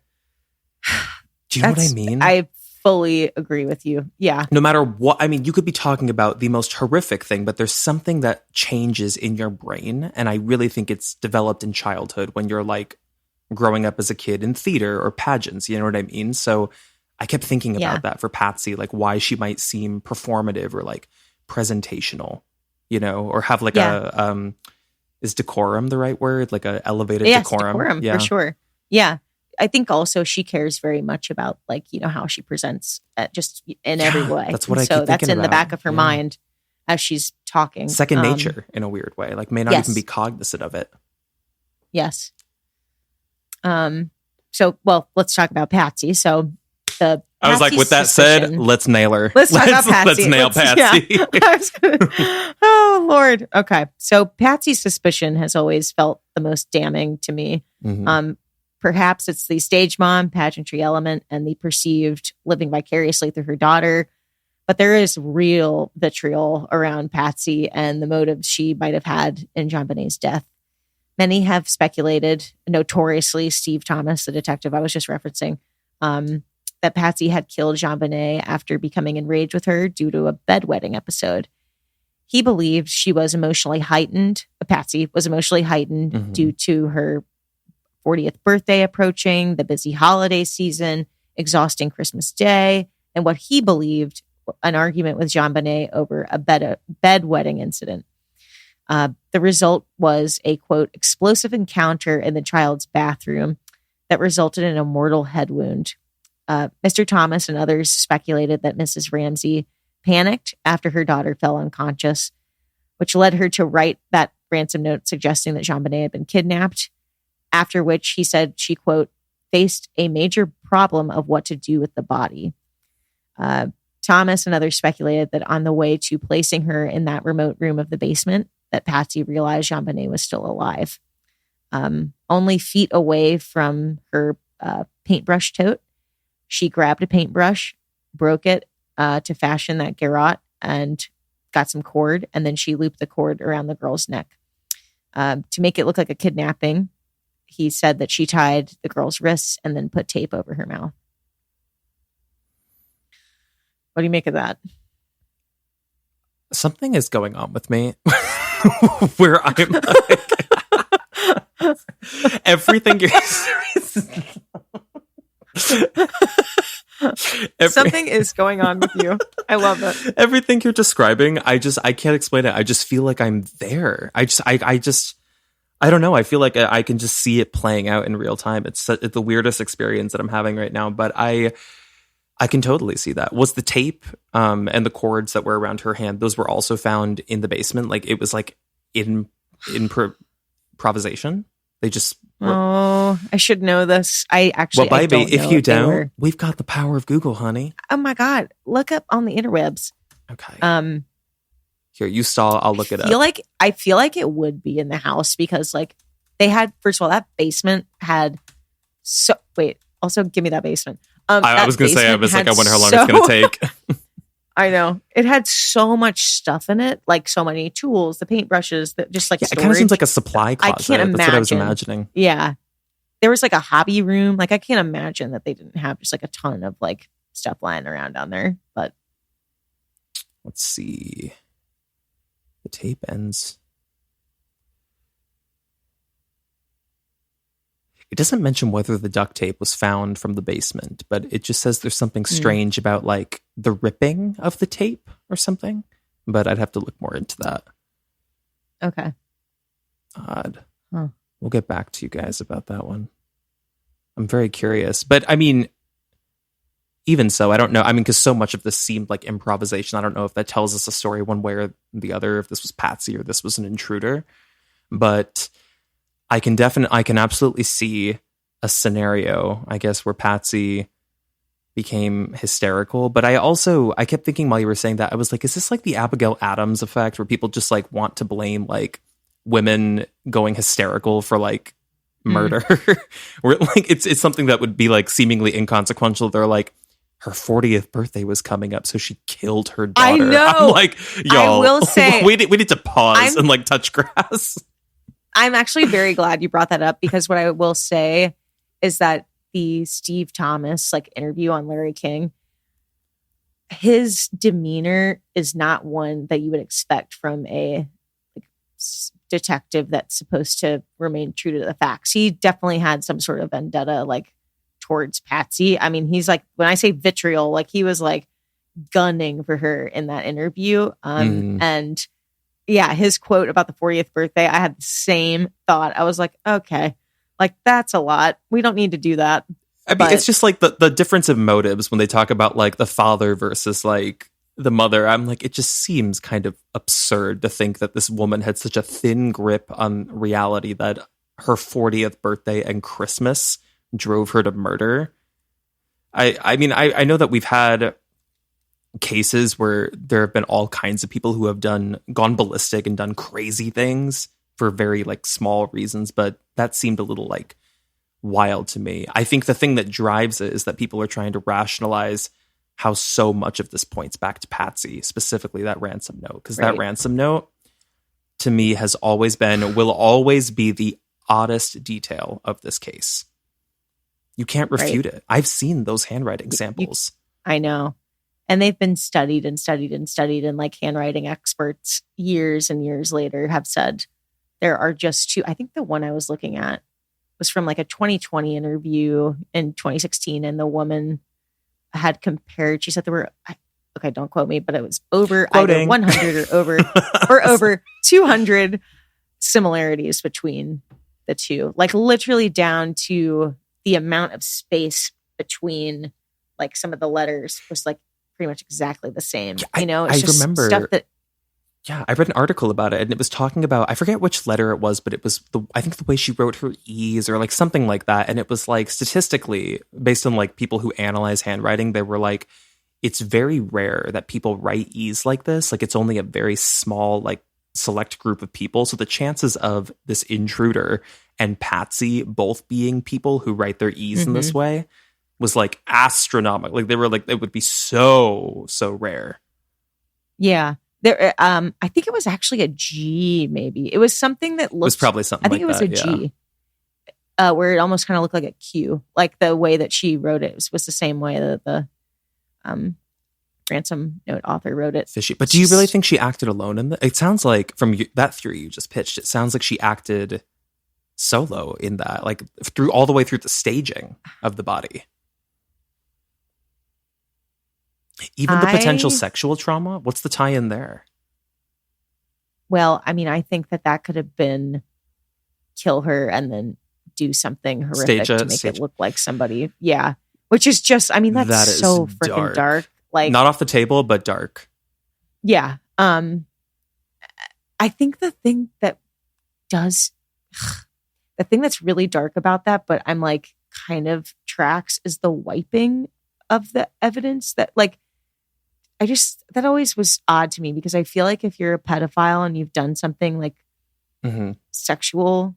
Do you know what I mean? I fully agree with you. Yeah. No matter what, I mean, you could be talking about the most horrific thing, but there's something that changes in your brain. And I really think it's developed in childhood when you're like growing up as a kid in theater or pageants, you know what I mean? So I kept thinking about that for Patsy, like why she might seem performative or like presentational, you know, or have like is decorum the right word? Like a elevated decorum. For sure. Yeah. I think also she cares very much about like, you know, how she presents just in every way. That's what I keep so that's thinking in about. the back of her mind as she's talking. Second nature in a weird way, like may not even be cognizant of it. Yes. So, well, let's talk about Patsy. So I was like, with that said, let's nail her. Let's talk about Patsy. Let's nail Patsy. Yeah. Oh, Lord. Okay. So Patsy's suspicion has always felt the most damning to me. Perhaps it's the stage mom, pageantry element, and the perceived living vicariously through her daughter. But there is real vitriol around Patsy and the motives she might have had in JonBenet's death. Many have speculated, notoriously, Steve Thomas, the detective I was just referencing, that Patsy had killed JonBenet after becoming enraged with her due to a bedwetting episode. He believed she was emotionally heightened. Patsy was emotionally heightened due to her 40th birthday approaching, the busy holiday season, exhausting Christmas Day, and what he believed an argument with JonBenet over a bedwetting incident. The result was a, quote, explosive encounter in the child's bathroom that resulted in a mortal head wound. Mr. Thomas and others speculated that Mrs. Ramsey panicked after her daughter fell unconscious, which led her to write that ransom note suggesting that JonBenet had been kidnapped, after which he said she, quote, faced a major problem of what to do with the body. Thomas and others speculated that on the way to placing her in that remote room of the basement, that Patsy realized JonBenet was still alive. Only feet away from her paintbrush tote, she grabbed a paintbrush, broke it to fashion that garrote, and got some cord, and then she looped the cord around the girl's neck. To make it look like a kidnapping, he said that she tied the girl's wrists and then put tape over her mouth. What do you make of that? Something is going on with me where I'm like, everything you're something is going on with you. I love it. Everything you're describing, I can't explain it. I just feel like I'm there. I don't know. I feel like I can just see it playing out in real time. It's the weirdest experience that I'm having right now, but I can totally see that. Was the tape and the cords that were around her hand, those were also found in the basement? Like it was like improvisation? They just were... Oh, I should know this. I actually, well, baby, I don't know if you if they don't, were. we've got the power of Google, honey. Oh my God. Look up on the interwebs. Okay. Here, you saw, I'll look it up. I feel like it would be in the house because like they had, first of all, that basement had also give me that basement. I was going to say, I was like, I wonder how long it's going to take. I know. It had so much stuff in it, like so many tools, the paintbrushes, just like it kind of seems like a supply closet. I can't imagine. That's what I was imagining. Yeah. There was like a hobby room. Like I can't imagine that they didn't have just like a ton of like stuff lying around down there. But let's see. The tape ends. It doesn't mention whether the duct tape was found from the basement, but it just says there's something strange about like the ripping of the tape or something. But I'd have to look more into that. Okay. Odd. Huh. We'll get back to you guys about that one. I'm very curious. But I mean, even so, I don't know. I mean, because so much of this seemed like improvisation. I don't know if that tells us a story one way or the other, if this was Patsy or this was an intruder. But I can absolutely see a scenario, I guess, where Patsy became hysterical. But I kept thinking while you were saying that, I was like, is this like the Abigail Adams effect where people just like want to blame like women going hysterical for like murder? Where like it's something that would be like seemingly inconsequential. They're like, her 40th birthday was coming up, so she killed her daughter. I know. I'm like, y'all, I will say, we need to pause and like touch grass. I'm actually very glad you brought that up because what I will say is that the Steve Thomas like interview on Larry King, his demeanor is not one that you would expect from a like, detective that's supposed to remain true to the facts. He definitely had some sort of vendetta like towards Patsy. I mean, he's like, when I say vitriol, like he was like gunning for her in that interview. And yeah, his quote about the 40th birthday, I had the same thought. I was like, okay, like that's a lot. We don't need to do that. I mean, it's just like the difference of motives when they talk about like the father versus like the mother. I'm like, it just seems kind of absurd to think that this woman had such a thin grip on reality that her 40th birthday and Christmas drove her to murder. I mean, I know that we've had cases where there have been all kinds of people who have gone ballistic and done crazy things for very like small reasons, but that seemed a little like wild to me. I think the thing that drives it is that people are trying to rationalize how so much of this points back to Patsy, specifically that ransom note, because that ransom note to me will always be the oddest detail of this case. You can't refute it. I've seen those handwriting samples. I know. And they've been studied and studied and studied. And like handwriting experts years and years later have said there are just two. I think the one I was looking at was from like a 2020 interview in 2016. And the woman had compared, she said there were, okay, don't quote me, but it was over either 100 or over 200 similarities between the two. Like literally down to the amount of space between like some of the letters was like pretty much exactly the same. You know, it's just remember stuff that. Yeah, I read an article about it and it was talking about, I forget which letter it was, but it was I think the way she wrote her E's or like something like that. And it was like statistically based on like people who analyze handwriting, they were like, it's very rare that people write E's like this. Like it's only a very small, like select group of people. So the chances of this intruder and Patsy both being people who write their E's in this way was like astronomical. Like they were like, it would be so rare. Yeah. There, I think it was actually a G, maybe. It was something that looked... It was probably something like that, I think it was a G, where it almost kind of looked like a Q. Like the way that she wrote it was the same way that the ransom note author wrote it. Fishy. But do you really think she acted alone in that? It sounds like, from that theory you just pitched, it sounds like she acted solo in that, like all the way through the staging of the body. Even the potential sexual trauma, what's the tie-in there? Well, I mean, I think that could have been kill her and then do something horrific to make it look like somebody. Yeah. Which is just, I mean, that's so freaking dark. Like, not off the table, but dark. Yeah. I think the thing that's really dark about that, but I'm like kind of tracks, is the wiping of the evidence. That like, that always was odd to me, because I feel like if you're a pedophile and you've done something like sexual,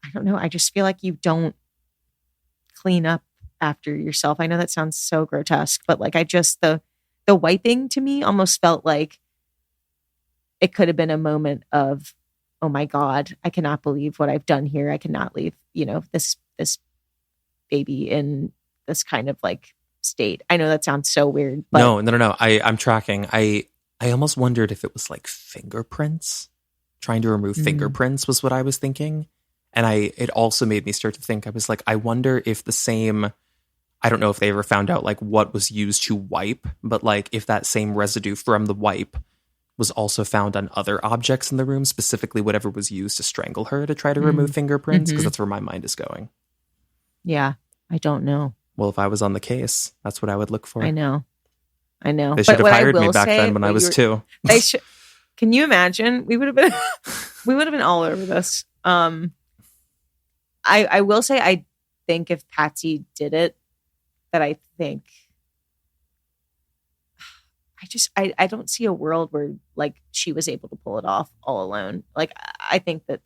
I don't know, I just feel like you don't clean up after yourself. I know that sounds so grotesque, but like the wiping to me almost felt like it could have been a moment of, oh my God, I cannot believe what I've done here. I cannot leave, this baby in this kind of like state. I know that sounds so weird, but no. I'm tracking. I almost wondered if it was like fingerprints. Trying to remove fingerprints was what I was thinking. And it also made me start to think, I was like, I wonder if the same, I don't know if they ever found out like what was used to wipe, but like if that same residue from the wipe was also found on other objects in the room, specifically whatever was used to strangle her, to try to remove fingerprints, because that's where my mind is going. Yeah, I don't know. Well, if I was on the case, that's what I would look for. I know. They should have hired me back then when I was 2. They should. Can you imagine? We would have been all over this. I will say, I think if Patsy did it, that I think I don't see a world where like she was able to pull it off all alone. Like, I think that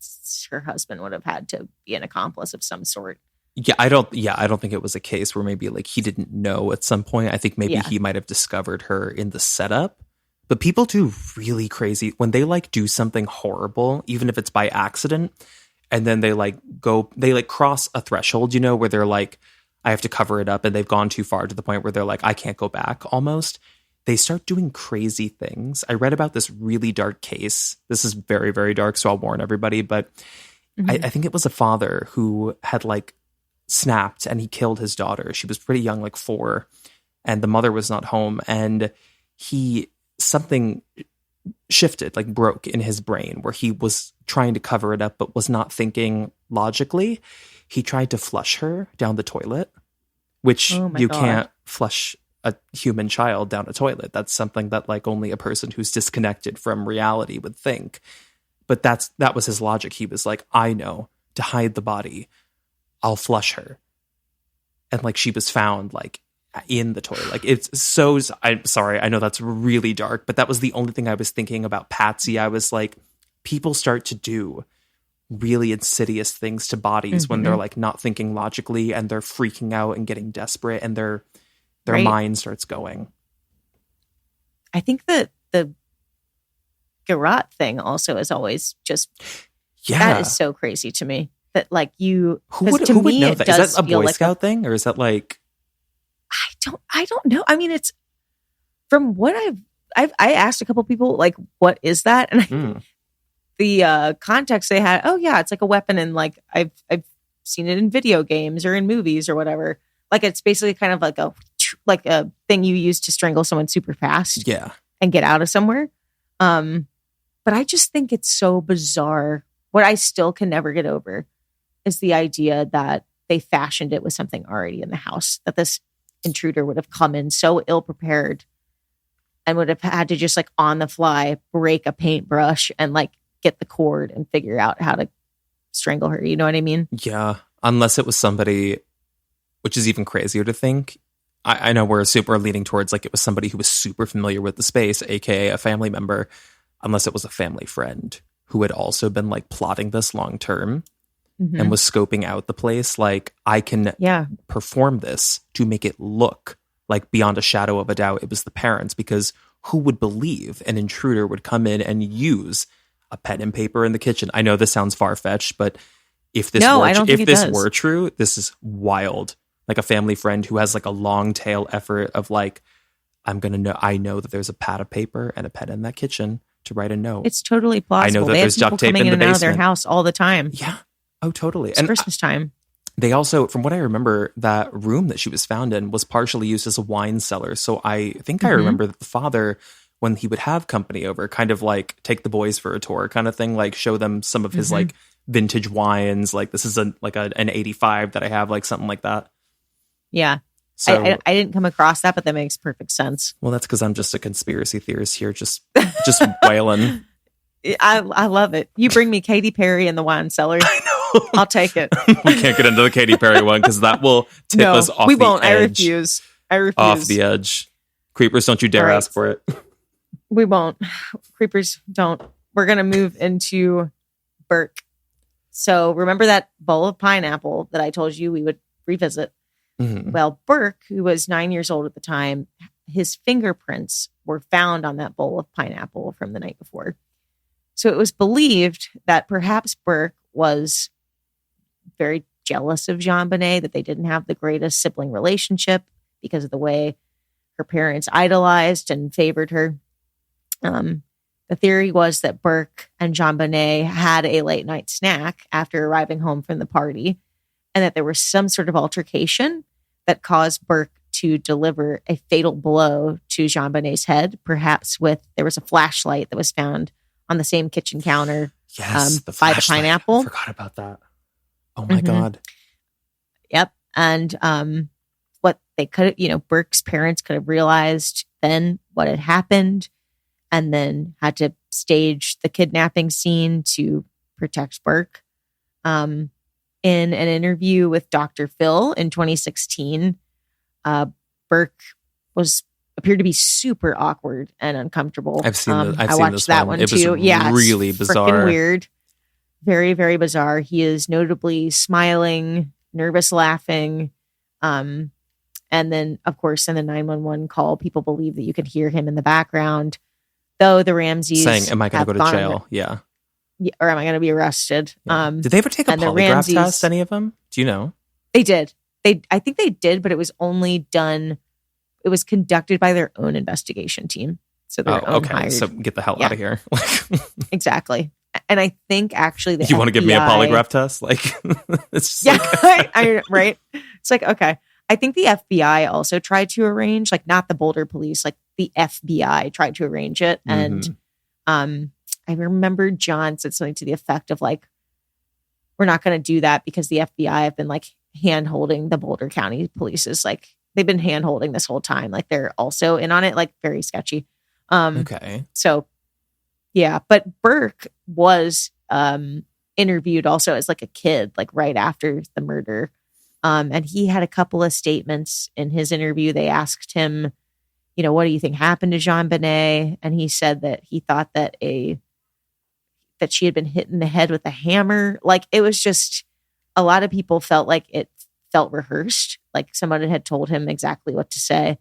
her husband would have had to be an accomplice of some sort. Yeah, I don't think it was a case where maybe like he didn't know at some point. I think maybe he might have discovered her in the setup. But people do really crazy when they like do something horrible, even if it's by accident, and then they cross a threshold, where they're like, I have to cover it up, and they've gone too far to the point where they're like, I can't go back almost. They start doing crazy things. I read about this really dark case. This is very, very dark, so I'll warn everybody. But I think it was a father who had like snapped and he killed his daughter. She was pretty young, like 4, and the mother was not home. And something shifted, like broke in his brain, where he was trying to cover it up, but was not thinking logically. He tried to flush her down the toilet, which you can't flush a human child down a toilet. That's something that like only a person who's disconnected from reality would think. But that was his logic. He was like, I know, to hide the body, I'll flush her. And like she was found like in the toilet. Like it's so, I'm sorry, I know that's really dark, but that was the only thing I was thinking about Patsy. I was like, people start to do really insidious things to bodies when they're like not thinking logically, and they're freaking out and getting desperate, and their mind starts going. I think that the garrote thing also is always just, that is so crazy to me. That like who would know that? Is that a Boy Scout thing, or is that like, I don't know. I mean, it's from what I asked a couple people, like, what is that? And the context they had, it's like a weapon, and like I've seen it in video games or in movies or whatever. Like it's basically kind of like a thing you use to strangle someone super fast, and get out of somewhere. But I just think it's so bizarre. What I still can never get over is the idea that they fashioned it with something already in the house, that this intruder would have come in so ill prepared and would have had to just like on the fly break a paintbrush and like get the cord and figure out how to strangle her. You know what I mean? Yeah. Unless it was somebody, which is even crazier to think. I know we're super leaning towards like it was somebody who was super familiar with the space, aka a family member, unless it was a family friend who had also been like plotting this long term and was scoping out the place. Like, I can perform this to make it look like beyond a shadow of a doubt it was the parents, because who would believe an intruder would come in and use a pen and paper in the kitchen? I know this sounds far-fetched, but if this were true, this is wild. Like a family friend who has like a long tail effort of like, I know that there's a pad of paper and a pen in that kitchen to write a note. It's totally plausible. I know that there's duct tape in the basement. Out of their house all the time. Yeah. Oh, totally. It's Christmas time. They also, from what I remember, that room that she was found in was partially used as a wine cellar. So I think I remember that the father, when he would have company over, kind of like take the boys for a tour kind of thing, like show them some of his like vintage wines. Like this is an 85 that I have, like something like that. Yeah. So I didn't come across that, but that makes perfect sense. Well, that's because I'm just a conspiracy theorist here, just wailing. I love it. You bring me Katy Perry in the wine cellar. I know. I'll take it. We can't get into the Katy Perry one because that will tip us off the edge. We won't. I refuse. Off the edge. Creepers, don't you dare ask for it. We won't. Creepers, don't. We're going to move into Burke. So remember that bowl of pineapple that I told you we would revisit? Mm-hmm. Well, Burke, who was 9 years old at the time, his fingerprints were found on that bowl of pineapple from the night before. So it was believed that perhaps Burke was very jealous of JonBenet, that they didn't have the greatest sibling relationship because of the way her parents idolized and favored her. The theory was that Burke and JonBenet had a late night snack after arriving home from the party, and that there was some sort of altercation that caused Burke to deliver a fatal blow to JonBenet's head. Perhaps there was a flashlight that was found on the same kitchen counter. Yes, by the pineapple. I forgot about that. Oh my God. Yep. And what they could, Burke's parents could have realized then what had happened, and then had to stage the kidnapping scene to protect Burke. In an interview with Dr. Phil in 2016, Burke appeared to be super awkward and uncomfortable. I've seen I watched that one too. Yeah, really bizarre. Freaking weird. Very, very bizarre. He is notably smiling, nervous laughing. And then, of course, in the 911 call, people believe that you could hear him in the background. Though the Ramseys saying, am I going to go to jail? Yeah. Or am I going to be arrested? Yeah. Did they ever take a polygraph test, any of them? Do you know? They did. I think they did, but it was only done. It was conducted by their own investigation team. So their own hired. So get the hell out of here. Exactly. And I think actually you want to give me a polygraph test? Like, it's just right. It's like, okay. I think the FBI also tried to arrange, like not the Boulder police, like the FBI tried to arrange it. And I remember John said something to the effect of like, we're not going to do that because the FBI have been like hand holding the Boulder County police. Like they've been hand holding this whole time. Like they're also in on it, like very sketchy. Okay. So yeah, but Burke was interviewed also as like a kid, like right after the murder. And he had a couple of statements in his interview. They asked him, what do you think happened to JonBenet? And he said that he thought that she had been hit in the head with a hammer. Like it was just, a lot of people felt like it felt rehearsed. Like someone had told him exactly what to say.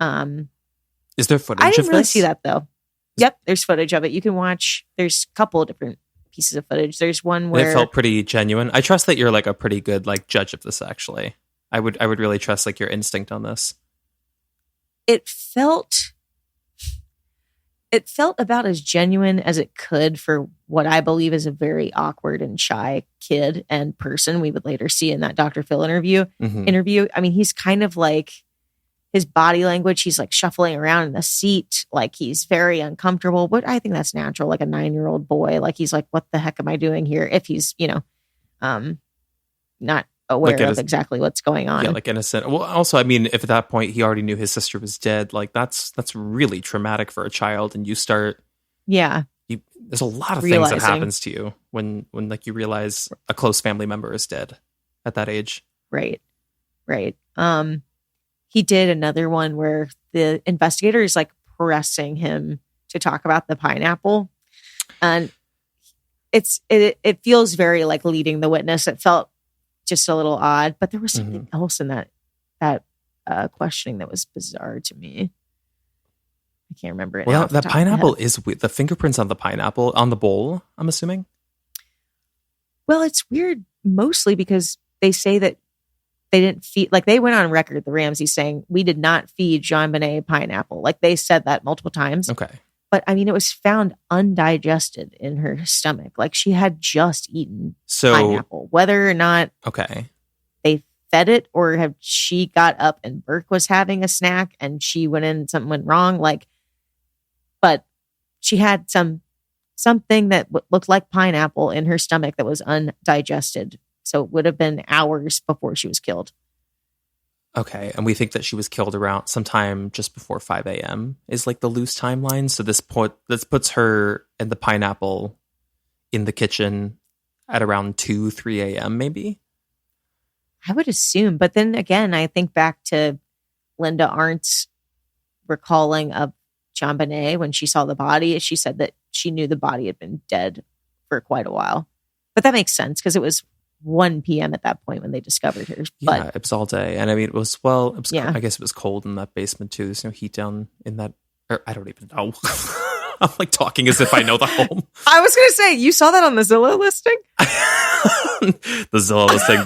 Is there footage of this? I didn't really see that though. Yep, there's footage of it. You can watch. There's a couple of different pieces of footage. There's one where it felt pretty genuine. I trust that you're like a pretty good like judge of this. Actually, I would really trust like your instinct on this. It felt about as genuine as it could for what I believe is a very awkward and shy kid and person we would later see in that Dr. Phil interview. I mean, he's kind of like, his body language, he's like shuffling around in the seat. Like he's very uncomfortable, but I think that's natural. Like a 9-year-old boy, like he's like, what the heck am I doing here? If he's, not aware of exactly what's going on. Yeah, like innocent. Well, also, I mean, if at that point he already knew his sister was dead, like that's really traumatic for a child. And you start, there's a lot of things that happens to you when like you realize a close family member is dead at that age. Right. He did another one where the investigator is like pressing him to talk about the pineapple, and it feels very like leading the witness. It felt just a little odd, but there was something else in that questioning that was bizarre to me. I can't remember it. Well, that pineapple is the fingerprints on the pineapple on the bowl, I'm assuming. Well, it's weird mostly because they say that they didn't feed, like they went on record, the Ramsey, saying we did not feed JonBenet pineapple. Like they said that multiple times. Okay. But I mean, it was found undigested in her stomach. Like she had just eaten pineapple. Whether or not they fed it or have she got up and Burke was having a snack and she went in, something went wrong. Like, but she had some something that looked like pineapple in her stomach that was undigested. So it would have been hours before she was killed. Okay, and we think that she was killed around sometime just before 5 a.m. is like the loose timeline. So this puts her and the pineapple in the kitchen at around 2, 3 a.m. maybe? I would assume. But then again, I think back to Linda Arndt's recalling of JonBenet when she saw the body. She said that she knew the body had been dead for quite a while. But that makes sense because it was 1 p.m. at that point when they discovered her. But, yeah, it was all day. And I mean, I guess it was cold in that basement too. There's no heat down in that. Or I don't even know. I'm like talking as if I know the home. I was going to say, you saw that on the Zillow listing? The Zillow listing.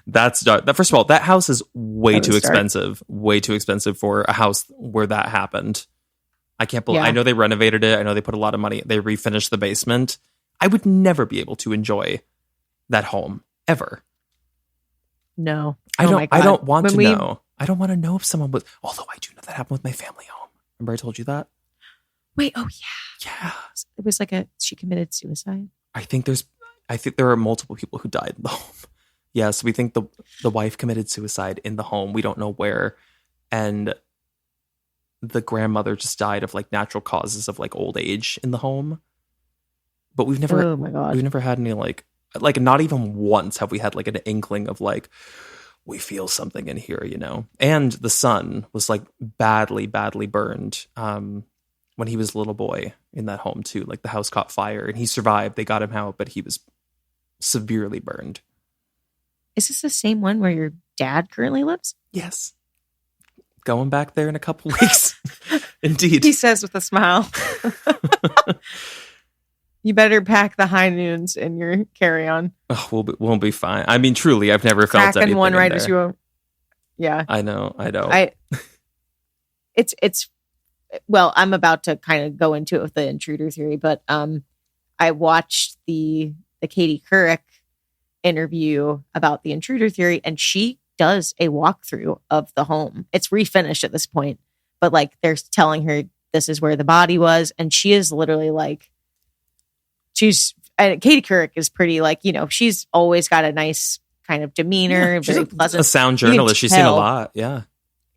That's first of all, that house is way too expensive. Way too expensive for a house where that happened. I can't believe. Yeah. I know they renovated it. I know they put a lot of money. They refinished the basement. I would never be able to enjoy that home ever. No, I don't want to know. I don't want to know if someone was. Although I do know that happened with my family home. Remember I told you that? Wait. Oh yeah. Yeah. It was like she committed suicide. I think there are multiple people who died in the home. Yes, we think the wife committed suicide in the home. We don't know where, and the grandmother just died of like natural causes of like old age in the home. But we've never. Oh my God. We've never had any like not even once have we had like an inkling of like we feel something in here, you know. And the son was like badly burned when he was a little boy in that home too. Like the house caught fire and he survived. They got him out, but he was severely burned. Is this the same one where your dad currently lives? Yes. Going back there in a couple weeks. Indeed. He says with a smile. You better pack the high noons in your carry-on. Oh, we'll be fine. I mean, truly, I've never felt anything one right in as there. you. Yeah, I know. It's well, I'm about to kind of go into it with the intruder theory, but I watched the Katie Couric interview about the intruder theory, and she does a walkthrough of the home. It's refinished at this point, but like they're telling her this is where the body was, and she is literally like. Katie Couric is pretty like, you know, she's always got a nice kind of demeanor. Yeah, she's very pleasant. A sound journalist. She's seen a lot. Yeah.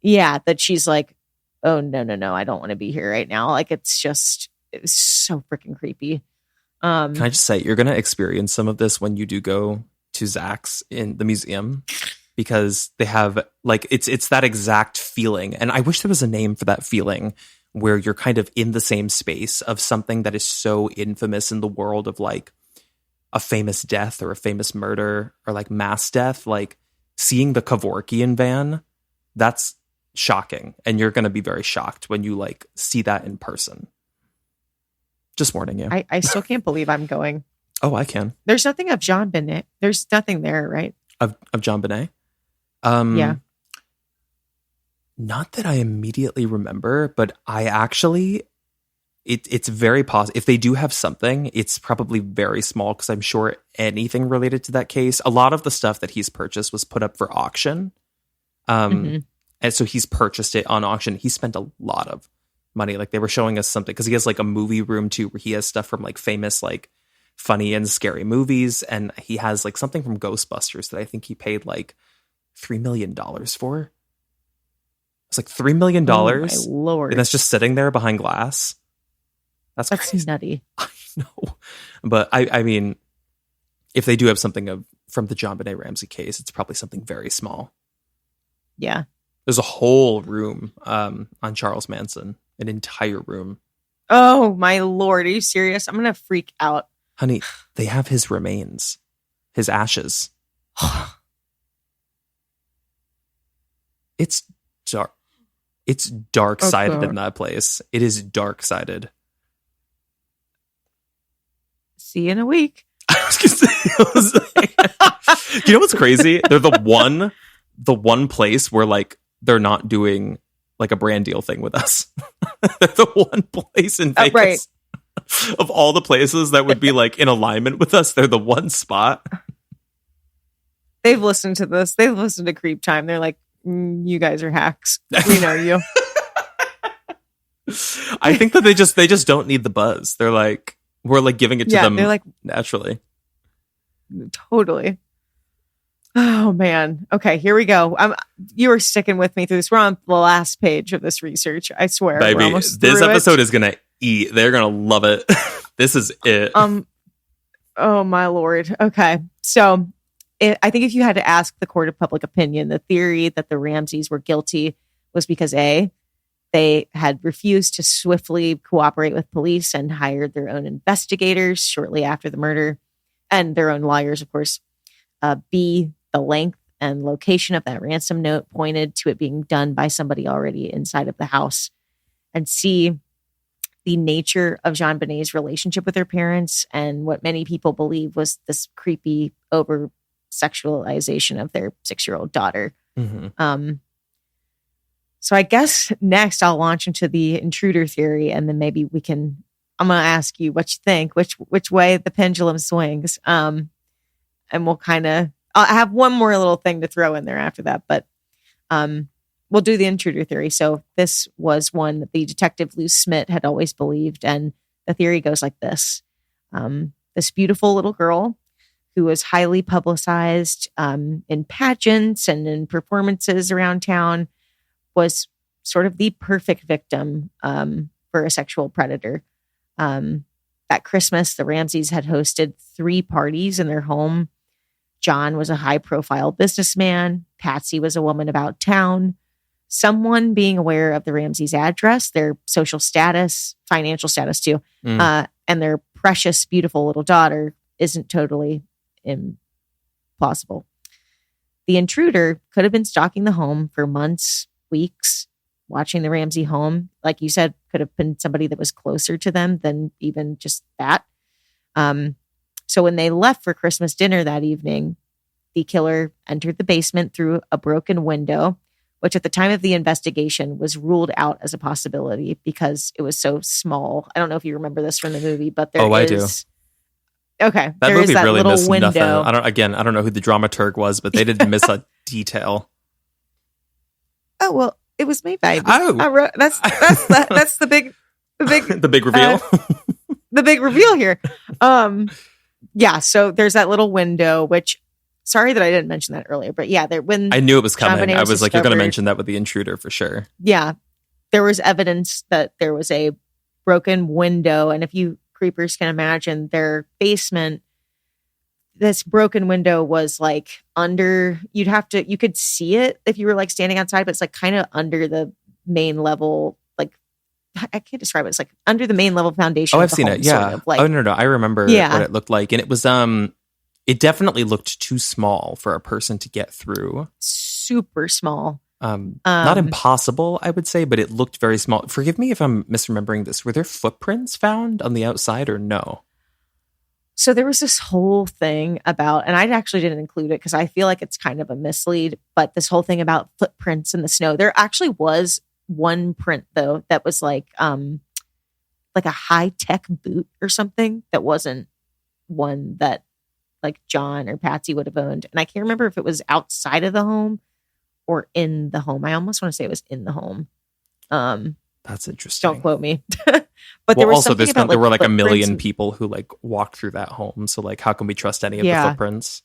Yeah. That she's like, oh, no. I don't want to be here right now. Like, it's so freaking creepy. Can I just say, you're going to experience some of this when you do go to Zach's in the museum, because they have like, it's that exact feeling. And I wish there was a name for that feeling, where you're kind of in the same space of something that is so infamous in the world of like a famous death or a famous murder or like mass death. Like seeing the Kevorkian van, that's shocking. And you're going to be very shocked when you like see that in person. Just warning you. I still can't believe I'm going. Oh, I can. There's nothing of JonBenet. There's nothing there, right? Of JonBenet? Yeah. Not that I immediately remember, but I actually, it's very possible. If they do have something, it's probably very small, because I'm sure anything related to that case, a lot of the stuff that he's purchased was put up for auction. And so he's purchased it on auction. He spent a lot of money. Like they were showing us something, because he has like a movie room too, where he has stuff from like famous, like funny and scary movies. And he has like something from Ghostbusters that I think he paid like $3 million for. It's like $3 million. Oh, my Lord. And that's just sitting there behind glass. That's crazy. Nutty. I know. But I mean, if they do have something from the JonBenet Ramsey case, it's probably something very small. Yeah. There's a whole room on Charles Manson, an entire room. Oh, my Lord. Are you serious? I'm going to freak out. Honey, they have his remains, his ashes. It's dark. It's dark-sided in that place. It is dark-sided. See you in a week. I was gonna say, you know what's crazy? They're the one place where like they're not doing like a brand deal thing with us. They're the one place in Vegas. Right. Of all the places that would be like in alignment with us, they're the one spot. They've listened to this. They've listened to CreepTime. They're like, you guys are hacks. We know you. I think that they just don't need the buzz. They're like, We're like giving it to them they're like, naturally. Totally. Oh, man. Okay, here we go. You are sticking with me through this. We're on the last page of this research. I swear. Baby, this episode is going to eat. They're going to love it. This is it. Oh, my Lord. Okay. So I think if you had to ask the court of public opinion, the theory that the Ramseys were guilty was because A, they had refused to swiftly cooperate with police and hired their own investigators shortly after the murder, and their own lawyers, of course. B, the length and location of that ransom note pointed to it being done by somebody already inside of the house. And C, the nature of JonBenet's relationship with her parents and what many people believe was this creepy over-sexualization of their 6-year-old daughter. Mm-hmm. So I guess next I'll launch into the intruder theory, and then maybe I'm going to ask you what you think, which way the pendulum swings. And we'll I'll have one more little thing to throw in there after that, but we'll do the intruder theory. So this was one that the detective Lou Smith had always believed. And the theory goes like this. This beautiful little girl who was highly publicized in pageants and in performances around town was sort of the perfect victim for a sexual predator. That Christmas, the Ramseys had hosted 3 parties in their home. John was a high-profile businessman. Patsy was a woman about town. Someone being aware of the Ramseys' address, their social status, financial status too, and their precious, beautiful little daughter isn't totally implausible. The intruder could have been stalking the home for months, weeks, watching the Ramsey home. Like you said, could have been somebody that was closer to them than even just that. So when they left for Christmas dinner that evening, the killer entered the basement through a broken window, which at the time of the investigation was ruled out as a possibility because it was so small. I don't know if you remember this from the movie, but there is... I do. Okay. That movie that really missed window. nothing. I don't know who the dramaturg was, but they didn't miss a detail. Oh, well, it was made by... Oh! That's the big... The big reveal? The big reveal here. Yeah, so there's that little window, which, sorry that I didn't mention that earlier, but yeah, when I knew it was coming. I was like, you're going to discovered- mention that with the intruder for sure. Yeah, there was evidence that there was a broken window, and if you creepers can imagine, their basement, this broken window was like under, you could see it if you were like standing outside, but it's like kind of under the main level, like, I can't describe it. It's like under the main level foundation. Oh, I've seen it. Yeah. Sort of, like, oh, no. I remember what it looked like. And it was, it definitely looked too small for a person to get through. Super small. Not impossible, I would say, but it looked very small. Forgive me if I'm misremembering this. Were there footprints found on the outside or no? So there was this whole thing about, and I actually didn't include it because I feel like it's kind of a mislead, but this whole thing about footprints in the snow. There actually was one print though that was like a high-tech boot or something that wasn't one that like John or Patsy would have owned. And I can't remember if it was outside of the home or in the home. I almost want to say it was in the home. That's interesting. Don't quote me. But there was also something about, there were like a million and people who like walked through that home. So like, how can we trust any of the footprints?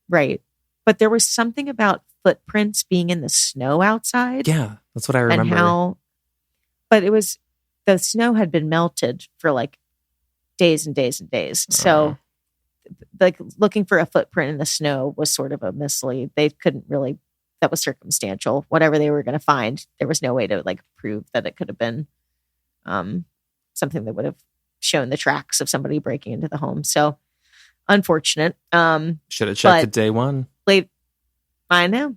Right. But there was something about footprints being in the snow outside. Yeah, that's what I remember. And but it was, the snow had been melted for like days and days and days. So like looking for a footprint in the snow was sort of a mislead. They couldn't really, that was circumstantial. Whatever they were going to find, there was no way to like prove that it could have been something that would have shown the tracks of somebody breaking into the home. So unfortunate. Should have checked it day one. I know.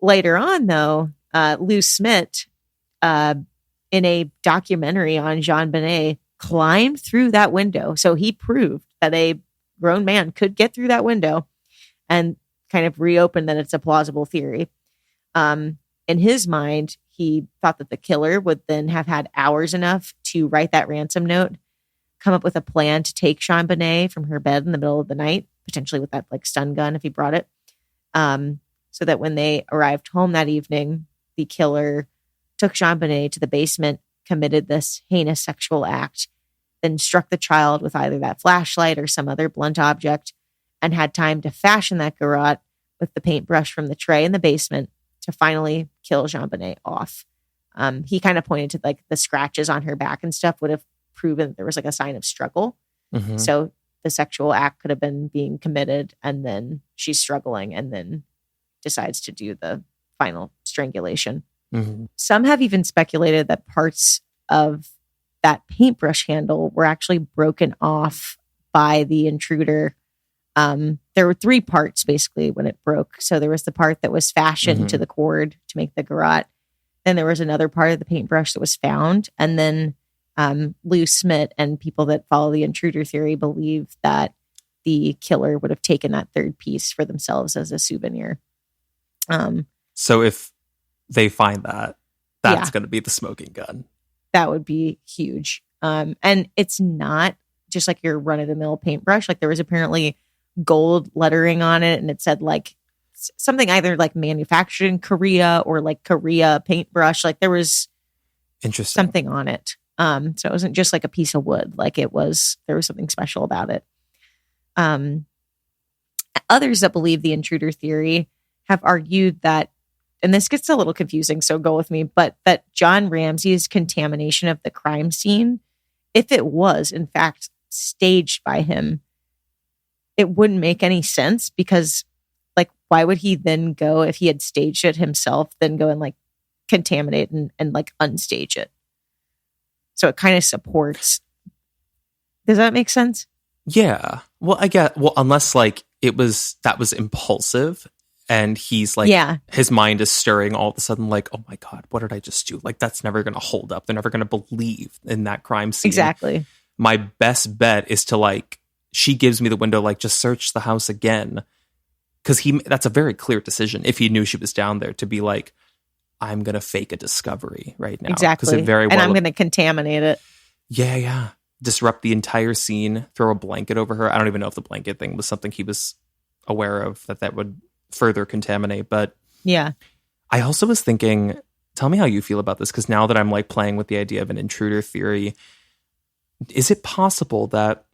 Later on, though, Lou Smith, in a documentary on JonBenet, climbed through that window. So he proved that a grown man could get through that window and kind of reopened that it's a plausible theory. In his mind, he thought that the killer would then have had hours enough to write that ransom note, come up with a plan to take JonBenet from her bed in the middle of the night, potentially with that like stun gun if he brought it. So that when they arrived home that evening, the killer took JonBenet to the basement, committed this heinous sexual act, then struck the child with either that flashlight or some other blunt object, and had time to fashion that garrote with the paintbrush from the tray in the basement to finally kill JonBenet off. He kind of pointed to like the scratches on her back and stuff would have proven that there was like a sign of struggle. Mm-hmm. So the sexual act could have been being committed, and then she's struggling and then decides to do the final strangulation. Mm-hmm. Some have even speculated that parts of that paintbrush handle were actually broken off by the intruder. There were 3 parts basically when it broke. So there was the part that was fashioned to the cord to make the garrote. Then there was another part of the paintbrush that was found. And then Lou Smith and people that follow the intruder theory believe that the killer would have taken that 3rd piece for themselves as a souvenir. So if they find that, that's going to be the smoking gun. That would be huge. And it's not just like your run-of-the-mill paintbrush. Like there was apparently gold lettering on it, and it said like something either like manufactured in Korea or like Korea paintbrush. Like there was something on it. So it wasn't just like a piece of wood. Like there was something special about it. Others that believe the intruder theory have argued that, and this gets a little confusing, so go with me, but that John Ramsey's contamination of the crime scene, if it was in fact staged by him, it wouldn't make any sense, because like why would he then go, if he had staged it himself, then go and like contaminate and like unstage it? So it kind of supports. Does that make sense? Yeah. Well, unless like that was impulsive, and he's like, his mind is stirring all of a sudden, like, oh my God, what did I just do? Like, that's never going to hold up. They're never going to believe in that crime scene. Exactly. My best bet is to like, she gives me the window, like, just search the house again. Because that's a very clear decision. If he knew she was down there, to be like, I'm going to fake a discovery right now. Exactly. And I'm going to contaminate it. Yeah, yeah. Disrupt the entire scene, throw a blanket over her. I don't even know if the blanket thing was something he was aware of, that would further contaminate. But yeah, I also was thinking, tell me how you feel about this, because now that I'm like playing with the idea of an intruder theory, is it possible that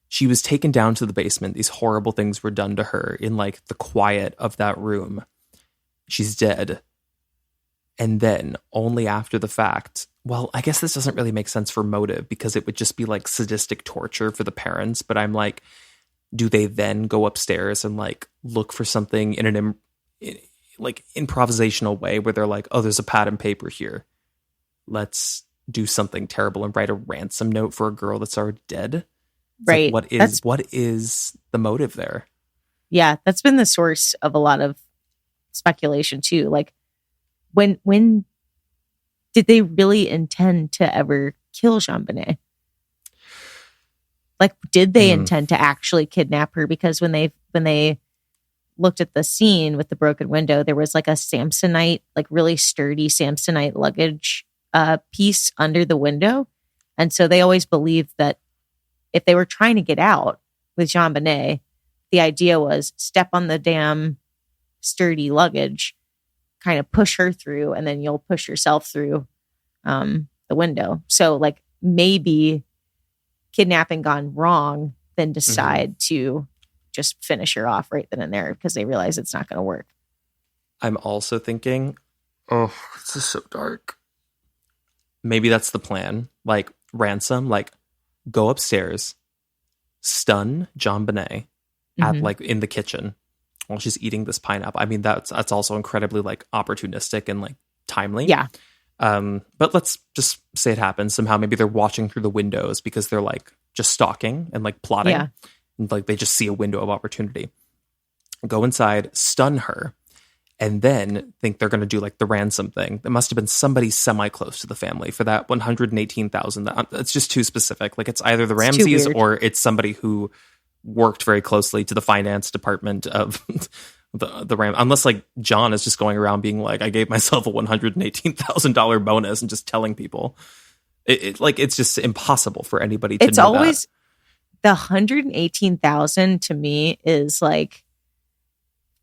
she was taken down to the basement, these horrible things were done to her in like the quiet of that room, she's dead, and then only after the fact, well, I guess this doesn't really make sense for motive, because it would just be like sadistic torture for the parents, but I'm like, do they then go upstairs and like look for something in an like improvisational way where they're like, oh, there's a pad and paper here, let's do something terrible and write a ransom note for a girl that's already dead? Right. Like, what is the motive there? Yeah, that's been the source of a lot of speculation too. Like, when did they really intend to ever kill JonBenet? Like, did they intend to actually kidnap her? Because when they looked at the scene with the broken window, there was like a Samsonite, like really sturdy Samsonite luggage piece under the window. And so they always believed that if they were trying to get out with JonBenet, the idea was step on the damn sturdy luggage, kind of push her through, and then you'll push yourself through the window. So like maybe kidnapping gone wrong, then decide to just finish her off right then and there, because they realize it's not going to work. I'm also thinking, oh, this is so dark. Maybe that's the plan. Like ransom, like go upstairs, stun JonBenet at like in the kitchen while she's eating this pineapple. I mean, that's also incredibly like opportunistic and like timely. Yeah. But let's just say it happens somehow. Maybe they're watching through the windows because they're like just stalking and like plotting. Yeah. And like they just see a window of opportunity. Go inside, stun her, and then think they're going to do like the ransom thing. There must have been somebody semi-close to the family for that $118,000. It's just too specific. Like it's either the Ramseys or it's somebody who worked very closely to the finance department of the Ram. Unless like John is just going around being like, I gave myself a $118,000 bonus and just telling people. It's just impossible for anybody to know. It's always the 118,000 to me is like,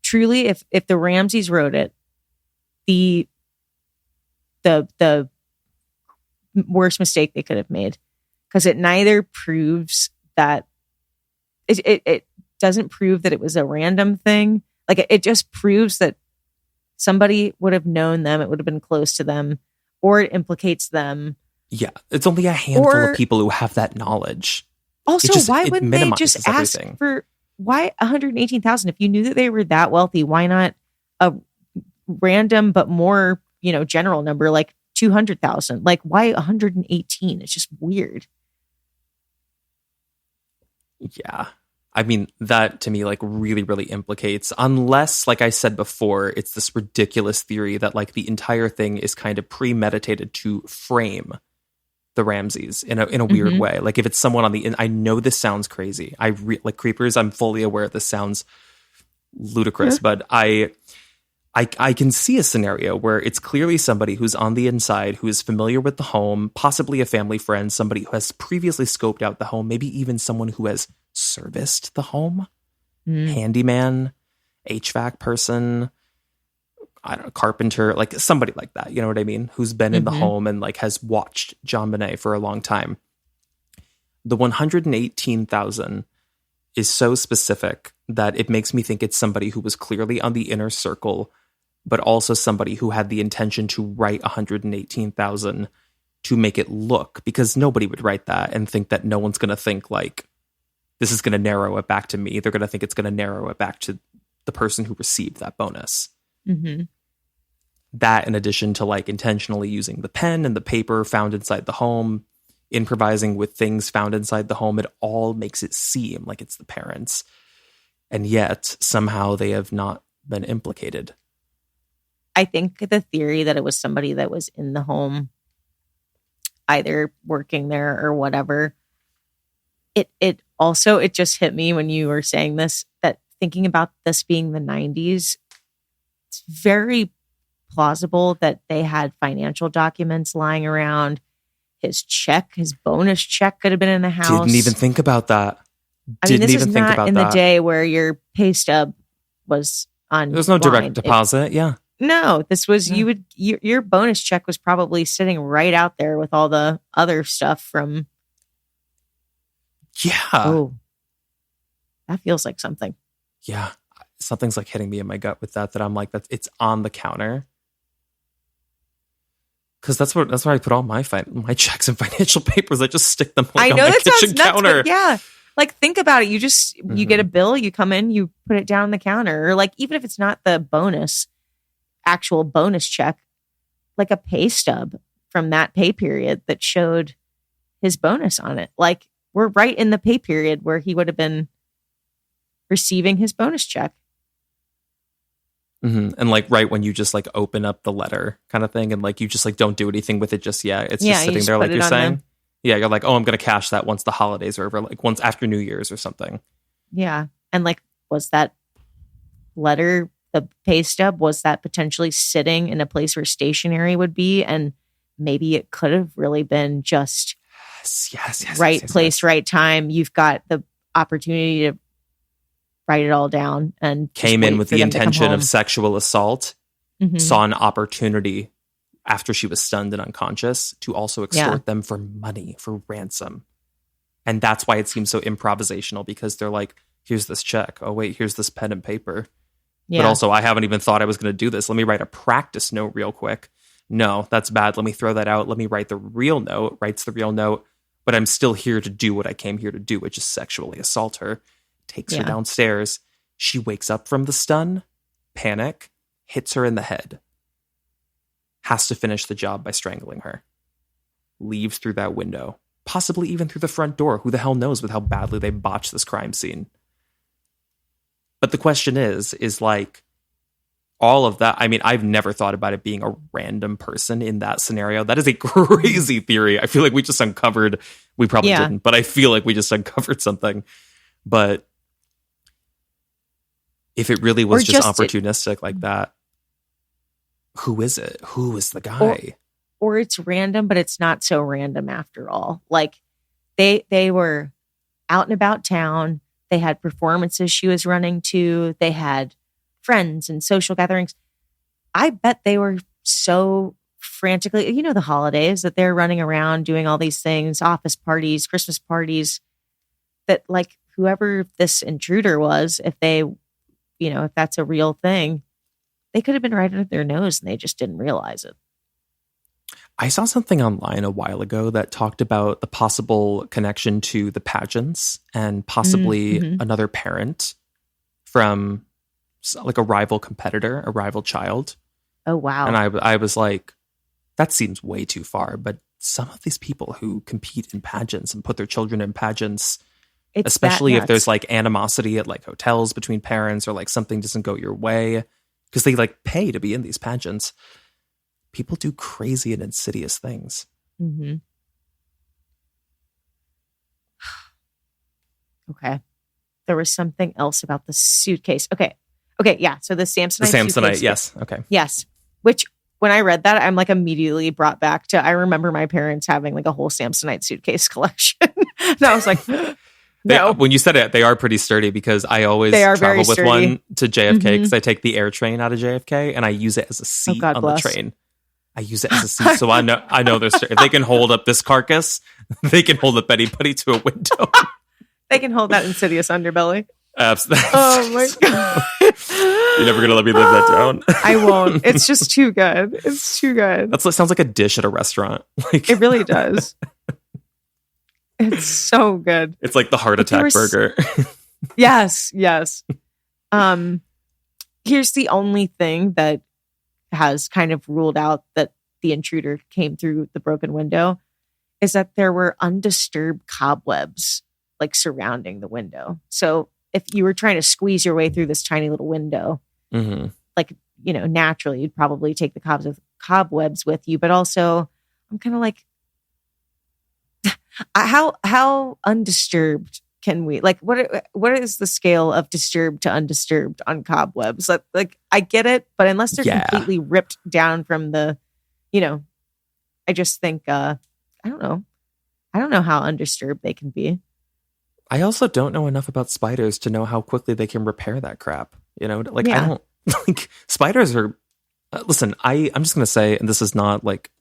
truly, if the Ramseys wrote it, the worst mistake they could have made, because it neither proves that it doesn't prove that it was a random thing. Like it just proves that somebody would have known them. It would have been close to them, or it implicates them. Yeah. It's only a handful of people who have that knowledge. Also, why wouldn't they just ask for why 118,000? If you knew that they were that wealthy, why not a random but more, general number like 200,000? Like why 118? It's just weird. Yeah. I mean, that to me like really, really implicates, unless, like I said before, it's this ridiculous theory that like the entire thing is kind of premeditated to frame the Ramseys in a weird way. Like if it's someone on the I know this sounds crazy. Like Creepers, I'm fully aware this sounds ludicrous, but I can see a scenario where it's clearly somebody who's on the inside, who is familiar with the home, possibly a family friend, somebody who has previously scoped out the home, maybe even someone who has serviced the home, handyman, HVAC person, I don't know, carpenter, like somebody like that, you know what I mean? Who's been in the home and like has watched JonBenet for a long time. The 118,000 is so specific that it makes me think it's somebody who was clearly on the inner circle, but also somebody who had the intention to write 118,000 to make it look, because nobody would write that and think that no one's going to think like, this is going to narrow it back to me. They're going to think it's going to narrow it back to the person who received that bonus. That, in addition to like intentionally using the pen and the paper found inside the home, improvising with things found inside the home, it all makes it seem like it's the parents. And yet somehow they have not been implicated. I think the theory that it was somebody that was in the home, either working there or whatever, it also just hit me when you were saying this, that thinking about this being the 90s, it's very plausible that they had financial documents lying around. His bonus check could have been in the house. Didn't even think about that. This is not in the day where your pay stub was on. There's no direct deposit. No, this was your bonus check was probably sitting right out there with all the other stuff from. Yeah. Oh, that feels like something. Yeah. Something's like hitting me in my gut with that I'm like, it's on the counter. Because that's where I put all my checks and financial papers. I just stick them on my kitchen counter. Yeah. Like, think about it. You get a bill, you come in, you put it down on the counter. Or like, even if it's not the actual bonus check, like a pay stub from that pay period that showed his bonus on it. Like, we're right in the pay period where he would have been receiving his bonus check. And like right when you just like open up the letter kind of thing, and like you just like don't do anything with it just yet. It's just sitting there like you're saying. Yeah, you're like, oh, I'm going to cash that once the holidays are over, like once after New Year's or something. Yeah. And like, was that letter, the pay stub, was that potentially sitting in a place where stationery would be? And maybe it could have really been just yes, right place, right time. You've got the opportunity to write it all down, and came in with the intention of sexual assault, saw an opportunity after she was stunned and unconscious to also extort them for money, for ransom. And that's why it seems so improvisational, because they're like, here's this check. Oh, wait, here's this pen and paper. Yeah. But also, I haven't even thought I was going to do this. Let me write a practice note real quick. No, that's bad. Let me throw that out. Let me write the real note. Writes the real note. But I'm still here to do what I came here to do, which is sexually assault her. Takes her downstairs. She wakes up from the stun, panic, hits her in the head. Has to finish the job by strangling her. Leaves through that window. Possibly even through the front door. Who the hell knows with how badly they botched this crime scene. But the question is like, all of that, I mean, I've never thought about it being a random person in that scenario. That is a crazy theory. I feel like we just uncovered, we probably didn't, but I feel like we just uncovered something. But if it really was just opportunistic like that, who is it? Who is the guy? Or it's random, but it's not so random after all. Like they were out and about town. They had performances she was running to. They had friends and social gatherings. I bet they were so frantically, the holidays that they're running around doing all these things, office parties, Christmas parties, that like whoever this intruder was, if they, if that's a real thing, they could have been right under their nose and they just didn't realize it. I saw something online a while ago that talked about the possible connection to the pageants and possibly another parent from like a rival competitor, a rival child. Oh, wow. And I was like, that seems way too far. But some of these people who compete in pageants and put their children in pageants, especially if there's like animosity at like hotels between parents or like something doesn't go your way, because they like pay to be in these pageants. People do crazy and insidious things. Mm-hmm. Okay. There was something else about the suitcase. Okay. Yeah. So the Samsonite. Suitcase, yes. Okay. Yes. Which when I read that, I'm like immediately brought back to, I remember my parents having like a whole Samsonite suitcase collection. And I was like, no. When you said it, they are pretty sturdy because I always travel with one to JFK because I take the air train out of JFK and I use it as a seat on the train. I use it as a seat, so I know they're if they can hold up this carcass, they can hold up anybody to a window. They can hold that insidious underbelly. Absolutely. Oh my god! You're never gonna let me live that down. I won't. It's just too good. It's too good. That sounds like a dish at a restaurant. Like it really does. It's so good. It's like the heart attack burger. Yes. Here's the only thing that has kind of ruled out that the intruder came through the broken window is that there were undisturbed cobwebs like surrounding the window. So if you were trying to squeeze your way through this tiny little window, like, naturally you'd probably take the cobwebs with you. But also I'm kind of like, how undisturbed can we, like, what is the scale of disturbed to undisturbed on cobwebs? Like I get it, but unless they're completely ripped down from the, I just think, I don't know how undisturbed they can be. I also don't know enough about spiders to know how quickly they can repair that crap. I don't like spiders are, listen, I'm just going to say, and this is not like,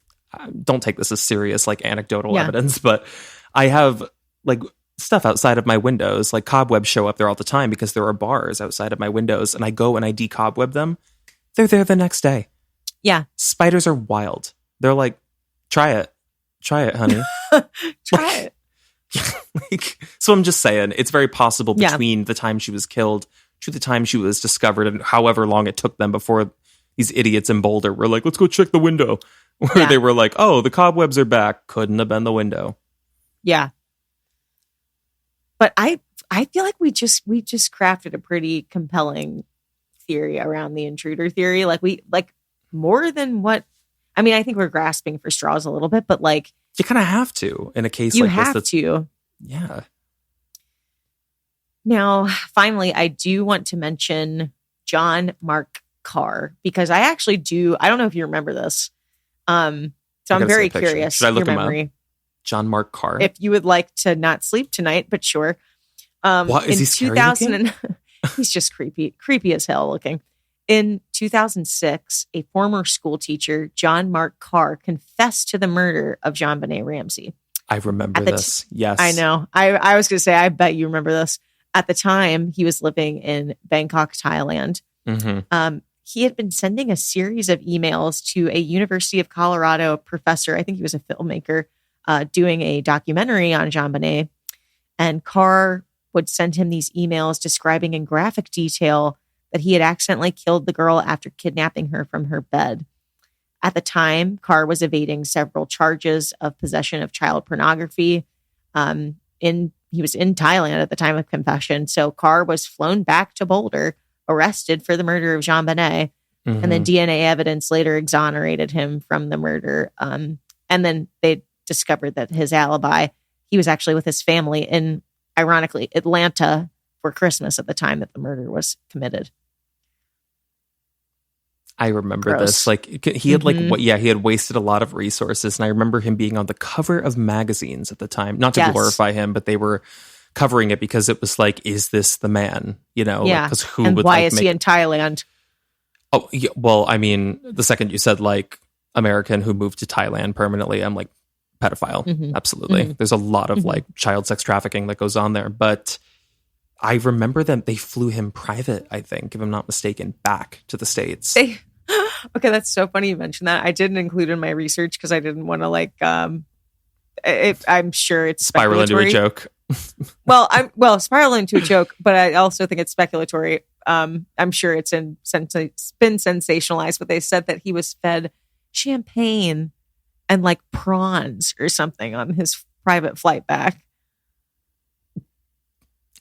don't take this as serious, like anecdotal evidence, but I have like stuff outside of my windows, like cobwebs show up there all the time because there are bars outside of my windows and I go and I decobweb them. They're there the next day. Yeah. Spiders are wild. They're like, try it, honey. Try it. So I'm just saying, it's very possible between the time she was killed to the time she was discovered and however long it took them before these idiots in Boulder were like, let's go check the window. Where they were like, oh, the cobwebs are back. Couldn't have been the window. Yeah. But I feel like we just crafted a pretty compelling theory around the intruder theory. Like more than what, I mean, I think we're grasping for straws a little bit, but like you kind of have to in a case like this. You have to. Yeah. Now, finally, I do want to mention John Mark Carr because I actually do. I don't know if you remember this. So I'm very curious. Should I look your him memory. Up? John Mark Carr. If you would like to not sleep tonight, but sure. What is he scary looking? He's just creepy as hell looking. In 2006, a former school teacher, John Mark Carr, confessed to the murder of JonBenet Ramsey. I remember this. Yes, I know. I was going to say, I bet you remember this. At the time, he was living in Bangkok, Thailand. He had been sending a series of emails to a University of Colorado professor. I think he was a filmmaker doing a documentary on JonBenet. And Carr would send him these emails describing in graphic detail that he had accidentally killed the girl after kidnapping her from her bed. At the time, Carr was evading several charges of possession of child pornography. He was in Thailand at the time of confession. So Carr was flown back to Boulder, arrested for the murder of JonBenet, and then DNA evidence later exonerated him from the murder. And then they discovered that his alibi, he was actually with his family in, ironically, Atlanta for Christmas at the time that the murder was committed. I remember this. Like he had he had wasted a lot of resources. And I remember him being on the cover of magazines at the time, not to glorify him, but they were covering it because it was like, is this the man? Yeah. Because who and would why is he in Thailand? Oh, yeah, well, I mean, the second you said like American who moved to Thailand permanently, I'm like, pedophile. Absolutely. There's a lot of like child sex trafficking that goes on there. But I remember that they flew him private, I think, if I'm not mistaken, back to the States. Okay, that's so funny you mentioned that. I didn't include in my research because I didn't want to like I'm sure it's spiral into a joke. Spiral into a joke, but I also think it's speculatory. I'm sure it's been sensationalized, but they said that he was fed champagne and like prawns or something on his private flight back.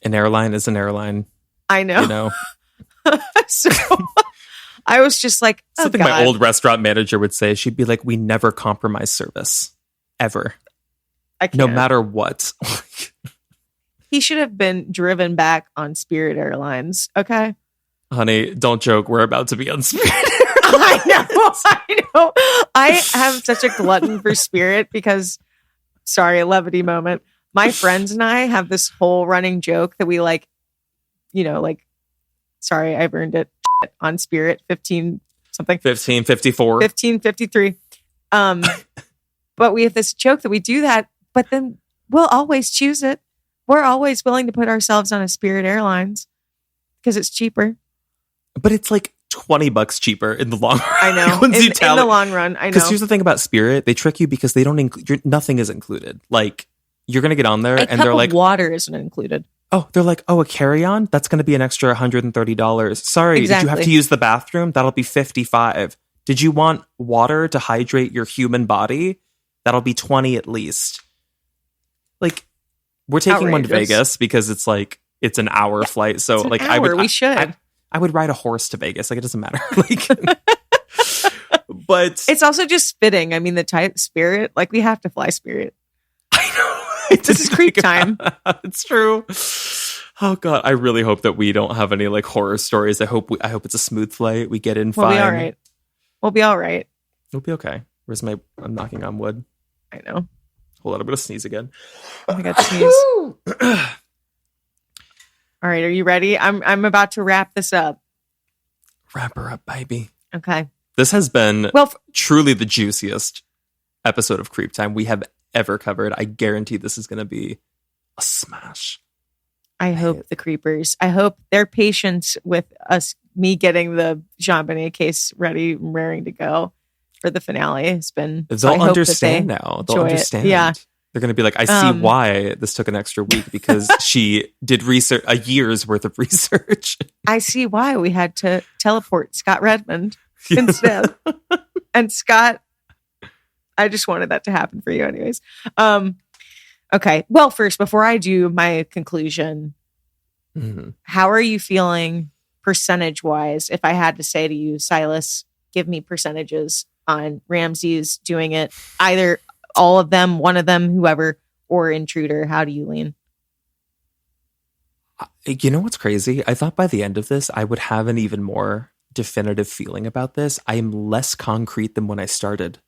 An airline is an airline. I know. You know? So I was just like, something my old restaurant manager would say. She'd be like, we never compromise service. Ever. No matter what. He should have been driven back on Spirit Airlines. Okay. Honey, don't joke. We're about to be on Spirit Airlines. I know. I have such a glutton for Spirit because, sorry, a levity moment. My friends and I have this whole running joke that we like, sorry, I've earned it on Spirit 1554. 1553. But we have this joke that we do that, but then we'll always choose it. We're always willing to put ourselves on a Spirit Airlines because it's cheaper. But it's like $20 cheaper in the long run. I know. in the long run, I know. Because here's the thing about Spirit. They trick you because they don't include, nothing is included. Like, you're going to get on there and they're like, water isn't included. Oh, they're like, a carry-on? That's going to be an extra $130. Sorry, exactly. Did you have to use the bathroom? That'll be $55. Did you want water to hydrate your human body? That'll be $20 at least. Like, we're taking one to Vegas because it's like, it's an hour flight. So like, I would ride a horse to Vegas. Like, it doesn't matter. Like, but it's also just fitting. I mean, the type Spirit, like, we have to fly Spirit. I know. This is CreepTime. It's true. Oh God, I really hope that we don't have any like horror stories. I hope it's a smooth flight. We get in fine. We'll be all right. We'll be all right. We'll be okay. I'm knocking on wood. I know. Hold on, I'm gonna sneeze again. Oh my God, sneeze. All right, are you ready? I'm about to wrap this up. Wrap her up, baby. Okay. This has been truly the juiciest episode of CreepTime we have ever covered. I guarantee this is going to be a smash. I hope the creepers. I hope their patience with me getting the JonBenet case ready and raring to go for the finale has been. They'll understand now. They'll understand. Yeah. They're going to be like, I see why this took an extra week because she did research, a year's worth of research. I see why we had to teleport Scott Redmond instead. And Scott, I just wanted that to happen for you anyways. Okay. Well, first, before I do my conclusion, how are you feeling percentage-wise? If I had to say to you, Silas, give me percentages on Ramsey's doing it, either all of them, one of them, whoever, or Intruder. How do you lean? You know what's crazy? I thought by the end of this, I would have an even more definitive feeling about this. I am less concrete than when I started.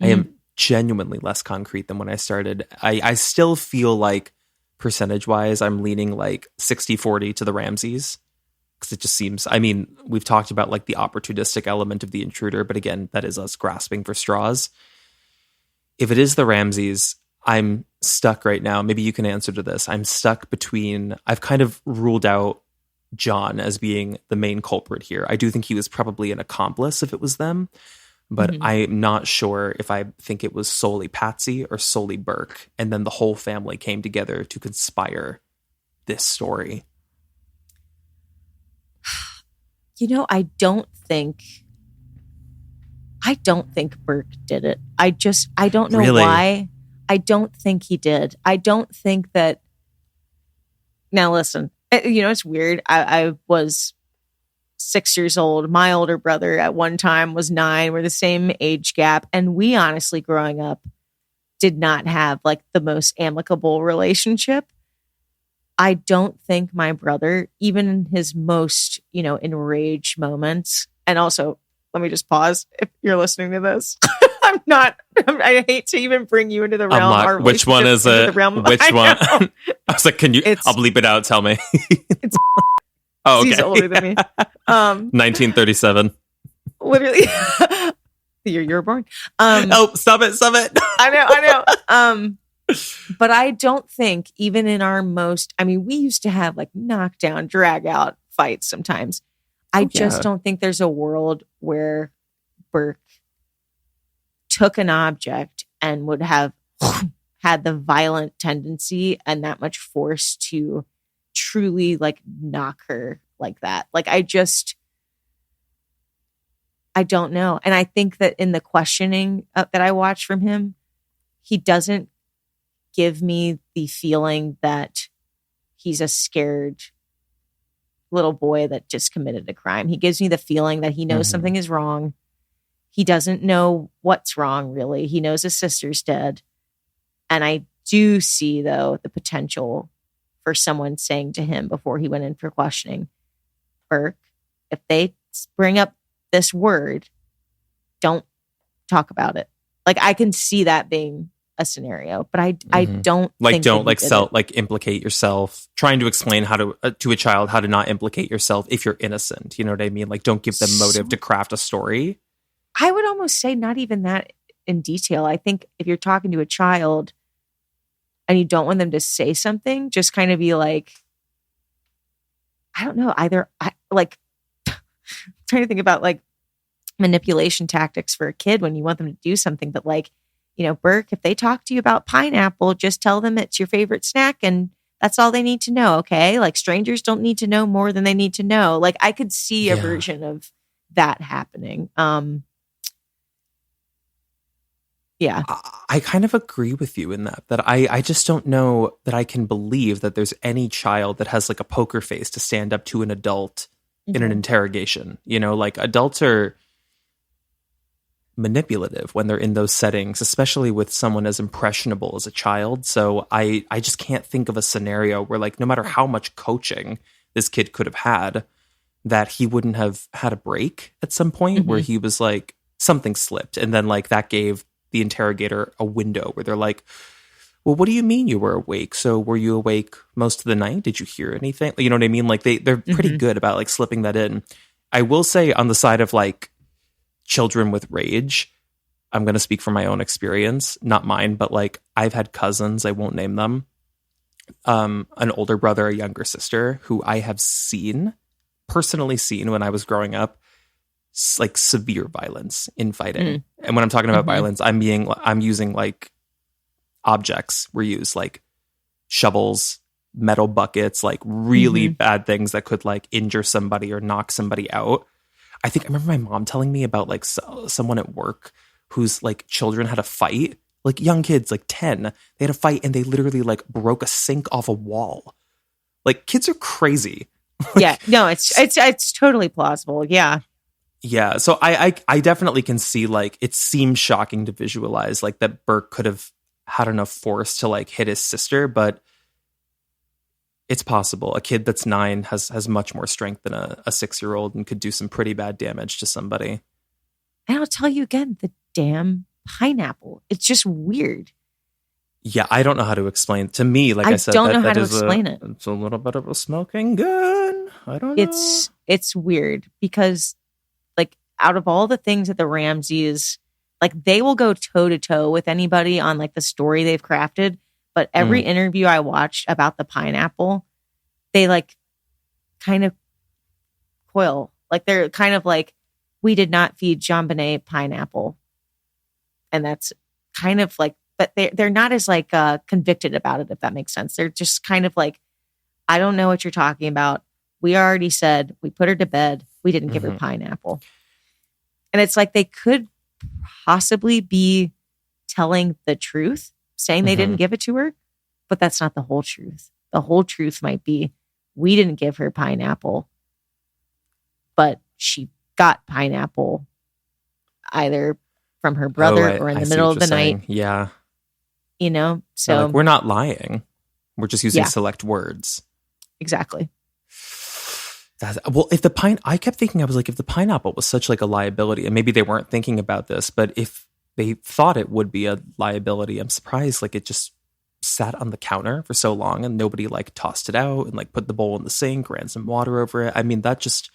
I am genuinely less concrete than when I started. I still feel like percentage-wise, I'm leaning like 60-40 to the Ramseys. Because it just seems, I mean, we've talked about like the opportunistic element of the Intruder, but again, that is us grasping for straws. If it is the Ramseys, I'm stuck right now. Maybe you can answer to this. I'm stuck between, I've kind of ruled out John as being the main culprit here. I do think he was probably an accomplice if it was them, but I'm not sure if I think it was solely Patsy or solely Burke. And then the whole family came together to conspire this story. You know, I don't think Burke did it. I don't know why. I don't think he did. I don't think that. Now listen, you know, it's weird. I was 6 years old. My older brother at one time was 9. We're the same age gap. And we honestly, growing up, did not have like the most amicable relationship. I don't think my brother, even in his most, enraged moments, and also, let me just pause if you're listening to this. I hate to even bring you into the realm. Which one is it? Which one? I was like, I'll bleep it out. Tell me. It's okay. He's older than me. 1937. Literally. the year you were born. Oh, stop it. I know. But I don't think even in our we used to have like knockdown, drag out fights sometimes. I just don't think there's a world where Burke took an object and would have had the violent tendency and that much force to truly like knock her like that. Like I don't know. And I think that in the questioning that I watched from him, he doesn't give me the feeling that he's a scared little boy that just committed a crime. He gives me the feeling that he knows something is wrong. He doesn't know what's wrong, really. He knows his sister's dead. And I do see, though, the potential for someone saying to him before he went in for questioning, Burke, if they bring up this word, don't talk about it. Like, I can see that being a scenario, but I don't like think don't like implicate yourself, trying to explain how to a child how to not implicate yourself if you're innocent. You know what I mean? Like, don't give them motive to craft a story. I would almost say not even that in detail. I think if you're talking to a child and you don't want them to say something, just kind of be like, I don't know, trying to think about like manipulation tactics for a kid when you want them to do something, but like, you know, Burke, if they talk to you about pineapple, just tell them it's your favorite snack and that's all they need to know. Okay. Like strangers don't need to know more than they need to know. Like I could see a version of that happening. Yeah. I kind of agree with you in that I just don't know that I can believe that there's any child that has like a poker face to stand up to an adult in an interrogation. You know, like adults are manipulative when they're in those settings, especially with someone as impressionable as a child. So I just can't think of a scenario where like no matter how much coaching this kid could have had, that he wouldn't have had a break at some point where he was like something slipped, and then like that gave the interrogator a window where they're like, well, what do you mean you were awake? So were you awake most of the night? Did you hear anything? You know what I mean? Like they're pretty good about like slipping that in. I will say on the side of like children with rage, I'm going to speak from my own experience, not mine, but like I've had cousins, I won't name them, an older brother, a younger sister, who I have personally seen when I was growing up, like severe violence in fighting. And when I'm talking about violence, I'm using like objects were used, like shovels, metal buckets, like really bad things that could like injure somebody or knock somebody out. I remember my mom telling me about like someone at work whose like children had a fight, like young kids, like 10, they had a fight and they literally like broke a sink off a wall. Like kids are crazy. Yeah, no, it's totally plausible. Yeah. Yeah. So I definitely can see like it seems shocking to visualize like that Burke could have had enough force to like hit his sister, but it's possible. A kid that's 9 has much more strength than a 6-year-old and could do some pretty bad damage to somebody. And I'll tell you again, the damn pineapple. It's just weird. Yeah, I don't know how to explain it. To me, like I said, don't know how to explain it. It's a little bit of a smoking gun. I don't know. It's weird because like out of all the things that the Ramseys, like they will go toe to toe with anybody on like the story they've crafted. But every interview I watched about the pineapple, they like kind of coil. Like they're kind of like, we did not feed JonBenet pineapple. And that's kind of like, but they're not as like convicted about it, if that makes sense. They're just kind of like, I don't know what you're talking about. We already said we put her to bed. We didn't give her pineapple. And it's like they could possibly be telling the truth, saying they didn't give it to her, but that's not the whole truth. The whole truth might be we didn't give her pineapple, but she got pineapple either from her brother or in the middle of the night. Yeah. You know, so like, we're not lying. We're just using select words. Exactly. I kept thinking, I was like, if the pineapple was such like a liability, and maybe they weren't thinking about this, but if they thought it would be a liability, I'm surprised like it just sat on the counter for so long and nobody like tossed it out and like put the bowl in the sink, ran some water over it. I mean, that just,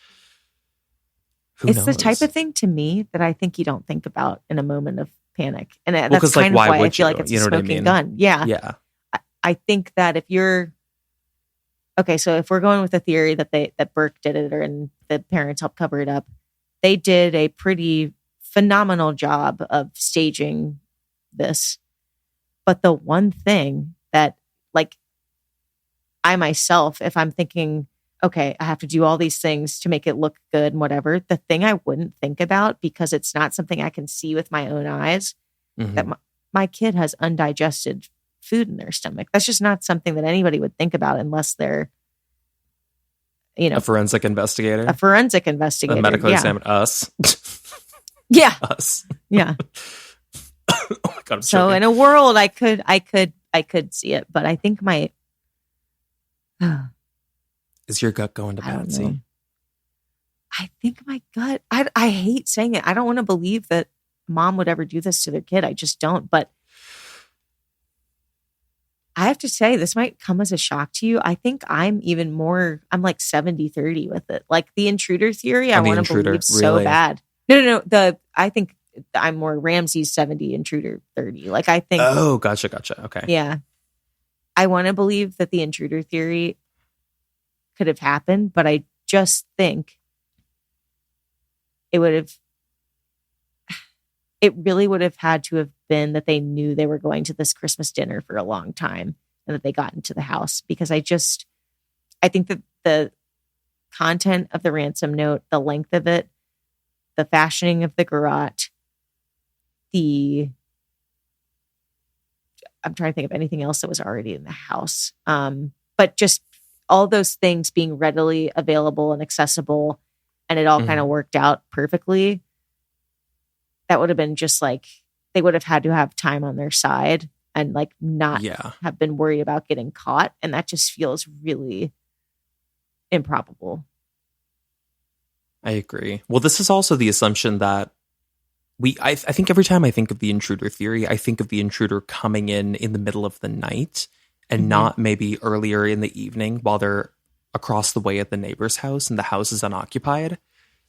Who it's knows? the type of thing to me that I think you don't think about in a moment of panic. And Well, that's 'cause, kind of why why I would feel you? like it's You a know what I smoking mean? gun. Yeah. Yeah. I think that if you're okay, so if we're going with the theory that Burke did it and the parents helped cover it up, they did a pretty phenomenal job of staging this. But the one thing that, like, I myself, if I'm thinking, okay, I have to do all these things to make it look good and whatever, the thing I wouldn't think about, because it's not something I can see with my own eyes, that my kid has undigested food in their stomach. That's just not something that anybody would think about unless they're, a forensic investigator. A forensic investigator. A medical examiner. Us. Yeah. Us. Yeah. Oh my God, I'm so joking. in a world I could see it, but I think my is your gut going to Patsy? I think my gut, I hate saying it. I don't want to believe that mom would ever do this to their kid. I just don't. But I have to say, this might come as a shock to you. I think I'm like 70-30 with it. Like the intruder theory, I want to believe so bad. No. I think I'm more Ramsey's 70, intruder 30. Like I think. Oh, gotcha. Okay. Yeah. I want to believe that the intruder theory could have happened, but I just think it really would have had to have been that they knew they were going to this Christmas dinner for a long time and that they got into the house, because I think that the content of the ransom note, the length of it, the fashioning of the garrote, I'm trying to think of anything else that was already in the house. But just all those things being readily available and accessible, and it all kind of worked out perfectly. That would have been just like, they would have had to have time on their side and like not have been worried about getting caught. And that just feels really improbable. I agree. Well, this is also the assumption that I think every time I think of the intruder theory, I think of the intruder coming in the middle of the night and not maybe earlier in the evening while they're across the way at the neighbor's house and the house is unoccupied.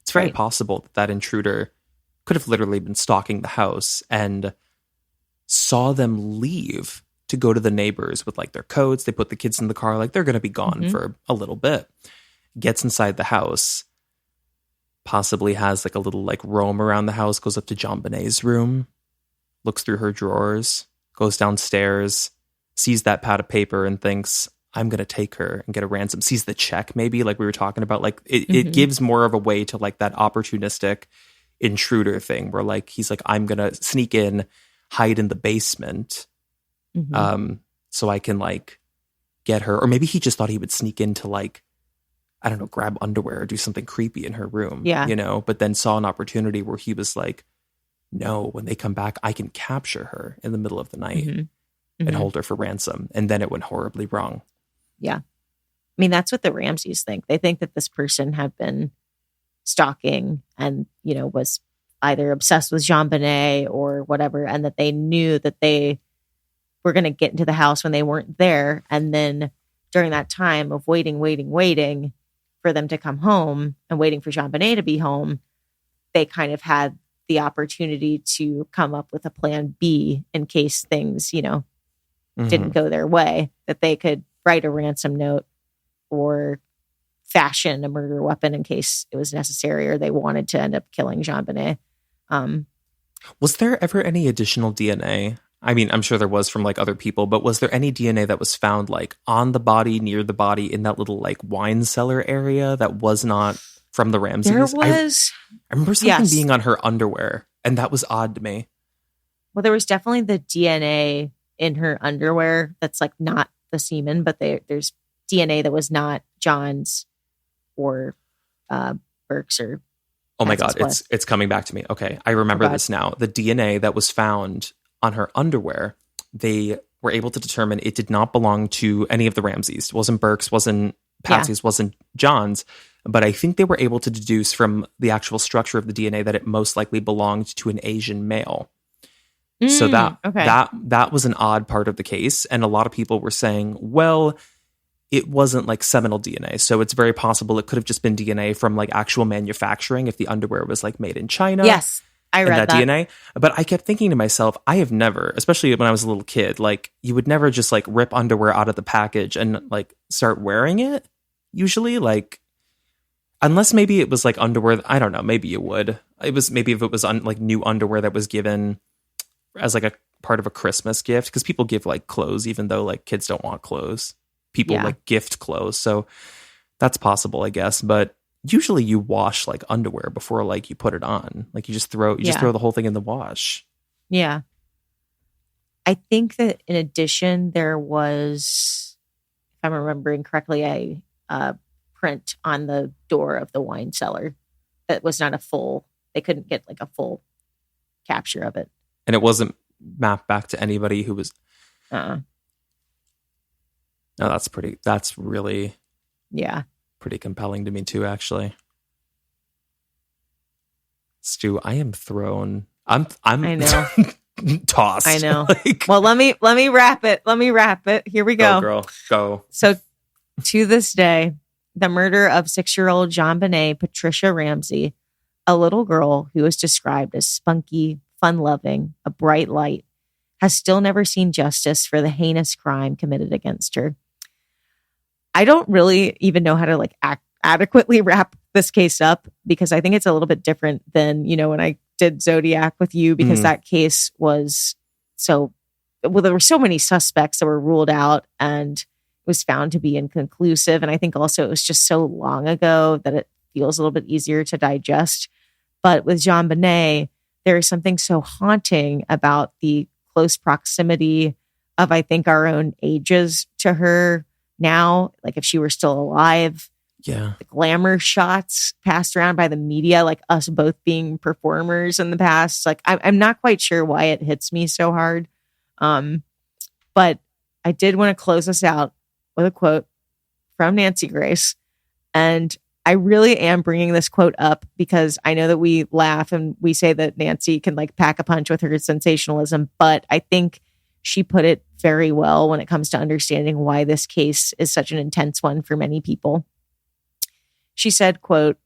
It's very possible that intruder could have literally been stalking the house and saw them leave to go to the neighbors with like their coats. They put the kids in the car, like they're going to be gone for a little bit. Gets inside the house, possibly has like a little like roam around the house, goes up to JonBenet's room, looks through her drawers, goes downstairs, sees that pad of paper and thinks, I'm going to take her and get a ransom. Sees the check, maybe, like we were talking about. Like it gives more of a way to like that opportunistic intruder thing where like he's like, I'm going to sneak in, hide in the basement so I can like get her. Or maybe he just thought he would sneak into like, I don't know, grab underwear or do something creepy in her room, but then saw an opportunity where he was like, no, when they come back, I can capture her in the middle of the night and hold her for ransom. And then it went horribly wrong. Yeah. I mean, that's what the Ramseys think. They think that this person had been stalking and, was either obsessed with JonBenet or whatever, and that they knew that they were going to get into the house when they weren't there. And then during that time of waiting for them to come home and waiting for JonBenet to be home, they kind of had the opportunity to come up with a plan B in case things, didn't go their way, that they could write a ransom note or fashion a murder weapon in case it was necessary or they wanted to end up killing JonBenet. Was there ever any additional DNA? I mean, I'm sure there was from like other people, but was there any DNA that was found like on the body, near the body, in that little like wine cellar area that was not from the Ramseys? There was. I remember something being on her underwear, and that was odd to me. Well, there was definitely the DNA in her underwear that's like not the semen, but there's DNA that was not John's or Burke's or. Oh my God, it's coming back to me. Okay, I remember this now. The DNA that was found on her underwear, they were able to determine it did not belong to any of the Ramseys. It wasn't Burke's, wasn't Patsy's, wasn't John's. But I think they were able to deduce from the actual structure of the DNA that it most likely belonged to an Asian male. So that was an odd part of the case. And a lot of people were saying, well, it wasn't like seminal DNA. So it's very possible it could have just been DNA from like actual manufacturing if the underwear was like made in China. Yes, I read that DNA. But I kept thinking to myself, I have never, especially when I was a little kid, like you would never just like rip underwear out of the package and like start wearing it. Usually, like, unless maybe it was like underwear. I don't know. Maybe you would. It was maybe if it was like new underwear that was given as like a part of a Christmas gift, because people give like clothes, even though like kids don't want clothes. People like gift clothes. So that's possible, I guess. But usually you wash like underwear before like you put it on. Like you just throw the whole thing in the wash. Yeah. I think that in addition, there was, if I'm remembering correctly, a print on the door of the wine cellar that was not a full, they couldn't get like a full capture of it. And it wasn't mapped back to anybody who was... No, that's really pretty compelling to me too, actually. Stu, I am thrown. I'm I know. Tossed. I know. Like, well, let me wrap it. Here we go. Go, girl. Go. So to this day, the murder of 6-year-old JonBenet Patricia Ramsey, a little girl who was described as spunky, fun-loving, a bright light, has still never seen justice for the heinous crime committed against her. I don't really even know how to like adequately wrap this case up, because I think it's a little bit different than, when I did Zodiac with you, because that case was there were so many suspects that were ruled out and it was found to be inconclusive. And I think also it was just so long ago that it feels a little bit easier to digest. But with JonBenet, there is something so haunting about the close proximity of, I think, our own ages to her now. Like if she were still alive, the glamour shots passed around by the media, like us both being performers in the past. Like I'm not quite sure why it hits me so hard. But I did want to close us out with a quote from Nancy Grace. And I really am bringing this quote up because I know that we laugh and we say that Nancy can like pack a punch with her sensationalism, but I think she put it very well when it comes to understanding why this case is such an intense one for many people. She said, quote,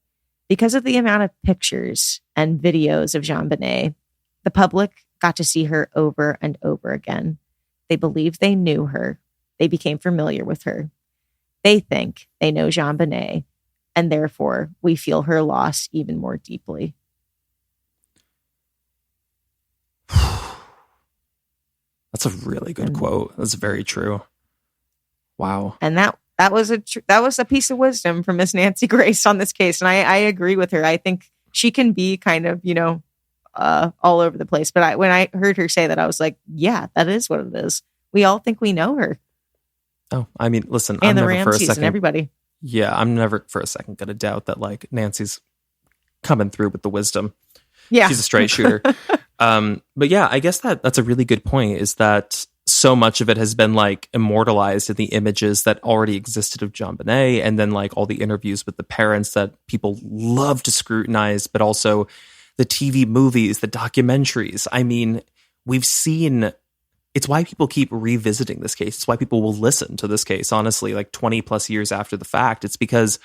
"Because of the amount of pictures and videos of JonBenet, the public got to see her over and over again. They believed they knew her. They became familiar with her. They think they know JonBenet, and therefore we feel her loss even more deeply." That's a really good quote. That's very true. Wow. And that was a piece of wisdom from Miss Nancy Grace on this case. And I agree with her. I think she can be kind of, all over the place. But when I heard her say that, I was like, yeah, that is what it is. We all think we know her. Oh, I mean, listen, and I'm the never Ramseys for a second, and everybody. Yeah, I'm never for a second going to doubt that like Nancy's coming through with the wisdom. Yeah. She's a straight shooter. But yeah, I guess that's a really good point, is that so much of it has been like immortalized in the images that already existed of JonBenet, and then like all the interviews with the parents that people love to scrutinize, but also the TV movies, the documentaries. I mean, we've seen, it's why people keep revisiting this case. It's why people will listen to this case, honestly, like 20 plus years after the fact. It's because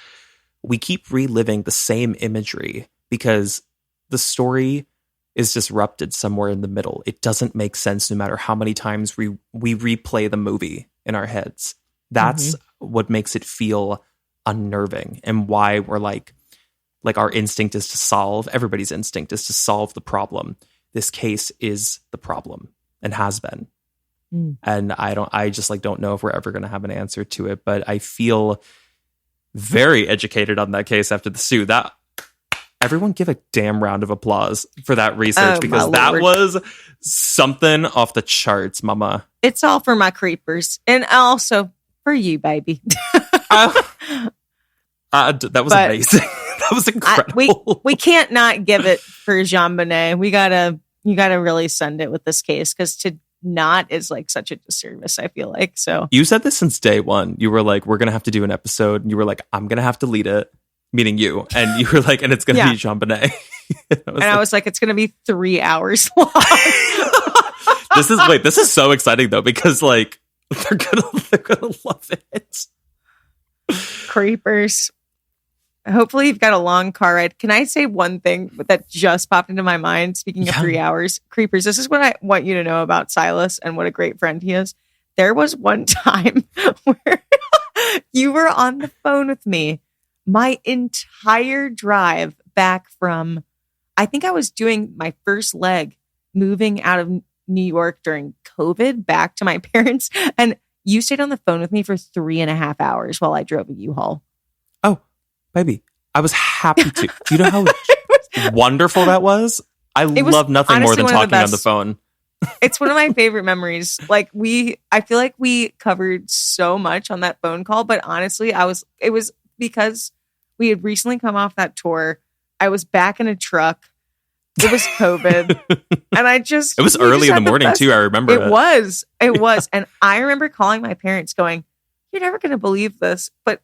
we keep reliving the same imagery, because the story is disrupted somewhere in the middle. It doesn't make sense no matter how many times we replay the movie in our heads. That's what makes it feel unnerving, and why we're like our instinct is to solve, everybody's instinct is to solve the problem. This case is the problem and has been. And I just like don't know if we're ever going to have an answer to it, but I feel very educated on that case after the sue. That everyone give a damn round of applause for that research, because that was something off the charts, mama. It's all for my creepers, and also for you, baby. That was amazing. That was incredible. We can't not give it for JonBenet. You gotta really send it with this case, because to not is like such a disservice, I feel like. So you said this since day one. You were like, we're gonna have to do an episode, and you were like, I'm gonna have to lead it. Meaning you, and you were like, and it's going to be JonBenet. I was like, it's going to be 3 hours long. This is so exciting though, because like they're gonna love it. Creepers. Hopefully you've got a long car ride. Can I say one thing that just popped into my mind? Speaking of 3 hours, Creepers, this is what I want you to know about Silas and what a great friend he is. There was one time where you were on the phone with me my entire drive back from, I think I was doing my first leg moving out of New York during COVID back to my parents. And you stayed on the phone with me for 3.5 hours while I drove a U-Haul. Oh, baby, I was happy to. Do you know how wonderful that was? I love nothing more than talking on the phone. It's one of my favorite memories. Like I feel like we covered so much on that phone call, but honestly, it was because we had recently come off that tour. I was back in a truck. It was COVID. And it was early in the morning too. I remember it was. And I remember calling my parents going, "You're never going to believe this, but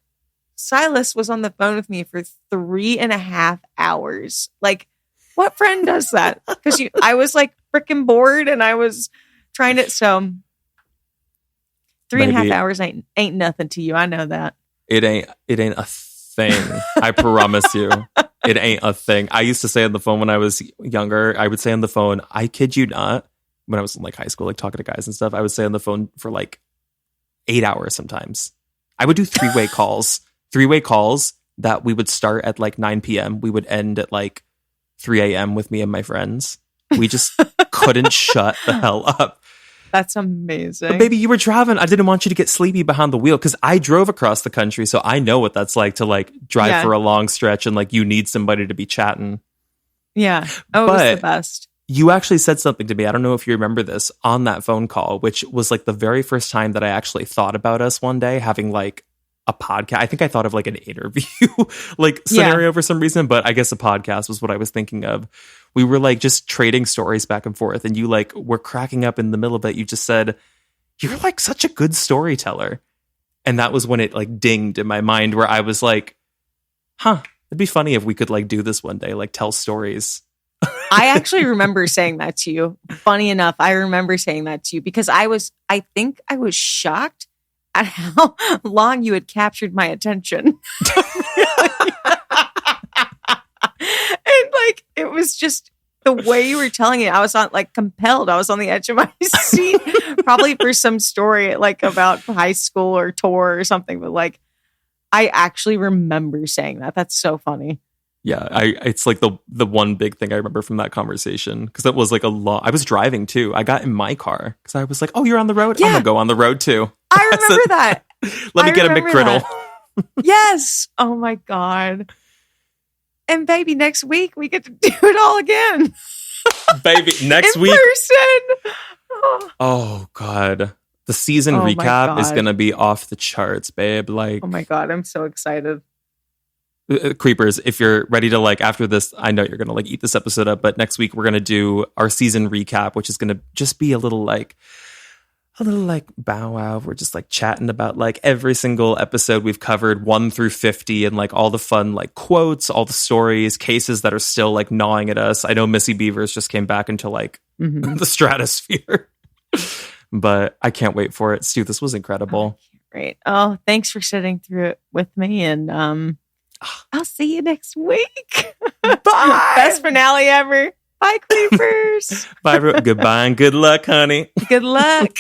Silas was on the phone with me for 3.5 hours. Like, what friend does that?" Because I was like freaking bored and I was trying to. So 3.5 hours ain't nothing to you. I know that. It ain't a thing. I promise you. It ain't a thing. I used to say on the phone when I was younger, I would say on the phone, I kid you not, when I was in like high school, like talking to guys and stuff, I would say on the phone for like 8 hours sometimes. I would do three-way calls that we would start at like 9 p.m. We would end at like 3 a.m. with me and my friends. We just couldn't shut the hell up. That's amazing. But baby, you were driving. I didn't want you to get sleepy behind the wheel because I drove across the country. So I know what that's like to like drive for a long stretch and like you need somebody to be chatting. Yeah. Oh, it was the best. You actually said something to me. I don't know if you remember this on that phone call, which was like the very first time that I actually thought about us one day having like a podcast. I think I thought of like an interview like scenario for some reason, but I guess a podcast was what I was thinking of. We were like just trading stories back and forth and you like were cracking up in the middle of it. You just said, "You're like such a good storyteller." And that was when it like dinged in my mind where I was like, it'd be funny if we could like do this one day, like tell stories. I actually remember saying that to you. Funny enough, I remember saying that to you because I think I was shocked at how long you had captured my attention. And like, it was just the way you were telling it. I was not like compelled. I was on the edge of my seat, probably for some story like about high school or tour or something. But like, I actually remember saying that. That's so funny. Yeah, it's like the one big thing I remember from that conversation because it was like I was driving too. I got in my car because I was like, "Oh, you're on the road? Yeah. I'm gonna go on the road too." I remember that. Let me get a McGriddle. Yes. Oh my God. And baby, next week we get to do it all again. Baby, next week. In person. Oh God. The season recap is going to be off the charts, babe. Like, oh my God, I'm so excited. Creepers, if you're ready to like after this, I know you're going to like eat this episode up, but next week we're going to do our season recap, which is going to just be a little like bow wow. We're just like chatting about like every single episode we've covered 1 through 50 and like all the fun like quotes, all the stories, cases that are still like gnawing at us. I know Missy Beavers just came back into like the stratosphere, but I can't wait for it. Stu, this was incredible. Great. Oh, thanks for sitting through it with me. And I'll see you next week. Bye. Best finale ever. Bye, Creepers. Bye, goodbye, and good luck, honey. Good luck.